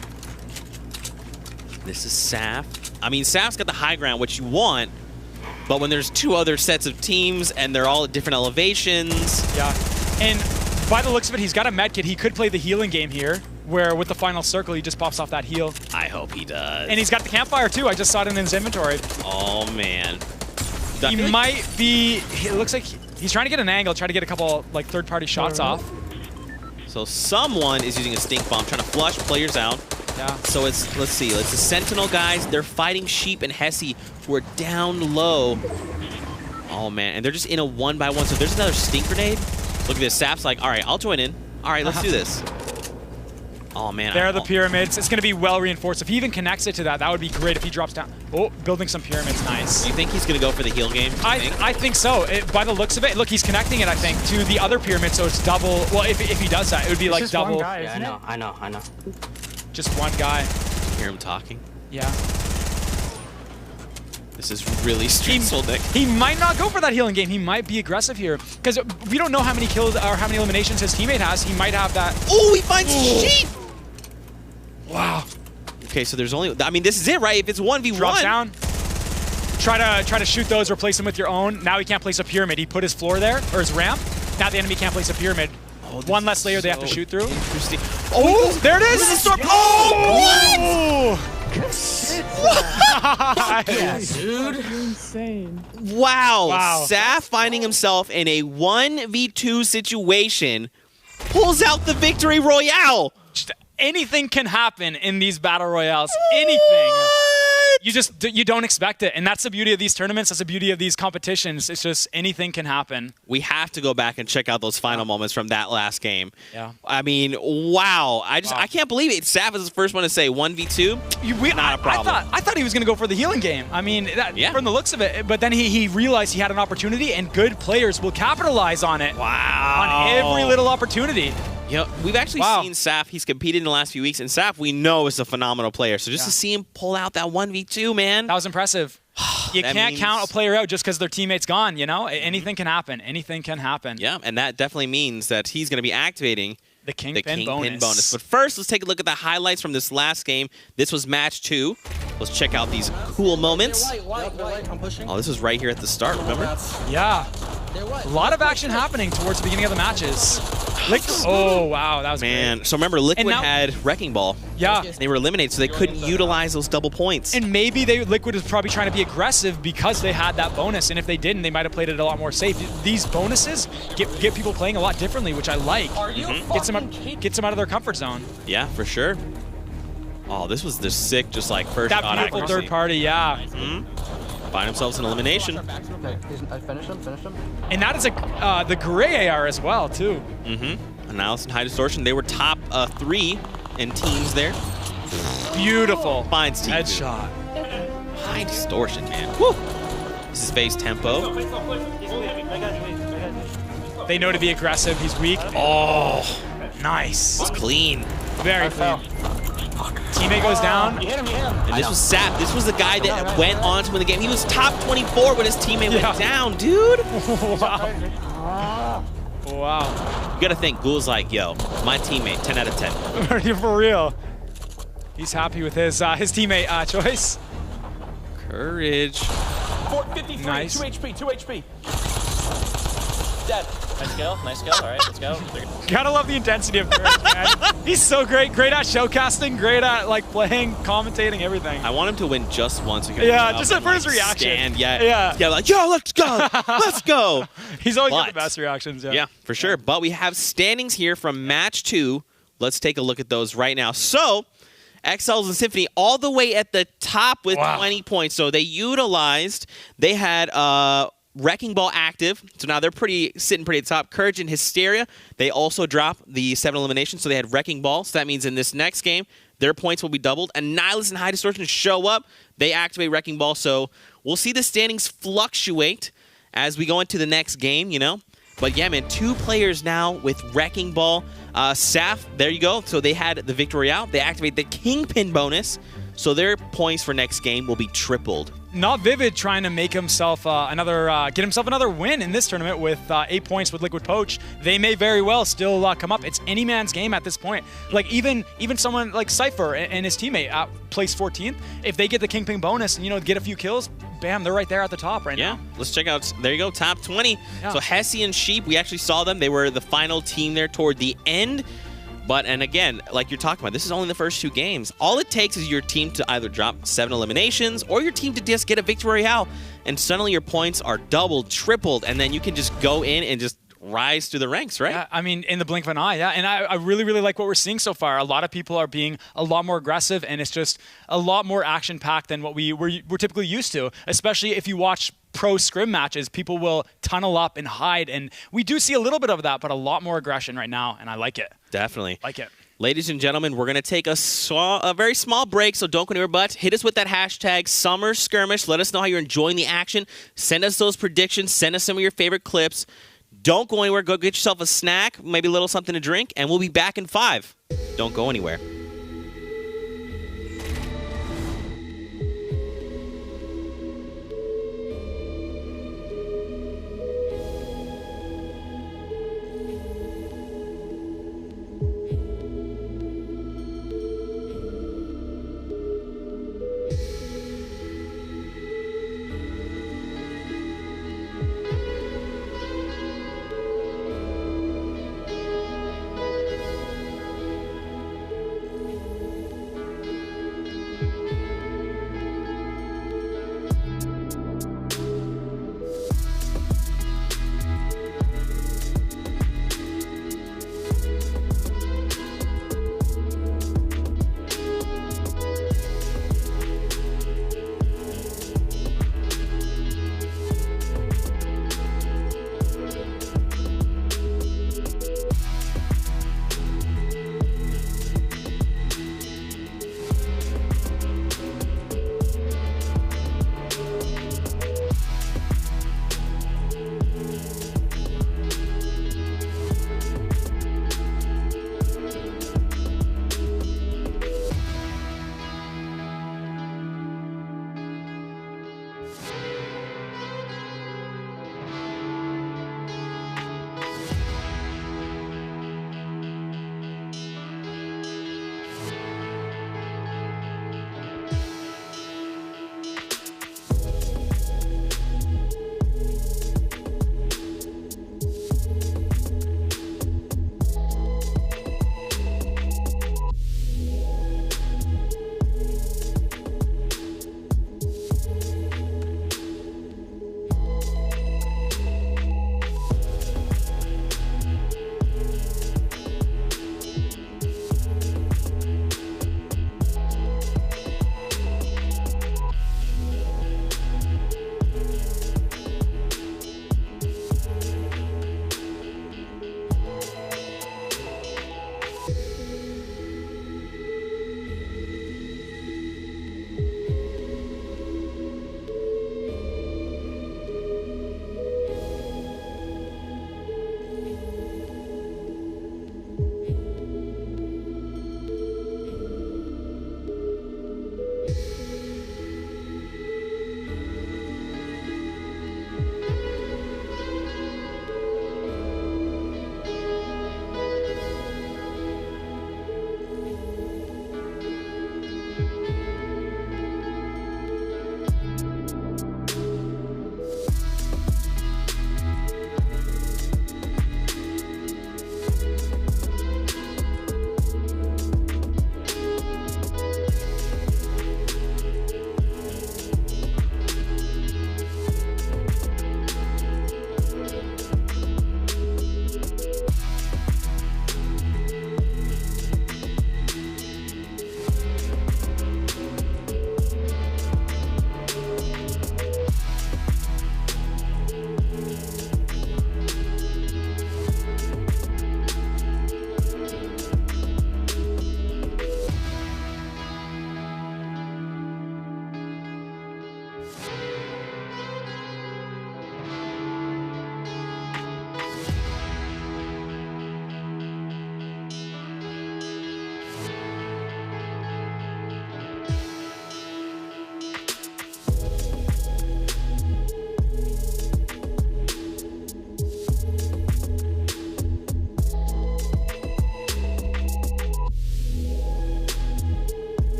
S3: This is Saf. I mean, Saf's got the high ground, which you want, but when there's 2 other sets of teams and they're all at different elevations...
S4: Yeah. And by the looks of it, he's got a med kit. He could play the healing game here, where with the final circle, he just pops off that heal.
S3: I hope he does.
S4: And he's got the campfire, too. I just saw it in his inventory.
S3: Oh, man.
S4: He might be... It looks like he's trying to get an angle, try to get a couple like third-party shots off.
S3: So someone is using a stink bomb, trying to flush players out.
S4: Yeah.
S3: So it's, let's see, it's the Sentinel guys. They're fighting Sheep and Hesse, who are down low. Oh, man. And they're just in a 1-by-1. So there's another stink grenade. Look at this. Sap's like, all right, I'll join in. All right, let's do this. Oh, man.
S4: There are the pyramids. It's going to be well reinforced. If he even connects it to that, that would be great if he drops down. Oh, building some pyramids. Nice.
S3: You think he's going to go for the heal game?
S4: I think so. By the looks of it, look, he's connecting it, I think, to the other pyramid, so it's double. Well, if he does that, it would be like double.
S8: Guy, yeah, I know.
S4: Just one guy.
S3: You hear him talking?
S4: Yeah.
S3: This is really stressful, Nick.
S4: He might not go for that healing game. He might be aggressive here. Because we don't know how many kills or how many eliminations his teammate has. He might have that.
S3: Oh, he finds Sheep!
S4: Wow.
S3: Okay, so there's only... I mean, this is it, right? If it's 1v1...
S4: Drops down. Try to shoot those, replace them with your own. Now he can't place a pyramid. He put his floor there, or his ramp. Now the enemy can't place a pyramid. One less layer they have to shoot through.
S3: Interesting.
S4: Oh, there it is!
S3: This is storm. Oh, what?
S4: Yeah,
S10: dude. Insane.
S3: Wow. Saf finding himself in a 1v2 situation pulls out the victory royale.
S4: Just anything can happen in these battle royales. Anything. You don't expect it, and that's the beauty of these tournaments. That's the beauty of these competitions. It's just anything can happen.
S3: We have to go back and check out those final moments from that last game.
S4: Yeah.
S3: I mean, wow. I can't believe it. Saf is the first one to say 1v2. Not a problem.
S4: I thought he was going to go for the healing game. I mean, from the looks of it. But then he realized he had an opportunity, and good players will capitalize on it.
S3: Wow.
S4: On every little opportunity.
S3: You know, we've actually seen Saf. He's competed in the last few weeks, and Saf we know is a phenomenal player. So just to see him pull out that 1v2, man.
S4: That was impressive. You can't count a player out just because their teammate's gone, you know? Anything can happen. Anything can happen.
S3: Yeah, and that definitely means that he's going to be activating
S4: the Kingpin bonus.
S3: But first, let's take a look at the highlights from this last game. This was match 2. Let's check out these cool moments.
S8: White, I'm pushing.
S3: Oh, this was right here at the start, remember?
S4: Yeah. A lot of action happening towards the beginning of the matches. Oh, wow, that was
S3: Man, so remember, Liquid had Wrecking Ball.
S4: Yeah.
S3: They were eliminated, so they couldn't utilize those double points.
S4: And maybe Liquid is probably trying to be aggressive because they had that bonus, and if they didn't, they might have played it a lot more safe. These bonuses get people playing a lot differently, which I like. Gets them out of their comfort zone.
S3: Yeah, for sure. Oh, this was the sick, just like first shot
S4: That beautiful
S3: accuracy.
S4: third party, yeah.
S3: Find themselves an elimination.
S8: Okay, I finished him.
S4: And that is the gray AR as well, too.
S3: Analysis and High Distortion, they were top 3 in teams there.
S4: Beautiful.
S3: Finds team.
S4: Headshot.
S3: High Distortion, man. Woo! This is phase tempo.
S4: They know to be aggressive. He's weak. Oh, nice.
S3: It's clean.
S4: Very clean. Teammate goes down.
S3: And this was Sap. This was the guy that went on to win the game. He was top 24 when his teammate went down, dude.
S4: Wow. Wow.
S3: You gotta think, Ghoul's like, yo, my teammate, 10 out of 10.
S4: For real. He's happy with his teammate choice.
S3: Courage.
S6: 453,
S4: Nice.
S6: 2 HP, 2 HP. Dead. Nice kill, all right, let's go.
S4: Gotta love the intensity of Courage, man. He's so great at showcasting, great at like playing, commentating, everything.
S3: I want him to win just once.
S4: Yeah, just for his reaction.
S3: Stand, yeah, like, yo, let's go, let's go.
S4: He's always got the best reactions,
S3: Yeah, for sure. But we have standings here from match 2. Let's take a look at those right now. So, XLs and Symphony all the way at the top with 20 points. So they had Wrecking Ball active, so now they're sitting pretty at the top. Courage and Hysteria, they also dropped the 7 eliminations, so they had Wrecking Ball. So that means in this next game, their points will be doubled. And Nihilus and High Distortion show up. They activate Wrecking Ball, so we'll see the standings fluctuate as we go into the next game, you know? But yeah, man, 2 players now with Wrecking Ball. Saf, there you go. So they had the Victory Out. They activate the Kingpin bonus, so their points for next game will be tripled.
S4: Not Vivid trying to make himself get himself another win in this tournament with 8 points with Liquid Poach. They may very well still come up. It's any man's game at this point. Like even someone like Cypher and his teammate placed 14th. If they get the Kingpin bonus and get a few kills, bam, they're right there at the top right now.
S3: Let's check out. There you go, top 20.
S4: Yeah.
S3: So Hesse and Sheep, we actually saw them. They were the final team there toward the end. And again, like you're talking about, this is only the first 2 games. All it takes is your team to either drop 7 eliminations or your team to just get a Victory Royale, and suddenly your points are doubled, tripled, and then you can just go in and just rise through the ranks, right?
S4: Yeah, I mean, in the blink of an eye, yeah. And I really, really like what we're seeing so far. A lot of people are being a lot more aggressive, and it's just a lot more action-packed than what we're typically used to, especially if you watch pro scrim matches. People will tunnel up and hide, and we do see a little bit of that, but a lot more aggression right now, and I like it.
S3: Definitely.
S4: Like it.
S3: Ladies and gentlemen, we're going to take a very small break, so don't go anywhere but hit us with that hashtag Summer Skirmish. Let us know how you're enjoying the action. Send us those predictions. Send us some of your favorite clips. Don't go anywhere. Go get yourself a snack, maybe a little something to drink, and we'll be back in 5. Don't go anywhere.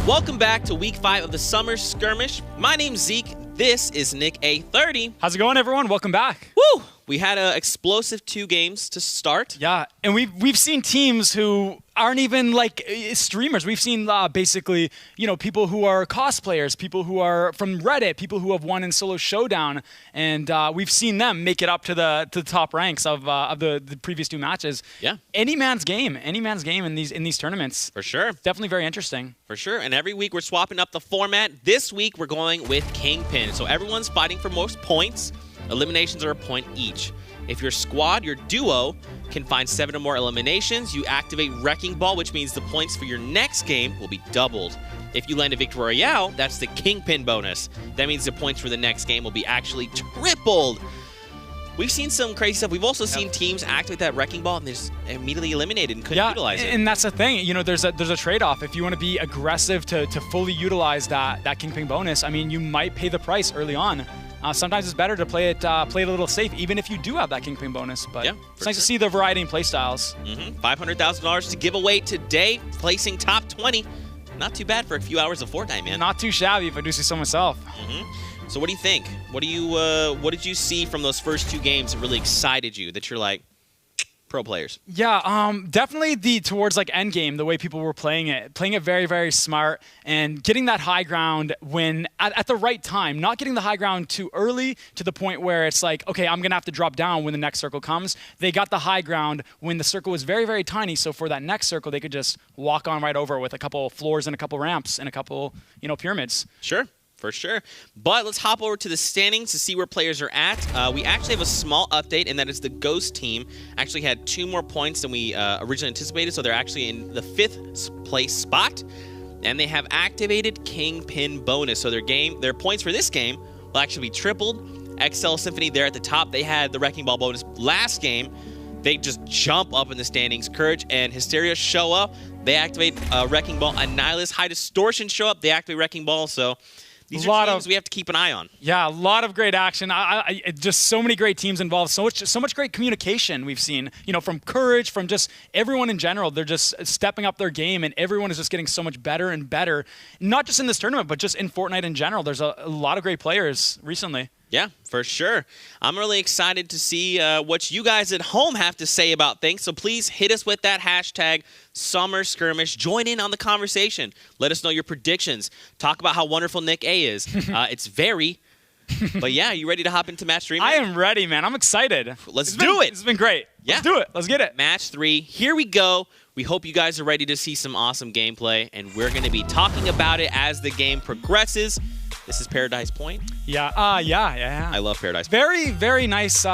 S3: Welcome back to week 5 of the Summer Skirmish. My name's Zeke. This is Nick A30.
S4: How's it going, everyone? Welcome back.
S3: Woo! We had an explosive 2 games to start.
S4: Yeah, and we've seen teams who aren't even like streamers. We've seen basically, people who are cosplayers, people who are from Reddit, people who have won in solo showdown, and we've seen them make it up to the top ranks of the previous 2 matches.
S3: Yeah,
S4: any man's game in these tournaments.
S3: For sure,
S4: definitely very interesting.
S3: For sure, and every week we're swapping up the format. This week we're going with Kingpin, so everyone's fighting for most points. Eliminations are a point each. If your squad, your duo, can find 7 or more eliminations, you activate Wrecking Ball, which means the points for your next game will be doubled. If you land a Victory Royale, that's the Kingpin bonus. That means the points for the next game will be actually tripled. We've seen some crazy stuff. We've also seen teams activate that Wrecking Ball and they're just immediately eliminated and couldn't utilize it.
S4: And that's the thing. There's a trade-off. If you want to be aggressive to fully utilize that Kingpin bonus, I mean, you might pay the price early on. Sometimes it's better to play it a little safe, even if you do have that Kingpin bonus. But yeah, it's nice to see the variety in playstyles.
S3: $500,000 to give away today, placing top 20. Not too bad for a few hours of Fortnite, man.
S4: Not too shabby, if I do see so myself.
S3: So what do you think? What did you see from those first 2 games that really excited you? That you're like, pro players?
S4: Yeah, definitely towards like end game, the way people were playing it very, very smart and getting that high ground when at the right time, not getting the high ground too early to the point where it's like, okay, I'm gonna have to drop down when the next circle comes. They got the high ground when the circle was very, very tiny, so for that next circle they could just walk on right over with a couple floors and a couple ramps and a couple pyramids.
S3: Sure. For sure. But let's hop over to the standings to see where players are at. We actually have a small update, and that is the Ghost team actually had 2 more points than we originally anticipated, so they're actually in the 5th place spot. And they have activated Kingpin bonus, so their points for this game will actually be tripled. XL Symphony there at the top, they had the Wrecking Ball bonus last game. They just jump up in the standings. Courage and Hysteria show up. They activate Wrecking Ball. Annihilus, High Distortion show up. They activate Wrecking Ball, so these are teams we have to keep an eye on.
S4: Yeah, a lot of great action. Just so many great teams involved. So much great communication we've seen. From Courage, from just everyone in general. They're just stepping up their game, and everyone is just getting so much better and better. Not just in this tournament, but just in Fortnite in general. There's a lot of great players recently.
S3: Yeah, for sure. I'm really excited to see what you guys at home have to say about things. So please hit us with that hashtag Summer Skirmish. Join in on the conversation. Let us know your predictions. Talk about how wonderful Nick A is. It's very. But yeah, you ready to hop into match 3? Man?
S4: I am ready, man. I'm excited.
S3: Let's do it.
S4: It's been great.
S3: Yeah.
S4: Let's do it. Let's get it.
S3: Match 3. Here we go. We hope you guys are ready to see some awesome gameplay, and we're going to be talking about it as the game progresses. This is Paradise Point.
S4: Yeah. Yeah.
S3: I love Paradise Point.
S4: Very nice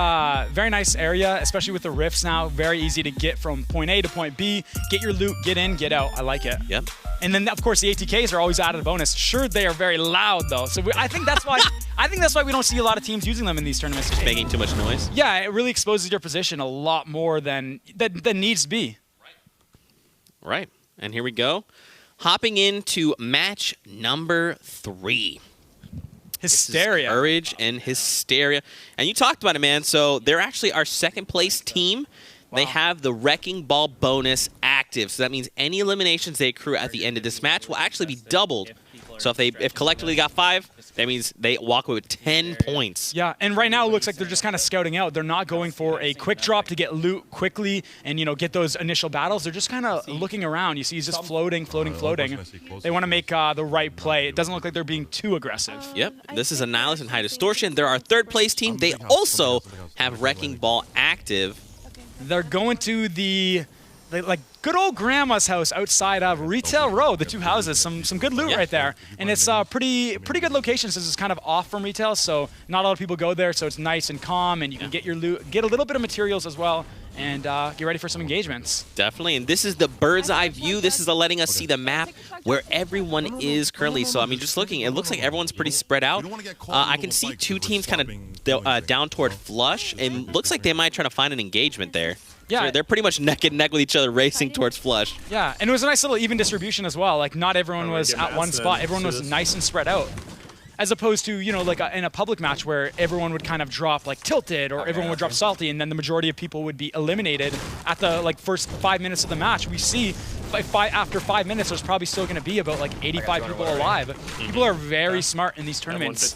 S4: area, especially with the rifts now. Very easy to get from point A to point B. Get your loot, get in, get out. I like it.
S3: Yep.
S4: And then of course the ATKs are always added a bonus. Sure, they are very loud though. So I think that's why we don't see a lot of teams using them in these tournaments.
S3: Just making too much noise.
S4: Yeah, it really exposes your position a lot more than needs to be.
S3: Right. And here we go. Hopping into match number 3.
S4: Hysteria.
S3: Courage and Hysteria. And you talked about it, man. So they're actually our 2nd place team. Wow. They have the Wrecking Ball bonus active. So that means any eliminations they accrue at the end of this match will actually be doubled. So if collectively they got 5, that means they walk away with 10 points.
S4: Yeah, and right now it looks like they're just kind of scouting out. They're not going for a quick drop to get loot quickly and, get those initial battles. They're just kind of looking around. You see he's just floating. They want to make the right play. It doesn't look like they're being too aggressive.
S3: Yep, this is Annihilus and High Distortion. They're our 3rd place team. They also have Wrecking Ball active.
S4: They're going to the good old grandma's house outside of Retail Row, the 2 houses. Some good loot right there. And it's pretty good location since it's kind of off from retail, so not a lot of people go there, so it's nice and calm, and you can get your loot, get a little bit of materials as well, and get ready for some engagements.
S3: Definitely, and this is the bird's eye view. This is letting us see the map where everyone is currently. So, I mean, just looking, it looks like everyone's pretty spread out. I can see 2 teams kind of down toward flush, and looks like they might try to find an engagement there. Yeah, so they're pretty much neck and neck with each other, racing towards flush.
S4: Yeah, and it was a nice little even distribution as well. Like, not everyone was at one spot. Everyone was nice and spread out. As opposed to, in a public match where everyone would kind of drop, like, tilted, or everyone would drop salty, and then the majority of people would be eliminated at the, first 5 minutes of the match. We see after 5 minutes, there's probably still going to be about like 85 people alive. People are very smart in these tournaments.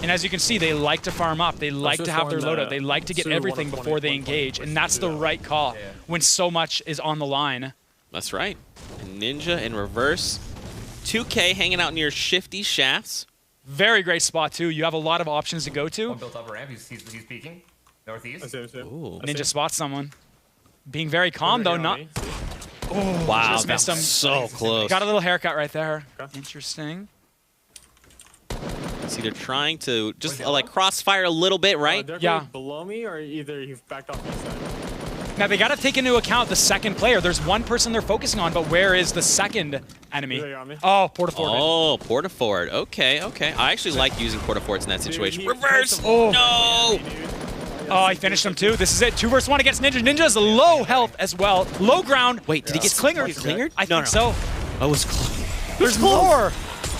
S4: And as you can see, they like to farm up. They like to have their loadout. They like to get everything before they engage. And that's the right call when so much is on the line.
S3: That's right. Ninja in reverse. 2K hanging out near Shifty Shafts.
S4: Very great spot, too. You have a lot of options to go to.
S7: One built up a ramp. He's peeking. Northeast.
S3: Ooh.
S4: Ninja spots someone. Being very calm, though. Not. Oh,
S3: Wow,
S4: just missed him.
S3: So close.
S4: Got a little haircut right there. Interesting.
S3: See, they're trying to just like crossfire a little bit, right?
S5: They're below me, or either you've backed off this side.
S4: Now, they got to take into account the second player. There's one person they're focusing on, but where is the second enemy? Oh, Portaforward.
S3: Oh, Portaforward. Okay, okay. I actually like using Portaforwards in that situation. Reverse!
S4: Oh.
S3: No!
S4: Oh, he finished him too. This is it. 2 versus 1 against Ninja. Ninja's low health as well. Low ground.
S3: Wait, did he get
S4: clingered?
S3: Clingered?
S4: I think so.
S3: Oh, it was close.
S4: There's more.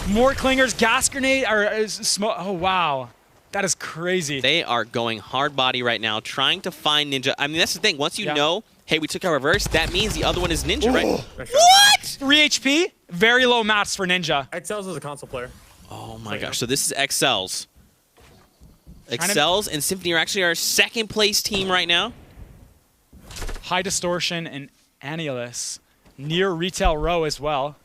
S4: More clingers. Gas grenade. Or smoke. Oh, wow. That is crazy.
S3: They are going hard body right now, trying to find Ninja. I mean, that's the thing. Once you know, hey, we took our reverse, that means the other one is Ninja, right? What?
S4: 3 HP. Very low mats for Ninja.
S5: XL's is a console player.
S3: Oh my gosh. So this is XL's. XL's and Symphony are actually our second place team right now.
S4: High Distortion and Annihilus. Near Retail Row as well.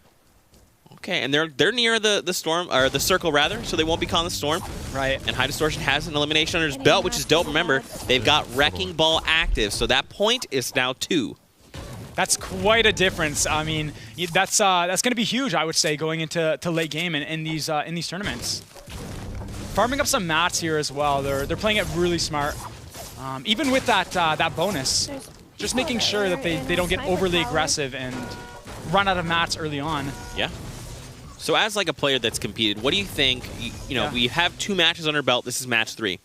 S3: Okay, and they're near the storm, or the circle rather, so they won't be calling the storm.
S4: Right.
S3: And High Distortion has an elimination under his belt, which is dope. Remember, they've got Wrecking Ball active, so that point is now 2.
S4: That's quite a difference. I mean, that's going to be huge, I would say, going into late game in these tournaments. Farming up some mats here as well. They're playing it really smart. Even with that bonus, just making sure that they don't get overly aggressive and run out of mats early on.
S3: Yeah. So as like a player that's competed, what do you think? You know, we have 2 matches under our belt. This is match 3.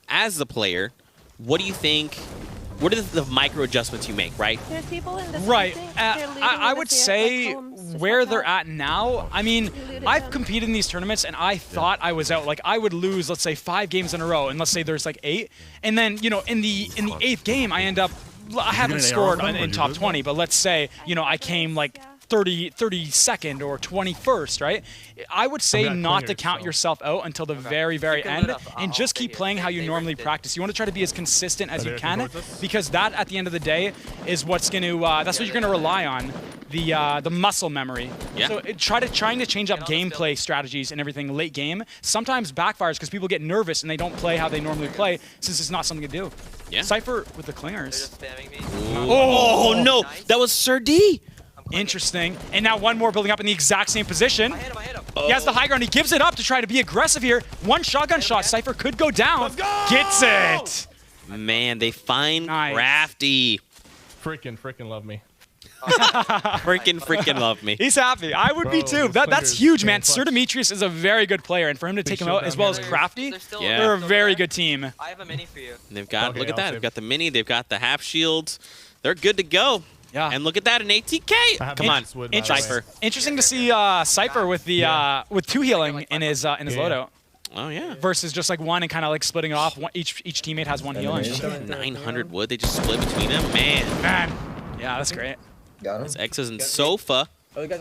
S3: As a player, what do you think? What are the micro adjustments you make, right?
S12: There's people in this
S4: right. I would say where they're at now, I mean, I've competed in these tournaments and I thought I was out. Like, I would lose, let's say, 5 games in a row, and let's say there's like 8. And then, you know, in the 8th game, I haven't scored in top 20, but let's say, you know, I came like 32nd or 21st, right? I would say not to count yourself out until the very, very end and just keep playing how you normally practice. You want to try to be as consistent as you can, because that, at the end of the day, is what's going to, that's what you're going to rely on, the muscle memory.
S3: Yeah.
S4: So trying to change up gameplay strategies and everything late game sometimes backfires because people get nervous and they don't play how they normally play since it's not something to do.
S3: Yeah.
S4: Cypher with the clingers.
S3: Oh no, that was Sir D.
S4: Interesting. And now one more building up in the exact same position.
S7: I hit him.
S4: He has the high ground. He gives it up to try to be aggressive here. One shotgun shot. Cypher could go down.
S5: Let's go!
S4: Gets it.
S3: Man, they find
S4: Nice.
S3: Crafty.
S5: Freaking love me.
S3: Freaking love me.
S4: He's happy. I would be too. That's huge, man. Sir Demetrius is a very good player, and for him to take him out as well as Crafty, they're a very good team.
S7: I have a mini for you.
S3: And they've got, look at that. They've got the mini. They've got the half shields. They're good to go.
S4: Yeah.
S3: And look at that, an ATK. Come on, Cypher.
S4: Interesting to see Cypher with the with 2 healing in his loadout.
S3: Oh yeah.
S4: Versus just like 1 and kind of like splitting it off. Each teammate has 1 healing.
S3: 900 wood. They just split between them. Man.
S4: Yeah, that's great.
S8: Got him.
S3: It's X's and Sofa.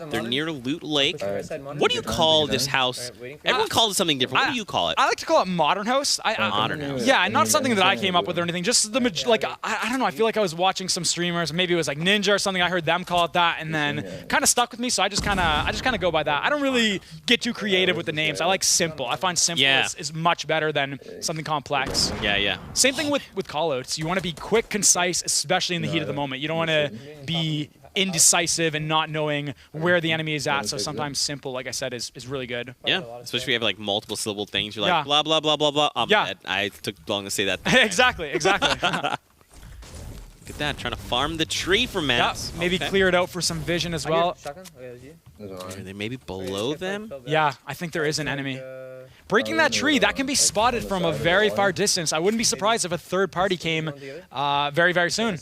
S3: They're near Loot Lake. What do you call this house? Everyone calls it something different. What do you call it?
S4: I like to call it Modern House.
S3: Modern House.
S4: Yeah, not something that I came up with or anything. Just the like I don't know. I feel like I was watching some streamers. Maybe it was like Ninja or something. I heard them call it that, and then kind of stuck with me. So I just kind of go by that. I don't really get too creative with the names. I like simple. I find simple is much better than something complex.
S3: Yeah.
S4: Same thing with callouts. You want to be quick, concise, especially in the heat of the moment. You don't want to be indecisive and not knowing where the enemy is at. So sometimes simple, like I said, is really good.
S3: Yeah, especially if you have like multiple syllable things. You're like blah blah blah blah blah. I'm dead. I took long to say that.
S4: Exactly.
S3: Look at that, trying to farm the tree for mats.
S4: Yeah, maybe clear it out for some vision as well.
S3: Are they maybe below them?
S4: Yeah, I think there is an enemy. Breaking that tree, that can be spotted from a very far distance. I wouldn't be surprised if a third party came very, very soon.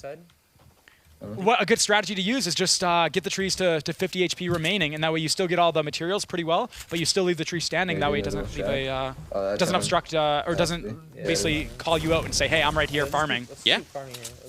S4: what a good strategy to use is just get the trees to 50 HP remaining, and that way you still get all the materials pretty well, but you still leave the tree standing. That way it doesn't leave a doesn't obstruct or doesn't basically call you out and say, hey, I'm right here farming.
S3: Yeah.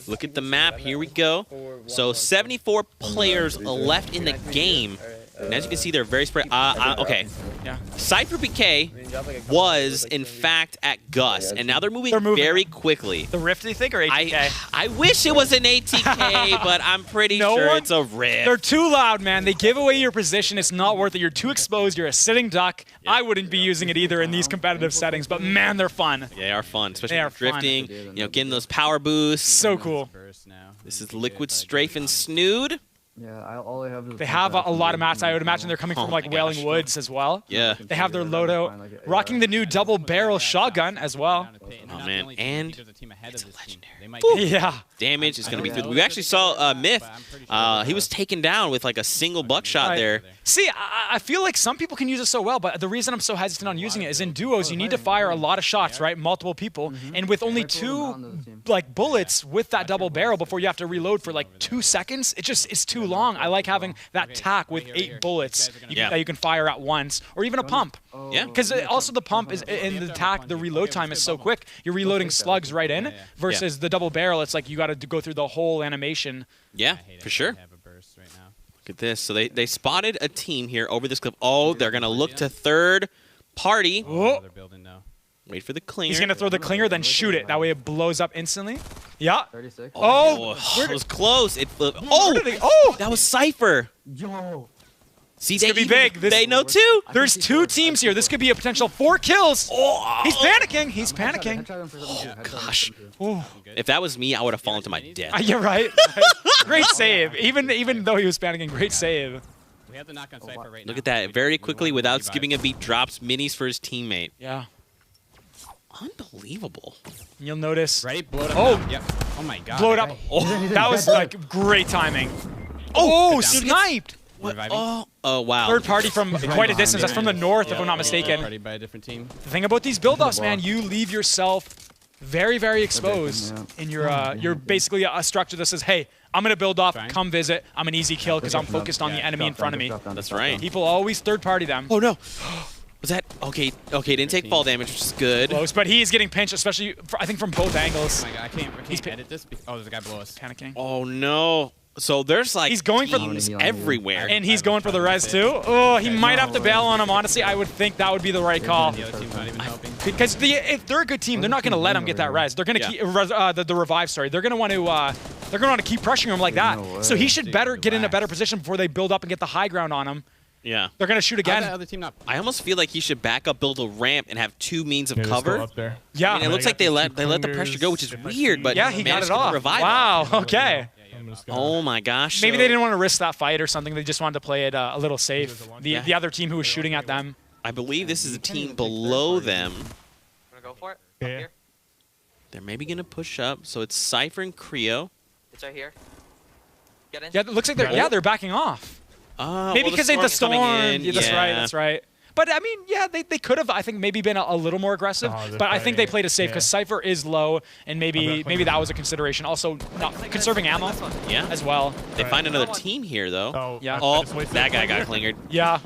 S3: Look at the map. Here we go. So 74 players left in the game. And as you can see, they're very spread. Okay.
S4: Yeah.
S3: Cypher PK was, in fact, at Gus, and now they're moving very quickly.
S4: The Rift, do you think, or ATK?
S3: I wish it was an ATK, but I'm pretty sure it's a Rift.
S4: They're too loud, man. They give away your position. It's not worth it. You're too exposed. You're a sitting duck. Yeah. I wouldn't be using it either in these competitive settings, but man, they're fun.
S3: They are fun, especially drifting, you know, getting those power boosts.
S4: So cool.
S3: This is Liquid Strafe and Snood.
S8: Yeah, all I have is
S4: they have a lot of mats. I would imagine they're coming from like Wailing Woods as well.
S3: Yeah.
S4: They have their loadout. Rocking the new double barrel shotgun as well.
S3: Oh man, and it's a legendary.
S4: Yeah.
S3: Damage is going to be through. We actually saw Myth. He was taken down with like a single buckshot there.
S4: See, I feel like some people can use it so well, but the reason I'm so hesitant on using it is in duos, you need to fire a lot of shots, right? Multiple people. And with only 2 like bullets with that double barrel before you have to reload for like 2 seconds, it's too long. I like having that tack with 8 bullets that you can fire at once, or even a pump.
S3: Yeah.
S4: Because also the pump is in the tack, the reload time is so quick. You're reloading slugs right in versus the double barrel. It's like you got to go through the whole animation.
S3: Yeah, for sure. Look at this. So they spotted a team here over this clip. Oh, they're going to look to third party.
S4: Oh.
S3: Wait for the clinger.
S4: He's going to throw the clinger, then shoot it. That way it blows up instantly. Yeah.
S8: 36.
S3: Oh, it was close. It flipped. Oh, that was Cypher.
S8: Yo.
S4: See, this could be big.
S3: They know too.
S4: There's 2 teams here. This could be a potential 4 kills. Oh, he's panicking. He's panicking.
S3: Oh, gosh. If that was me, I would have fallen to my death.
S4: You're right. Great save. Even though he was panicking, great save.
S6: We have the knock on Cypher right now.
S3: Look at that. Very quickly, without skipping a beat, drops minis for his teammate.
S4: Yeah.
S3: Unbelievable.
S4: And you'll notice.
S6: Ready? Blow it up. Yep. Oh my god.
S4: Blow it up. Oh, that was like great timing. Oh, sniped.
S3: Oh, wow.
S4: Third party from quite a distance. That's from the north, if I'm not mistaken.
S6: By a different team.
S4: The thing about these build-offs, man, you leave yourself very, very exposed in your. You're basically a structure that says, "Hey, I'm gonna build off. Come visit. I'm an easy kill because I'm focused on the enemy in front of me."
S3: That's right.
S4: People always third-party them.
S3: Oh no. Was that okay? Okay, didn't take fall damage, which is good.
S4: Close, but he is getting pinched, especially I think from both angles.
S6: Oh my god, I can't edit this. Oh, there's a guy below us.
S4: Panicking.
S3: Oh no. So there's like
S4: he's going for
S3: everywhere.
S4: And he's going for the res too. Oh, he might have to bail on him. Honestly, I would think that would be the right call.
S6: The other team's not even helping.
S4: Because if they're a good team, they're not going to let him get that res. They're going to keep the revive. Sorry, they're going to want to keep pressuring him like that. So he should get in a better position before they build up and get the high ground on him.
S3: Yeah.
S4: They're going to shoot again.
S6: Other team not
S3: I almost feel like he should back up, build a ramp, and have 2 means of cover.
S5: Up there.
S4: Yeah.
S3: I mean, it looks like they let the pressure go, which is weird, but
S4: yeah, he got it off.
S3: Revive
S4: wow. Okay.
S3: Oh my gosh.
S4: Maybe they didn't want to risk that fight or something. They just wanted to play it a little safe. The other team who was shooting at them.
S3: I believe this is a team below them.
S7: Wanna go for it?
S5: Yeah.
S7: Up here?
S3: They're maybe going to push up. So it's Cypher and Creo.
S7: It's right here. Get in.
S4: Yeah, it looks like they're backing off. Maybe because
S3: well,
S4: the storm.
S3: Yeah,
S4: That's right. But I mean, yeah, they could have, I think, maybe been a little more aggressive. But I think they played it safe because Cypher is low, and maybe that was a consideration. Also, not conserving ammo as well.
S3: They find another team here, though.
S5: Oh,
S4: yeah.
S3: Oh, that guy got clingered.
S4: Yeah.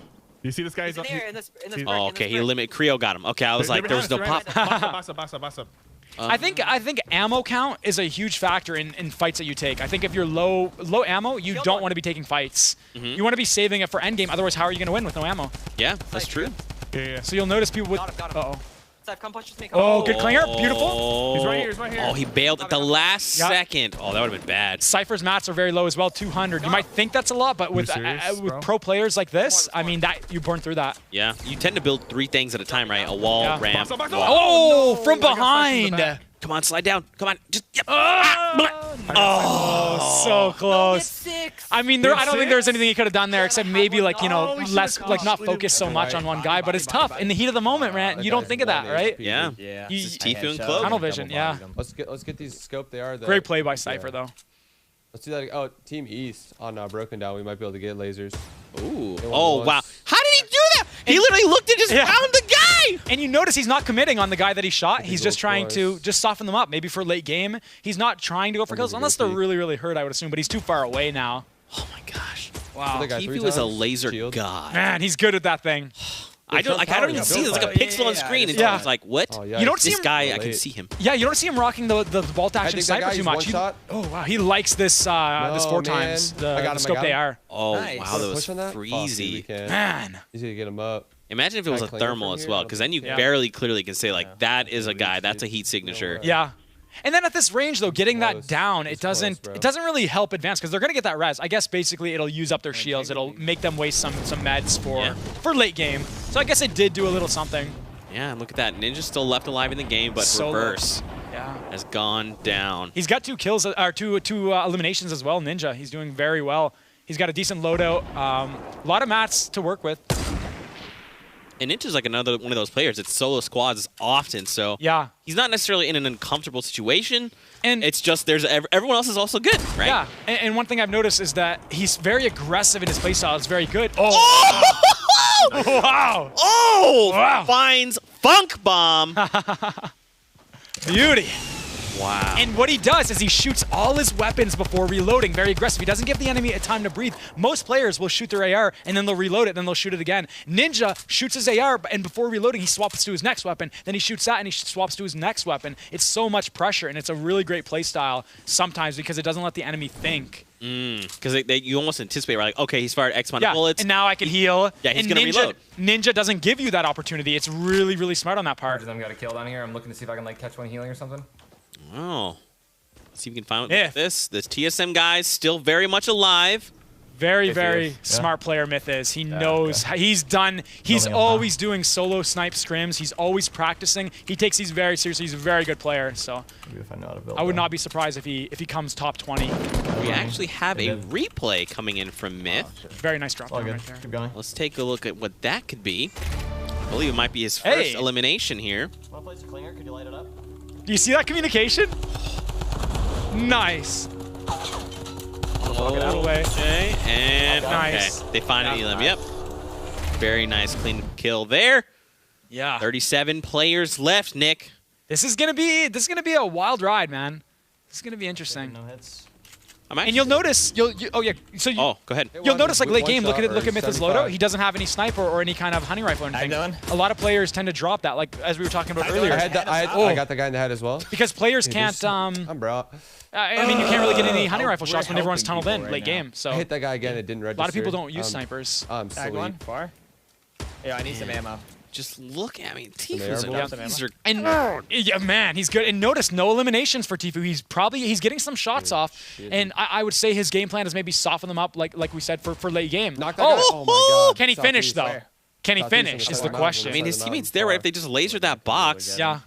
S5: You see this guy's
S7: in this
S3: Oh, okay, he limited. Creo got him. Okay, I was like, there was no pop.
S5: Box up.
S4: I think ammo count is a huge factor in fights that you take. I think if you're low ammo, you don't want to be taking fights. You want to be saving it for endgame. Otherwise, how are you going to win with no ammo?
S3: Yeah, that's true.
S5: Yeah.
S4: So you'll notice people with.
S7: Got him.
S4: Uh-oh.
S7: Come punch with me.
S4: Oh, good clinger. Beautiful.
S5: He's right here.
S3: Oh, he bailed at the last second. Oh, that would have been bad.
S4: Cypher's mats are very low as well, 200. You might think that's a lot, but with pro players like this, I mean, that you burn through that.
S3: Yeah, you tend to build 3 things at a time, right? A wall, ramp.
S5: Box up.
S4: Oh, from behind.
S3: Come on, slide down. Come on. Just.
S4: Oh, so close. I mean, I don't think there's anything he could have done there except maybe less, not focus so much on one guy. But it's tough in the heat of the moment, man. You don't think of that, right?
S3: Yeah.
S4: It's
S3: Tifu and Cloak.
S4: Tunnel vision, yeah.
S12: Let's get these scoped. They are
S4: great play by Cypher though.
S12: Let's do that. Oh, Team East on Broken Down. We might be able to get lasers.
S3: Ooh. Oh wow. How did he do that? He literally looked and just found the guy. way!
S4: And you notice he's not committing on the guy that he shot. He's just trying to just soften them up, maybe for late game. He's not trying to go for kills, unless they're really, really hurt, I would assume. But he's too far away now.
S3: Oh my gosh.
S4: Wow.
S3: Tfue is a laser god.
S4: Man, he's good at that thing.
S3: I don't even see it. It's like a pixel on screen. It's
S4: Yeah.
S3: like, what?
S4: You don't see
S3: this
S4: him.
S3: guy, I can see him.
S4: Yeah, you don't see him rocking the bolt action sniper too much. Oh wow, he likes this this 4 times the scope AR.
S3: Oh wow, that was freezy.
S4: Man,
S12: he's gonna get him up.
S3: Imagine if it was a thermal as well, because then you very clearly can say like that is a guy. That's a heat signature.
S4: Yeah. And then at this range though, getting that down, it doesn't really help advance because they're gonna get that res. I guess basically it'll use up their shields. It'll make them waste some meds for late game. So I guess it did do a little something.
S3: Yeah, look at that. Ninja's still left alive in the game, but Reverse has gone down.
S4: He's got 2 kills or two eliminations as well. Ninja, he's doing very well. He's got a decent loadout. A lot of mats to work with.
S3: And Ninja's like another one of those players. It's solo squads often, so he's not necessarily in an uncomfortable situation. And it's just everyone else is also good, right?
S4: Yeah. And one thing I've noticed is that he's very aggressive in his playstyle. It's very good. Oh! Wow!
S3: Oh! Wow. Finds Funk Bomb.
S4: Beauty.
S3: Wow.
S4: And what he does is he shoots all his weapons before reloading. Very aggressive. He doesn't give the enemy a time to breathe. Most players will shoot their AR and then they'll reload it, then they'll shoot it again. Ninja shoots his AR and before reloading, he swaps to his next weapon. Then he shoots that and he swaps to his next weapon. It's so much pressure and it's a really great play style sometimes because it doesn't let the enemy think.
S3: Because you almost anticipate, right? Like, okay, he's fired X amount of bullets.
S4: And now I can heal.
S3: Yeah, he's
S4: going to
S3: reload.
S4: Ninja doesn't give you that opportunity. It's really, really smart on that part.
S13: I've got a kill down here. I'm looking to see if I can like catch one healing or something.
S3: Oh. Let's see if we can find this. This TSM guy's still very much alive.
S4: Very, very smart player Myth is. He knows. He's always doing solo snipe scrims. He's always practicing. He takes these very seriously. He's a very good player. So I would not be surprised if he comes top 20.
S3: We actually have a replay coming in from Myth.
S4: Very nice drop down right there.
S13: Keep going.
S3: Let's take a look at what that could be. I believe it might be his first elimination here.
S6: Want to place a clinger? Could you light it up?
S4: Do you see that communication? Nice.
S3: Okay, and
S4: nice.
S3: Okay. They finally elim. Yep. Very nice, clean kill there.
S4: Yeah.
S3: 37 players left, Nick.
S4: This is gonna be a wild ride, man. This is gonna be interesting.
S6: No hits.
S4: And you'll notice, go ahead. You'll notice like late game. Look at Myth's loadout. He doesn't have any sniper or any kind of hunting rifle or anything. A lot of players tend to drop that, like as we were talking about earlier.
S12: I got the guy in the head as well.
S4: Because players can't.
S12: I'm bro.
S4: I mean, you can't really get any hunting rifle shots when everyone's tunneled in late game. So
S12: I hit that guy again. It didn't register.
S4: A lot of people don't use snipers.
S13: Tag one far. Yeah, I need some ammo.
S3: Just look at me. Tfue's
S4: man, he's good. And notice no eliminations for Tfue. He's getting some shots off. And I would say his game plan is maybe soften them up, like we said for late game.
S12: Knock that guy. Oh my God.
S4: Can he finish though? Can he finish is the question.
S3: I mean, his teammates there, right? If they just lasered that box.
S4: Yeah.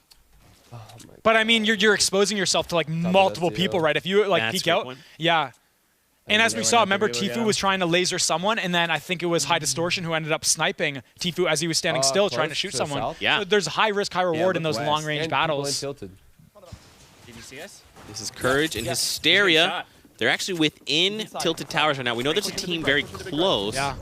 S4: But I mean, you're exposing yourself to like multiple people, right? If you like peek out, yeah. And as we saw, remember Tfue was trying to laser someone, and then I think it was High Distortion who ended up sniping Tfue as he was standing still trying to shoot someone.
S3: Yeah.
S4: So there's high risk, high reward in those long range battles.
S6: Did you see us?
S3: This is Courage and Hysteria. They're actually within Tilted Towers right now. We know there's a team very close.
S4: Yeah.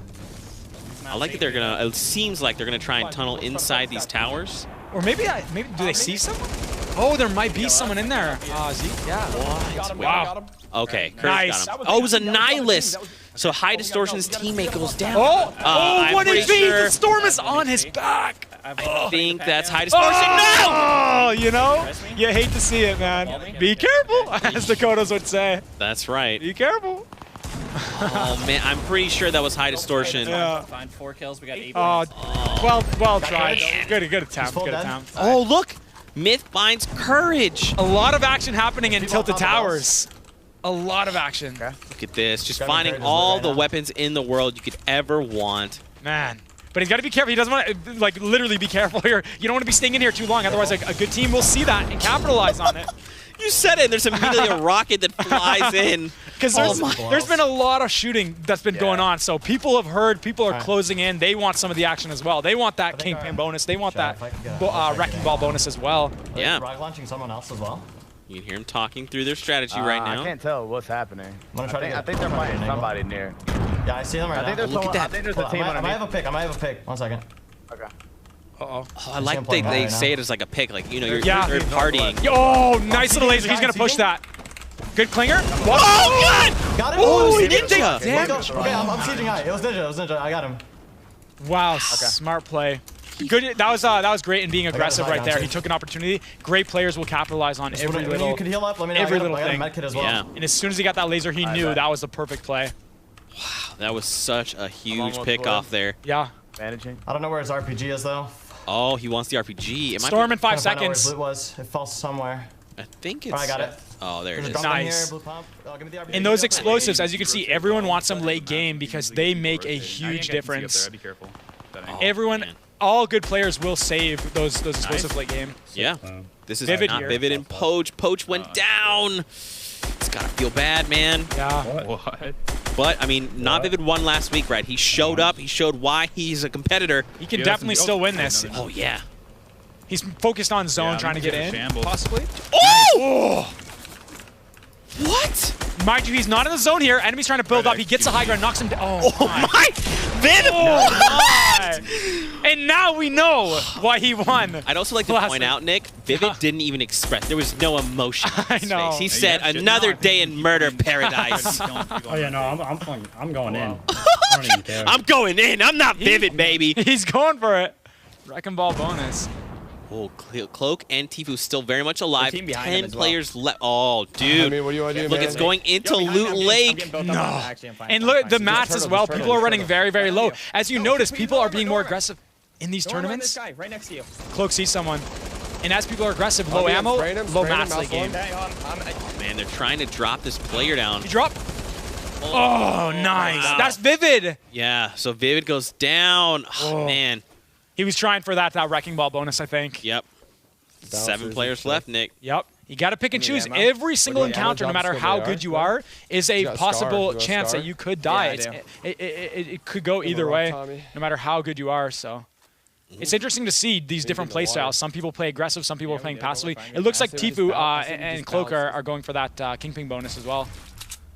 S3: I like that they're gonna. It seems like they're gonna try and tunnel inside these towers.
S4: Or maybe do they see someone? Oh, there might be someone in there. Zeke, yeah.
S3: Wow. Okay, Courage got him. Oh, it was a Nihilus. So High Distortion's teammate goes down.
S4: What did he do? The storm is on his back.
S3: I think that's High Distortion.
S4: Oh, you know, you hate to see it, man. Be careful, as Dakotas would say.
S3: That's right.
S4: Be careful.
S3: Oh man, I'm pretty sure that was High Distortion.
S6: Yeah. Find 4 kills. We got 8.
S4: Well tried. Good attempt. Good attempt.
S3: Oh look, Myth finds Courage.
S4: A lot of action happening in Tilted Towers. A lot of action.
S3: Look at this, just finding all the weapons in the world you could ever want.
S4: Man. But he's got to be careful. He doesn't want to, like, literally be careful here. You don't want to be staying in here too long. Otherwise, like, a good team will see that and capitalize on it.
S3: You said it. There's immediately a rocket that flies in.
S4: Because there's been a lot of shooting that's been going on. So people have heard. People are closing in. They want some of the action as well. They want that Kingpin bonus. They want that Wrecking Ball bonus as well.
S6: Yeah. Rocket launching someone else as well.
S3: You can hear them talking through their strategy right now.
S8: I can't tell what's happening.
S6: I
S8: think they're fighting somebody near.
S6: Yeah, I see them right now.
S8: I think there's a team on
S6: I might have a pick. 1 second.
S8: Okay.
S4: Uh-oh.
S3: Oh, I like they say it as like a pick, like, you know, you're partying.
S4: Oh, nice little laser. He's going to push that. Good clinger. What?
S3: Oh, God!
S12: Got him.
S3: Oh,
S12: Ninja.
S3: Damage.
S12: Okay, I'm sieging high. It was Ninja. I got him.
S4: Wow, smart play. Good. That was great in being aggressive right there. He took an opportunity. Great players will capitalize on every little.
S12: You could heal up. Let me know.
S4: Every little thing.
S12: I got a med kit as well.
S3: Yeah.
S4: And as soon as he got that laser, he knew that was the perfect play.
S3: Wow, that was such a huge pick off there.
S4: Yeah.
S8: Managing.
S12: I don't know where his RPG is though.
S3: Oh, he wants the RPG.
S4: Storm in 5
S12: I don't know where
S4: seconds.
S12: his loot was. It fell somewhere.
S3: I think it's.
S12: I got it.
S3: Oh, there it is.
S4: Nice.
S12: Here, blue pump. Give me the RPG.
S4: And those explosives, as you can see, everyone wants them late game because they make a huge difference.
S11: Be careful.
S4: Everyone, all good players will save those explosives late game.
S3: Yeah. This is
S4: Vivid
S3: not
S4: here.
S3: Vivid and Poach. Poach went down. It's gotta feel bad, man.
S4: Yeah.
S11: What?
S3: But I mean, not Vivid won last week, right? He showed up. He showed why he's a competitor.
S4: He can definitely still win this.
S3: Oh yeah.
S4: He's focused on zone, trying to get in, possibly.
S3: Oh! What?
S4: Mind you, he's not in the zone here. Enemy's trying to build up. He gets a high ground, knocks him down.
S3: Oh my! Vivid!
S4: Oh my! And now we know why he won.
S3: I'd also like to point out, Nick, Vivid didn't even express. There was no emotion on his
S4: know.
S3: face. He said, "Another day in murder paradise."
S14: Oh yeah, no, I'm going in. I don't even care.
S3: I'm going in. I'm not Vivid, baby.
S4: He's going for it. Wrecking ball bonus.
S3: Oh, Cloak and Tifu still very much alive.
S13: team behind him
S3: 10
S13: as well.
S3: players left. Oh, dude.
S12: I mean, what do you want to do,
S3: Look,
S12: man?
S3: it's going into Loot Lake.
S4: No. And look, the mats as well. People are running very, very low. As you notice, people are being more aggressive in these tournaments.
S13: This guy right next to you.
S4: Cloak sees someone. And as people are aggressive, low ammo, low mats late game.
S3: Oh, man, they're trying to drop this player down.
S4: You drop? Oh, nice. That's Vivid.
S3: Yeah, so Vivid goes down. Oh, man.
S4: He was trying for that wrecking ball bonus, I think.
S3: Yep. 7 players left, Nick.
S4: Yep. You got to pick and choose. Every single encounter, no matter how good you are, is a possible chance that you could die. It could go either way, no matter how good you are. So it's interesting to see these different play styles. Some people play aggressive, some people are playing passively. It looks like Tifu and Cloak are going for that Kingpin bonus as well.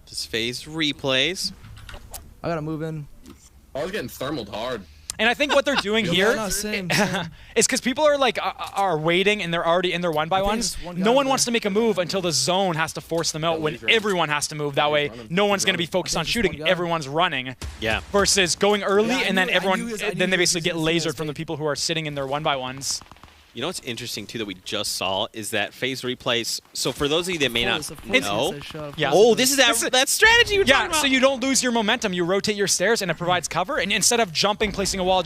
S3: Just phase replays.
S15: I got to move in.
S11: I was getting thermaled hard.
S4: And I think what they're doing here is because people are like are waiting and they're already in their 1x1s. No one wants to make a move until the zone has to force them out when everyone has to move. That way, no one's going to be focused on shooting. Everyone's running.
S3: Yeah.
S4: Versus going early and then then they basically get lasered from the people who are sitting in their 1x1s.
S3: You know what's interesting, too, that we just saw is that phase replays. So for those of you that may not know, oh, this is that strategy you're talking about.
S4: So you don't lose your momentum. You rotate your stairs, and it provides cover. And instead of placing a wall,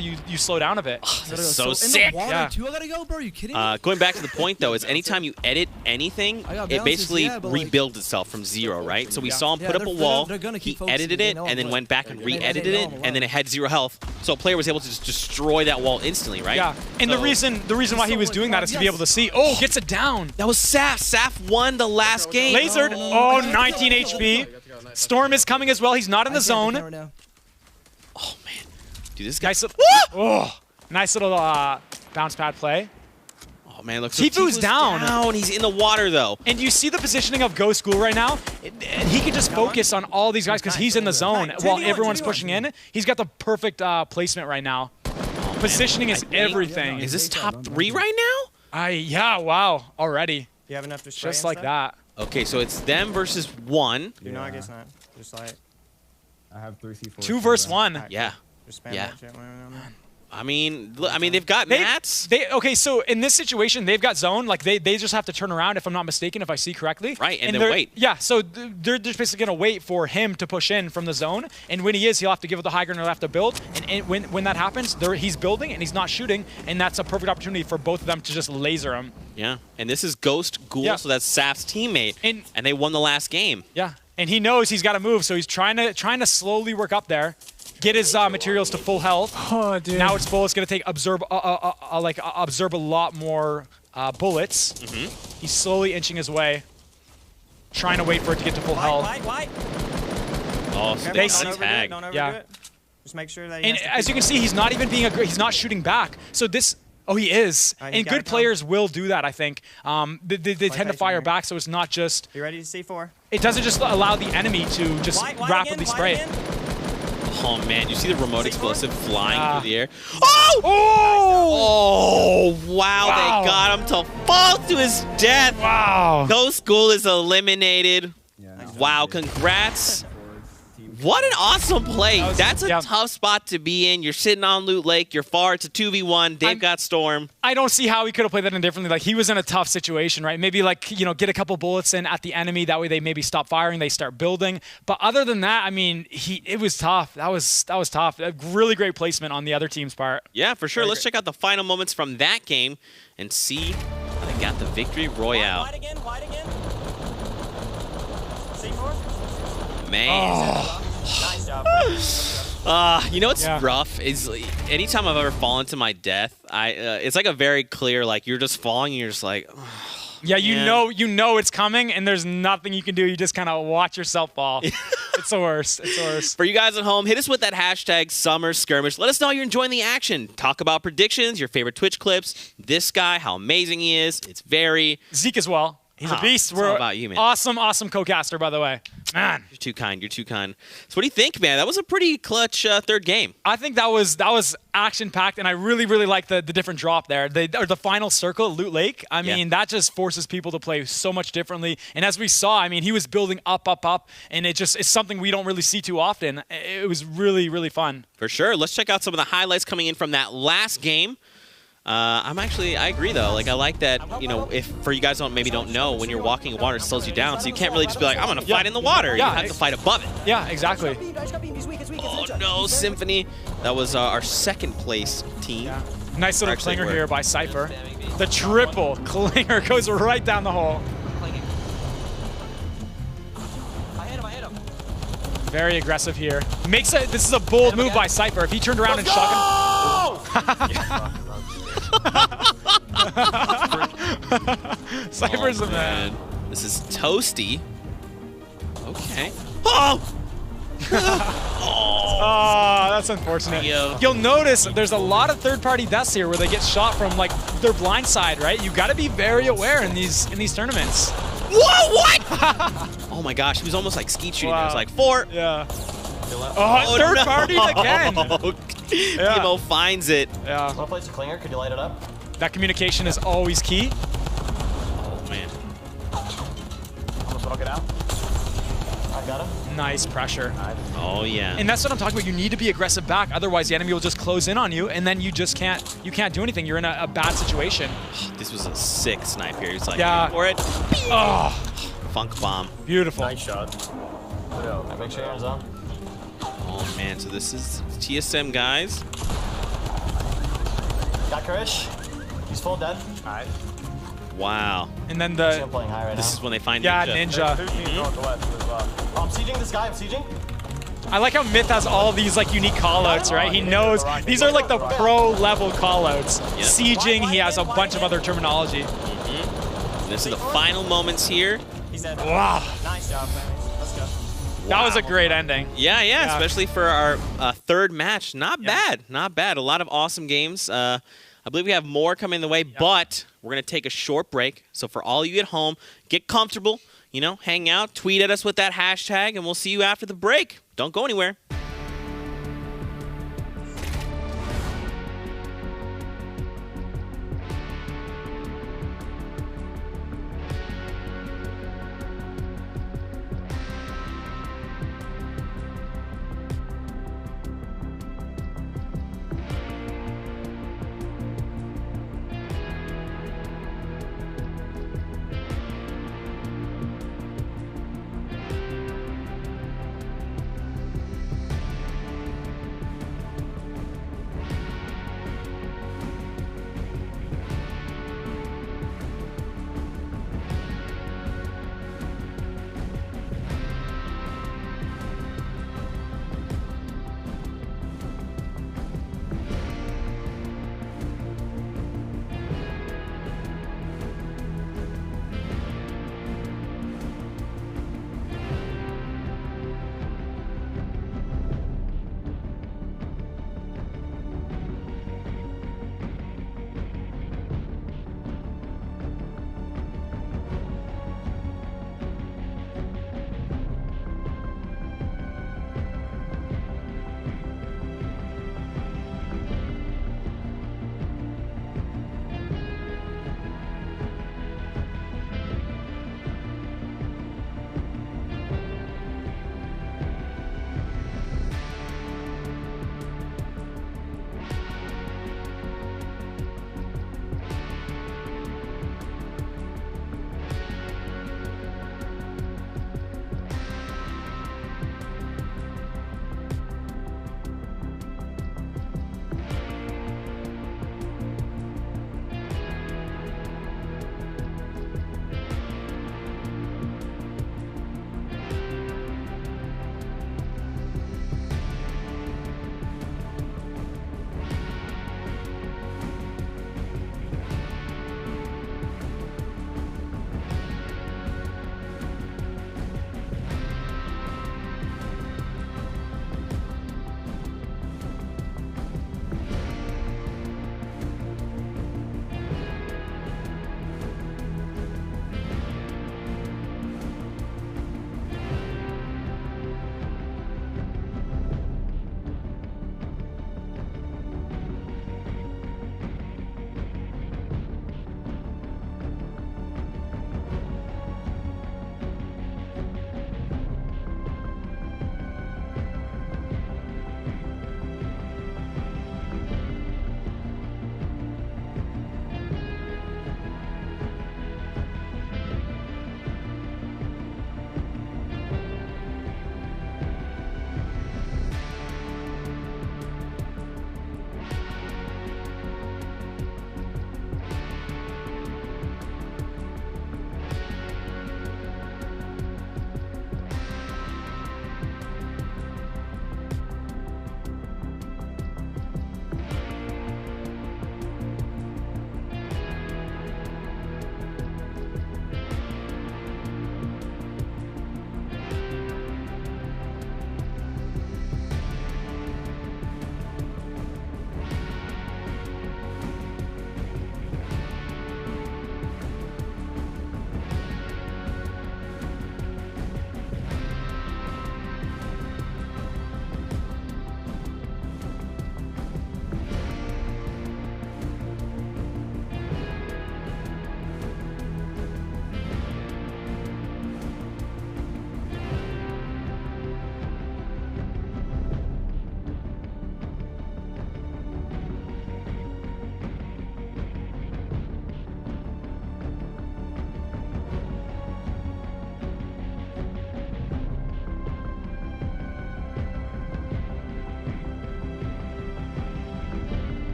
S4: you slow down a bit.
S3: Oh, that's so sick.
S15: I gotta go, bro. Are you kidding?
S3: Going back to the point, though, is anytime you edit anything, it basically rebuilds itself from 0, right? So we saw him put up a wall, he edited it, and then went back and re-edited it, and then it had 0 health. So a player was able to just destroy that wall instantly, right?
S4: Yeah, and the reason why he was doing that is to be able to see. Oh, gets it down.
S3: That was Saf. Saf won the last game.
S4: Lasered. Oh, 19 HP. Storm is coming as well. He's not in the zone.
S3: Oh, man. Dude, this guy...
S4: Nice little bounce pad play.
S3: Oh, man, look.
S4: Tifu's down.
S3: He's in the water, though.
S4: And you see the positioning of Go School right now? He can just focus on all these guys because he's in the zone while everyone's pushing in. He's got the perfect placement right now. Positioning is everything.
S3: Is this top 3 right now?
S4: Yeah, wow, already.
S5: You have enough to spray
S4: just like that.
S3: Okay, so it's them versus 1.
S5: No, I guess not. Just like...
S14: I have 3 C4.
S4: 2 versus 1.
S3: Yeah.
S5: Just spam that shit.
S3: I mean, they've got mats.
S4: Okay, so in this situation, they've got zone. Like they just have to turn around, if I'm not mistaken, if I see correctly.
S3: Right, and then wait.
S4: Yeah, so they're just basically gonna wait for him to push in from the zone, and when he is, he'll have to give it the high ground. He'll have to build, and when that happens, he's building and he's not shooting, and that's a perfect opportunity for both of them to just laser him.
S3: Yeah, and this is Ghost Ghoul, so that's Saf's teammate, and they won the last game.
S4: Yeah, and he knows he's got to move, so he's trying to slowly work up there. Get his materials to full health.
S10: Oh, dude.
S4: Now it's full. It's going to absorb a lot more bullets. He's slowly inching his way, trying to wait for it to get to full health.
S3: Oh, so they tag.
S5: Don't overdo it. Just make sure that.
S4: And as you can see, he's not even he's not shooting back. So this. Oh, he is. And good players will do that, I think. They tend to fire back, so it's not just.
S5: You ready to C4?
S4: It doesn't just allow the enemy to just rapidly spray.
S3: Oh man, you see the remote explosive flying through the air? Oh! Oh! Wow, they got him to fall to his death.
S4: Wow.
S3: Ghost School is eliminated. Wow, congrats. What an awesome play. That's a tough spot to be in. You're sitting on Loot Lake. You're far. It's a 2v1. They've got Storm.
S4: I don't see how he could have played that indifferently. Like, he was in a tough situation, right? Maybe, like, you know, get a couple bullets in at the enemy. That way they maybe stop firing. They start building. But other than that, I mean, it was tough. That was tough. A really great placement on the other team's part.
S3: Yeah, for sure. Let's check out the final moments from that game and see how they got the victory royale.
S6: Wide again.
S3: Man.
S6: Nice job.
S3: You know what's rough is anytime I've ever fallen to my death, it's like a very clear, like, you're just falling and you're just like,
S4: yeah, you know it's coming and there's nothing you can do. You just kind of watch yourself fall. It's the worst. It's the worst.
S3: For you guys at home, hit us with that hashtag Summer Skirmish. Let us know you're enjoying the action. Talk about predictions, your favorite Twitch clips, this guy, how amazing he is. It's very...
S4: Zeke as well. He's a beast.
S3: It's all about you, man.
S4: Awesome co-caster, by the way. Man.
S3: You're too kind. You're too kind. So what do you think, man? That was a pretty clutch third game.
S4: I think that was action-packed, and I really like the different drop there. The final circle at Loot Lake, I mean, that just forces people to play so much differently. And as we saw, I mean, he was building up, and it's something we don't really see too often. It was really fun.
S3: For sure. Let's check out some of the highlights coming in from that last game. I agree though. Like, I like that, you know, if for you guys maybe don't know, when you're walking in water, it slows you down, so you can't really just be like, I'm gonna fight in the water. You have to fight above it.
S4: Yeah, exactly.
S3: Oh no, Symphony. That was our second place team.
S4: Yeah. Nice little clinger here by Cypher. The triple clinger goes right down the hole.
S6: I hit him.
S4: Very aggressive here. This is a bold move by Cypher. If he turned around and shot him. Cypher's a man.
S3: This is Toasty. Okay. Oh!
S4: Oh, that's unfortunate. You'll notice there's a lot of third-party deaths here where they get shot from, like, their blind side, right? You got to be very aware in these tournaments.
S3: Whoa! What? Oh my gosh, he was almost like skeet shooting. Wow. It was like 4.
S4: Yeah. Oh, third party again.
S3: Timo finds it.
S6: Yeah. One place to clinger. Could you light it up?
S4: That communication is always key.
S3: Oh man.
S6: Almost walk it out. I got him.
S4: Nice pressure.
S3: Oh yeah.
S4: And that's what I'm talking about. You need to be aggressive back, otherwise the enemy will just close in on you, and then you just can't do anything. You're in a bad situation.
S3: This was a sick snipe here. He's like, for it.
S4: Oh.
S3: Funk bomb.
S4: Beautiful.
S6: Nice shot. Make sure you're in zone.
S3: Oh man, so this is TSM guys.
S6: Got Krish. He's full dead. Alright.
S3: Wow.
S4: And then
S6: I'm playing high right now.
S3: This is when they find
S4: Ninja.
S6: I'm sieging this guy. I'm sieging.
S4: I like how Myth has all these like unique callouts, right? He knows these are like the pro level callouts.
S3: Yep.
S4: Sieging, he has a bunch of other terminology.
S3: This is the final moments here.
S4: Wow.
S6: Nice job, man. Let's go.
S4: That was a great ending.
S3: Yeah, especially for our third match. Not bad. A lot of awesome games. I believe we have more coming the way, but we're going to take a short break. So for all you at home, get comfortable, you know, hang out, tweet at us with that hashtag, and we'll see you after the break. Don't go anywhere.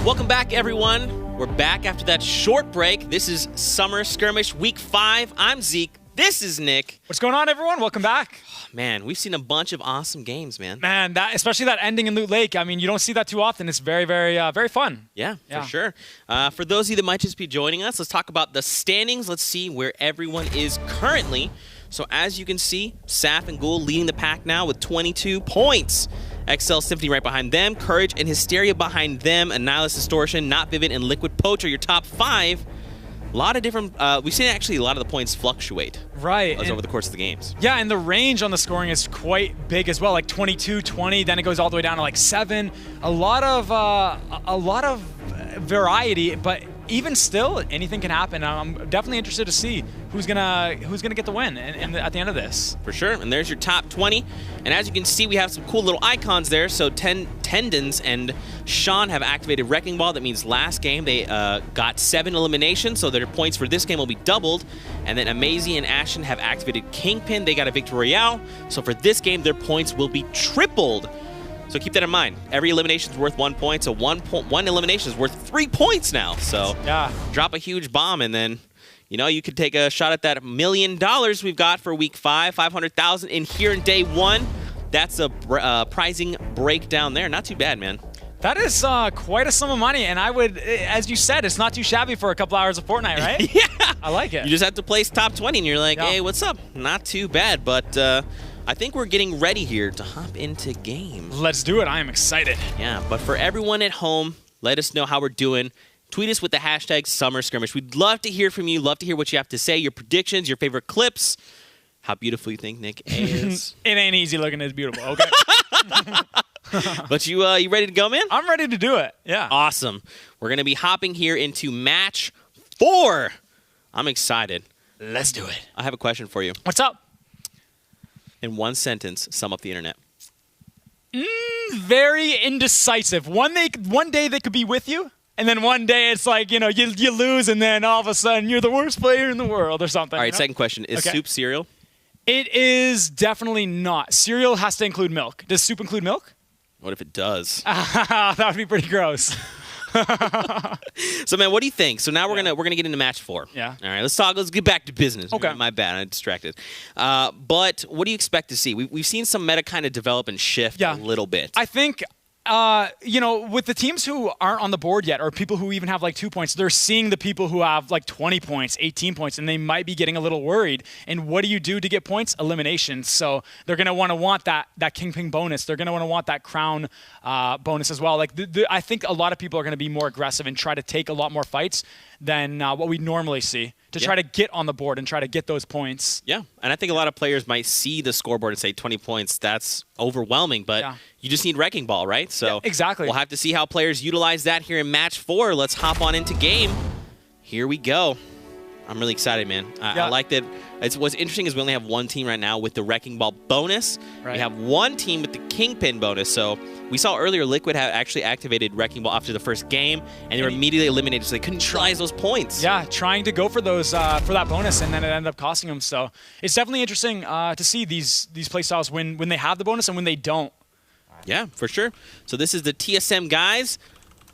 S3: Welcome back, everyone. We're back after that short break. This is Summer Skirmish Week 5. I'm Zeke. This is Nick.
S4: What's going on, everyone? Welcome back.
S3: Man, we've seen a bunch of awesome games, man.
S4: Man, especially that ending in Loot Lake. I mean, you don't see that too often. It's very, very fun.
S3: Yeah, for sure. For those of you that might just be joining us, let's talk about the standings. Let's see where everyone is currently. So as you can see, Saf and Ghoul leading the pack now with 22 points. XL Symphony right behind them. Courage and Hysteria behind them. Annihilus Distortion, Not Vivid, and Liquid Poacher, your top 5. A lot of different, we've seen actually a lot of the points fluctuate.
S4: Right.
S3: Over the course of the games.
S4: Yeah, and the range on the scoring is quite big as well, like 22, 20, then it goes all the way down to like 7. A lot of variety, but even still, anything can happen. I'm definitely interested to see who's gonna get the win at the end of this.
S3: For sure. And there's your top 20. And as you can see, we have some cool little icons there. So Tendons and Sean have activated Wrecking Ball. That means last game they got 7 eliminations, so their points for this game will be doubled. And then Amazy and Ashton have activated Kingpin. They got a Victory Royale. So for this game, their points will be tripled. So keep that in mind. Every elimination is worth 1 point, so one elimination is worth 3 points now. So
S4: yeah, drop
S3: a huge bomb, and then you could take a shot at that $1 million we've got for week 5, 500,000 in here in day 1. That's a pricing breakdown there. Not too bad, man.
S4: That is quite a sum of money, and I would, as you said, it's not too shabby for a couple hours of Fortnite, right?
S3: Yeah,
S4: I like it.
S3: You just have to place top 20, and you're like, hey, what's up? Not too bad, but I think we're getting ready here to hop into game.
S4: Let's do it. I am excited.
S3: Yeah, but for everyone at home, let us know how we're doing. Tweet us with the hashtag Summer Skirmish. We'd love to hear from you. Love to hear what you have to say, your predictions, your favorite clips. How beautiful you think Nick is.
S4: It ain't easy looking as beautiful, okay?
S3: But you ready to go, man?
S4: I'm ready to do it, yeah.
S3: Awesome. We're going to be hopping here into match 4. I'm excited.
S4: Let's do it.
S3: I have a question for you.
S4: What's up?
S3: In one sentence, sum up the internet.
S4: Very indecisive. One day they could be with you, and then one day it's like, you lose, and then all of a sudden you're the worst player in the world or something.
S3: All right, second question. Is soup cereal?
S4: It is definitely not. Cereal has to include milk. Does soup include milk?
S3: What if it does?
S4: That would be pretty gross.
S3: So, man, what do you think? So now we're gonna get into match 4.
S4: Yeah.
S3: All right, let's get back to business.
S4: Okay.
S3: My bad, I'm distracted. But what do you expect to see? We've seen some meta kind of develop and shift a little bit.
S4: I think with the teams who aren't on the board yet, or people who even have like 2 points, they're seeing the people who have like 20 points, 18 points, and they might be getting a little worried. And what do you do to get points? Eliminations. So they're going to want that Kingpin bonus. They're going to want that crown bonus as well. Like I think a lot of people are going to be more aggressive and try to take a lot more fights than what we normally see to try to get on the board and try to get those points.
S3: Yeah, and I think a lot of players might see the scoreboard and say 20 points, that's overwhelming, but you just need Wrecking Ball, right? So
S4: exactly.
S3: We'll have to see how players utilize that here in match 4. Let's hop on into game. Here we go. I'm really excited, man. I like that. What's interesting is we only have one team right now with the Wrecking Ball bonus. Right. We have one team with the Kingpin bonus. So we saw earlier Liquid had actually activated Wrecking Ball after the first game, and they were immediately eliminated, so they couldn't utilize those points.
S4: Yeah, trying to go for those for that bonus, and then it ended up costing them. So it's definitely interesting to see these play styles when they have the bonus and when they don't.
S3: Yeah, for sure. So this is the TSM guys.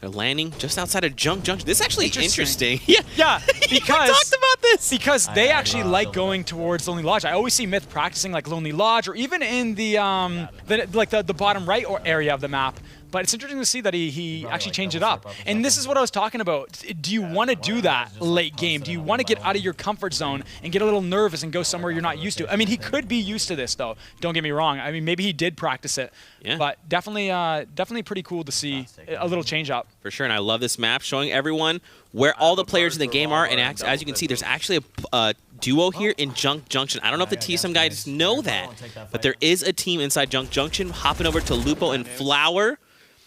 S3: They're landing just outside of Junk Junction. This is actually interesting.
S4: Yeah, because
S3: we talked about this.
S4: Because they actually like going towards Lonely Lodge. I always see Myth practicing like Lonely Lodge, or even in the bottom right area of the map. But it's interesting to see that he actually changed it up. And this is what I was talking about. Do you want to do that late game? Do you want to get out of your comfort zone and get a little nervous and go somewhere you're not used to? I mean, he could be used to this, though. Don't get me wrong. I mean, maybe he did practice it.
S3: Yeah.
S4: But definitely pretty cool to see a little change up.
S3: For sure, and I love this map, showing everyone where all the players in the game are. And as you can see, there's actually a duo here in Junk Junction. I don't know if the TSM guys know that, but there is a team inside Junk Junction hopping over to Lupo and Flower.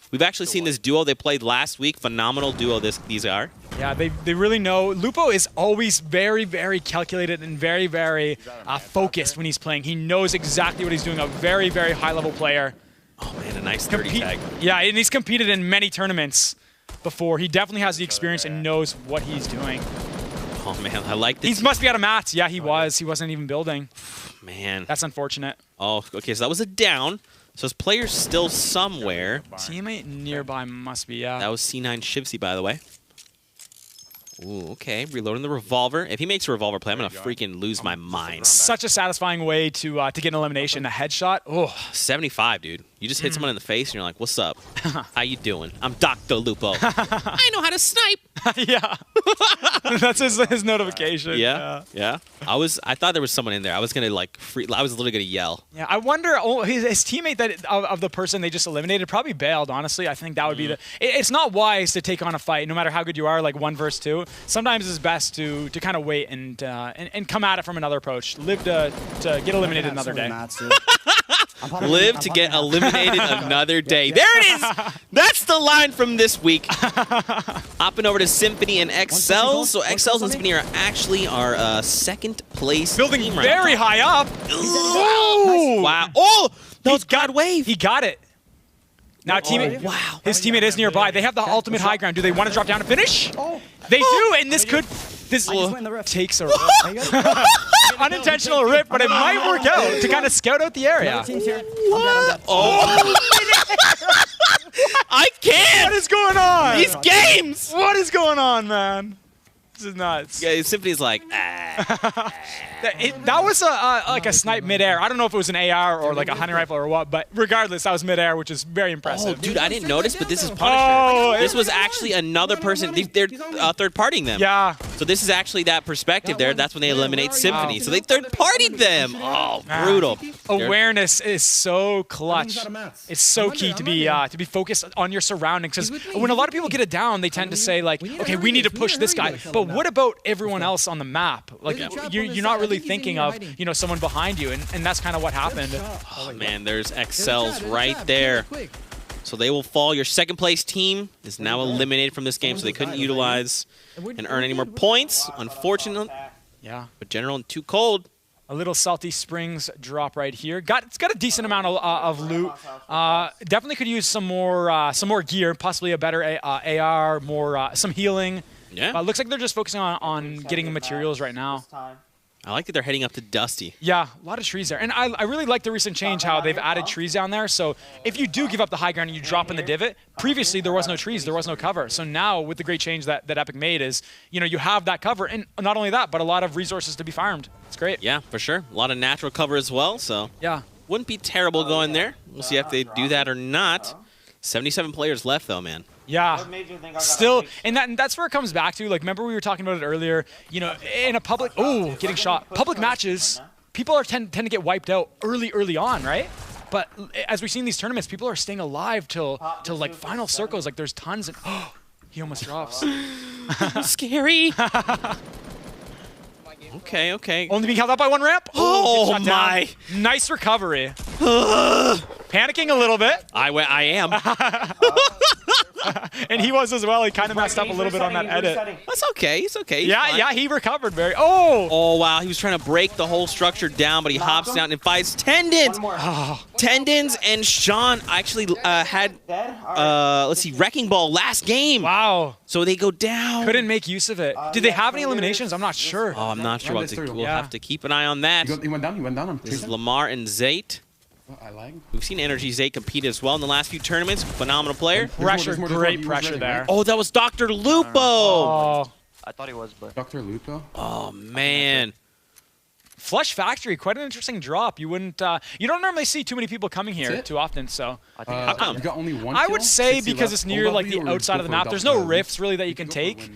S3: We've actually seen this duo. They played last week. Phenomenal duo these are.
S4: Yeah, they really know. Lupo is always very, very calculated and very, very focused when he's playing. He knows exactly what he's doing. A very, very high-level player.
S3: Oh, man, a nice 30 tag.
S4: Yeah, and he's competed in many tournaments before. He definitely has the experience and knows what he's doing.
S3: Oh, man, I like this.
S4: He must be out of mats. Yeah, he was. He wasn't even building.
S3: Man.
S4: That's unfortunate.
S3: Oh, okay, so that was a down. So his player's still somewhere.
S4: Teammate nearby must be, yeah.
S3: That was C9 Shivsy, by the way. Ooh, okay. Reloading the revolver. If he makes a revolver play, I'm going to freaking lose my mind.
S4: Such a satisfying way to get an elimination. A headshot. Oh,
S3: 75, dude. You just hit someone in the face and you're like, what's up? How you doing? I'm Dr. Lupo. I know how to snipe.
S4: Yeah. That's his notification.
S3: Yeah. I thought there was someone in there. I was going to like I was literally going to yell.
S4: Yeah, I wonder, his teammate of the person they just eliminated probably bailed, honestly. I think that would be the... It's not wise to take on a fight, no matter how good you are, like 1 versus 2. Sometimes it's best to kind of wait and come at it from another approach. Live to get eliminated another day.
S3: Live to get eliminated another day. There it is! That's the line from this week. Hopping over to Symphony and XL. So XLs and Symphony are actually our second place
S4: Building
S3: team right
S4: very
S3: now.
S4: high up.
S3: Ooh. Wow. Oh! That was God Wave.
S4: He got it. Now, teammate,
S3: wow.
S4: His teammate is nearby. They have the ultimate high ground. Do they want to drop down and finish? They do, and this could... This takes a unintentional rip, but it might work out to kind of scout out the area.
S3: Oh! I can't!
S4: What is going on?
S3: These games!
S4: What is going on, man? This is nuts.
S3: Yeah, Symphony's like,
S4: That was like a snipe midair. I don't know if it was an AR or like a hunting rifle or what, but regardless, that was midair, which is very impressive.
S3: Oh, dude, I didn't notice, but this is Punisher. This was actually another person. They're third-partying them.
S4: Yeah.
S3: So this is actually that perspective there. That's when they eliminate Symphony. So they third-partied them. Oh, brutal.
S4: Awareness is so clutch. It's so key to be focused on your surroundings. Because when a lot of people get it down, they tend to say like, okay, we need to push this guy. But what about everyone else on the map? Like you're not really thinking of someone behind you, and that's kind of what happened.
S3: Oh man, there's XLs right there. So they will fall. Your second place team is now eliminated from this game, so they couldn't utilize and earn any more points. Unfortunate.
S4: Yeah.
S3: But General and too cold.
S4: A little Salty Springs drop right here. It's got a decent amount of loot. Definitely could use some more gear, possibly a better AR, some healing.
S3: Yeah.
S4: Looks like they're just focusing on getting materials right now.
S3: I like that they're heading up to Dusty.
S4: Yeah, a lot of trees there. And I really like the recent change, how they've added trees down there. So if you do give up the high ground and you drop in the divot, previously there was no trees, there was no cover. So now with the great change that Epic made is, you have that cover. And not only that, but a lot of resources to be farmed. It's great.
S3: Yeah, for sure. A lot of natural cover as well. So
S4: yeah,
S3: wouldn't be terrible going there. We'll see if they do that or not. 77 players left though, man.
S4: Yeah, still, and that's where it comes back to. Like, remember we were talking about it earlier. In a public, getting shot. Public matches, people tend to get wiped out early on, right? But as we've seen these tournaments, people are staying alive till like final circles. Like, there's tons, and he almost drops.
S3: Scary. Okay.
S4: Only being held up by one ramp.
S3: Oh my!
S4: Nice recovery. Panicking a little bit.
S3: I am.
S4: And he was as well. He kind of messed up a little bit on that edit.
S3: That's okay. He's okay.
S4: Yeah, he recovered very. Oh,
S3: wow. He was trying to break the whole structure down, but he hops down and fights Tendons. Tendons and Sean actually had, Wrecking Ball last game.
S4: Wow.
S3: So they go down.
S4: Couldn't make use of it. Did they have any eliminations? I'm not sure.
S3: Oh, I'm not sure. We'll have to keep an eye on that.
S11: He went down.
S3: This is Lamar and Zayt. We've seen Energy Zayt compete as well in the last few tournaments. Phenomenal player.
S4: Great pressure there.
S3: Oh, that was Dr. Lupo.
S4: Oh.
S7: I thought he was, but...
S11: Dr. Lupo?
S3: Oh, man.
S4: Flush Factory, quite an interesting drop. You don't normally see too many people coming here too often, so.
S3: How come?
S11: You got only one
S4: I
S11: kill?
S4: would say because it's near like the outside of the map. There's no rifts really that you can take.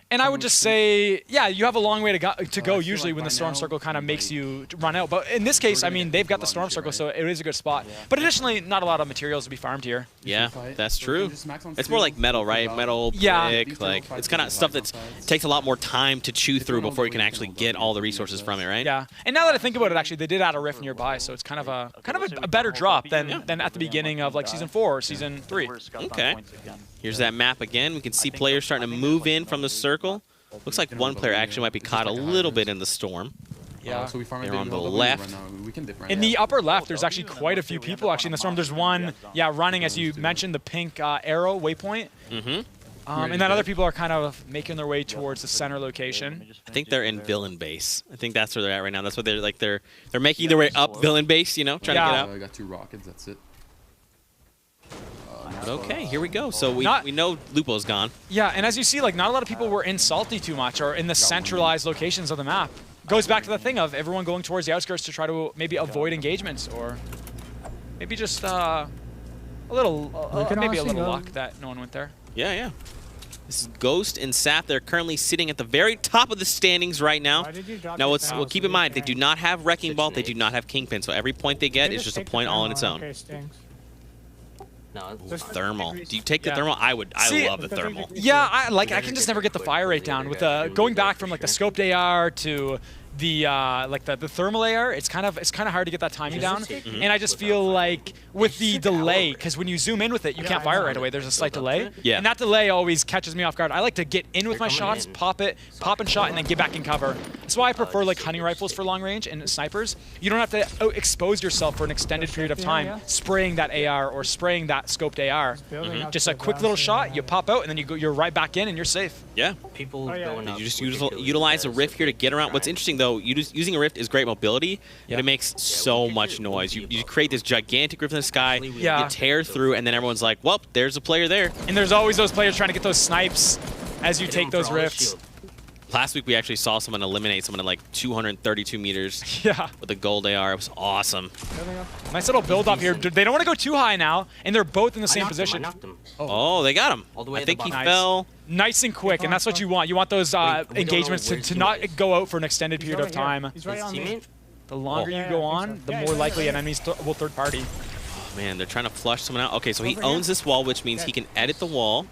S4: And I would just say, yeah, you have a long way to go usually when the Storm Circle kind of makes you run out. But in this case, I mean, they've got the Storm Circle, so it is a good spot. But additionally, not a lot of materials to be farmed here.
S3: Yeah, that's true. It's more like metal, right? Metal, brick, like it's kind of stuff that takes a lot more time to chew through before you can actually get all the resources from it, right?
S4: Yeah. And now that I think about it, actually, they did add a rift nearby, so it's kind of a better drop than at the beginning of like Season 4 or Season 3.
S3: Okay. Here's that map again. We can see players starting to move in from the circle. Looks like one player actually might be caught a little bit in the storm.
S4: Yeah,
S3: they're on the left.
S4: In the upper left, there's actually quite a few people actually in the storm. There's one, running, as you mentioned, the pink arrow waypoint. And then other people are kind of making their way towards the center location.
S3: I think they're in villain base. I think that's where they're at right now. That's what they're like. They're making their way up villain base. You know, trying to get out.
S11: I got 2 rockets. That's it.
S3: Okay, here we go. So we know Lupo's gone.
S4: Yeah, and as you see, like not a lot of people were in Salty too much or in the centralized locations of the map. Goes back to the thing of everyone going towards the outskirts to try to maybe avoid engagements or maybe just a little luck that no one went there.
S3: Yeah, yeah. This is Ghost and Sap. They're currently sitting at the very top of the standings right now. Now, we'll keep in mind, they do not have Wrecking Ball. They do not have Kingpin. So every point they get is just a point all on its own. Ooh, thermal. Do you take the thermal? I love the thermal.
S4: Yeah, I can just never get the fire rate down with going back from like the scoped AR to the the thermal AR. It's kind of hard to get that timing down, and I just feel like with the delay, because when you zoom in with it, you can't fire right away. There's a slight delay, and that delay always catches me off guard. I like to get in with my shots, pop and shot, and then get back in cover. That's why I prefer like hunting rifles for long range and snipers. You don't have to expose yourself for an extended period of time spraying that AR or spraying that scoped AR. Just a quick little shot, you pop out, and then you're right back in, and you're safe.
S3: Yeah. You just utilize a rift here to get around. What's interesting though, using a rift is great mobility, but it makes so much noise. You create this gigantic rift in the sky, you tear through, and then everyone's like, well, there's a player there.
S4: And there's always those players trying to get those snipes as you take those rifts.
S3: Last week we actually saw someone eliminate someone at like 232 meters with a gold AR. It was awesome.
S4: Nice little build up here. They don't want to go too high now, and they're both in the same position.
S3: Oh, they got him. I think he fell.
S4: Nice and quick, and that's what you want. You want those engagements to not go out for an extended period of time. The longer you go on, the more likely an enemy will third party.
S3: Oh, man, they're trying to flush someone out. Okay, so he owns this wall, which means he can edit the wall.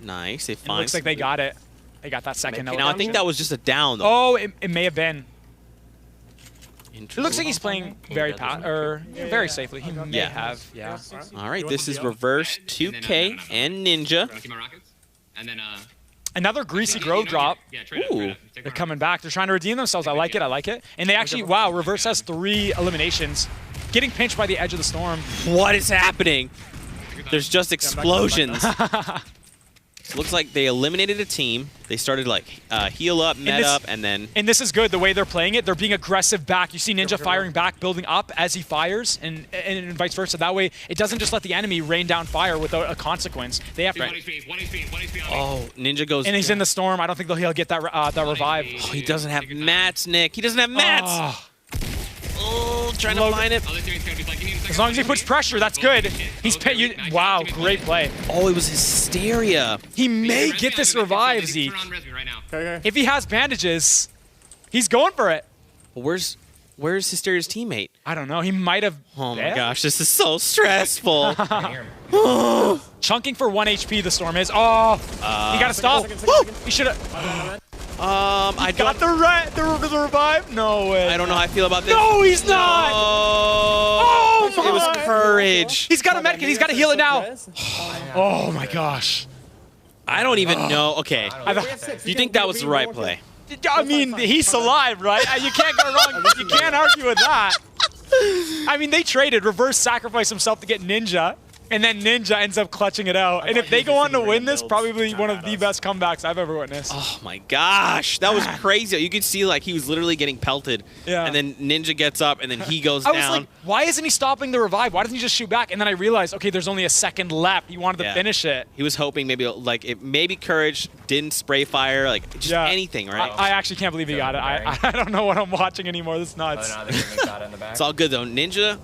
S3: Nice. They find.
S4: Looks like they got it. They got that second.
S3: Now I think that was just a down, though.
S4: Oh, it may have been. It looks like he's playing very safely. He may have,
S3: All right, this is Reverse, 2K, and Ninja.
S4: Another Greasy Grove drop. Ooh, they're coming back. They're trying to redeem themselves. I like it. And they actually, wow, Reverse has 3 eliminations. Getting pinched by the edge of the storm.
S3: What is happening? There's just explosions. It looks like they eliminated a team. They started like heal up, med up, and then...
S4: And this is good, the way they're playing it. They're being aggressive back. You see Ninja firing back, building up as he fires, and vice versa. That way, it doesn't just let the enemy rain down fire without a consequence. They have to...
S3: Oh, Ninja goes...
S4: And he's in the storm. I don't think he'll get that revive.
S3: Oh, he doesn't have mats, Nick. He doesn't have mats! Oh, trying to find it.
S4: As long as he puts pressure, that's good. He's wow, great play.
S3: Oh, it was Hysteria.
S4: He may get this revive, Zeke. If he has bandages, he's going for it.
S3: Well, where's Hysteria's teammate?
S4: I don't know. He might have.
S3: Oh my gosh, this is so stressful.
S4: Chunking for 1 HP. The storm is. Oh, he got to stop. He should have.
S3: I
S4: got the revive? No way.
S3: I don't know how I feel about this.
S4: No, he's not! Oh my!
S3: It was courage.
S4: He's got a medkit. He's got to heal it now. Oh my gosh.
S3: I don't even know. Okay. Do you think that was the right play?
S4: I mean, he's alive, right? You can't go wrong. You can't argue with that. I mean, they traded. Reverse sacrificed himself to get Ninja. And then Ninja ends up clutching it out. And if they go on to win this, probably one of the best comebacks I've ever witnessed.
S3: Oh my gosh, that was crazy. You could see like he was literally getting pelted. Yeah. And then Ninja gets up and then he goes down.
S4: I was like, why isn't he stopping the revive? Why doesn't he just shoot back? And then I realized, okay, there's only a second left. He wanted to finish it.
S3: He was hoping maybe Courage didn't spray fire, like just anything, right?
S4: I actually can't believe he got it. I don't know what I'm watching anymore. This is nuts.
S3: It's all good though. Ninja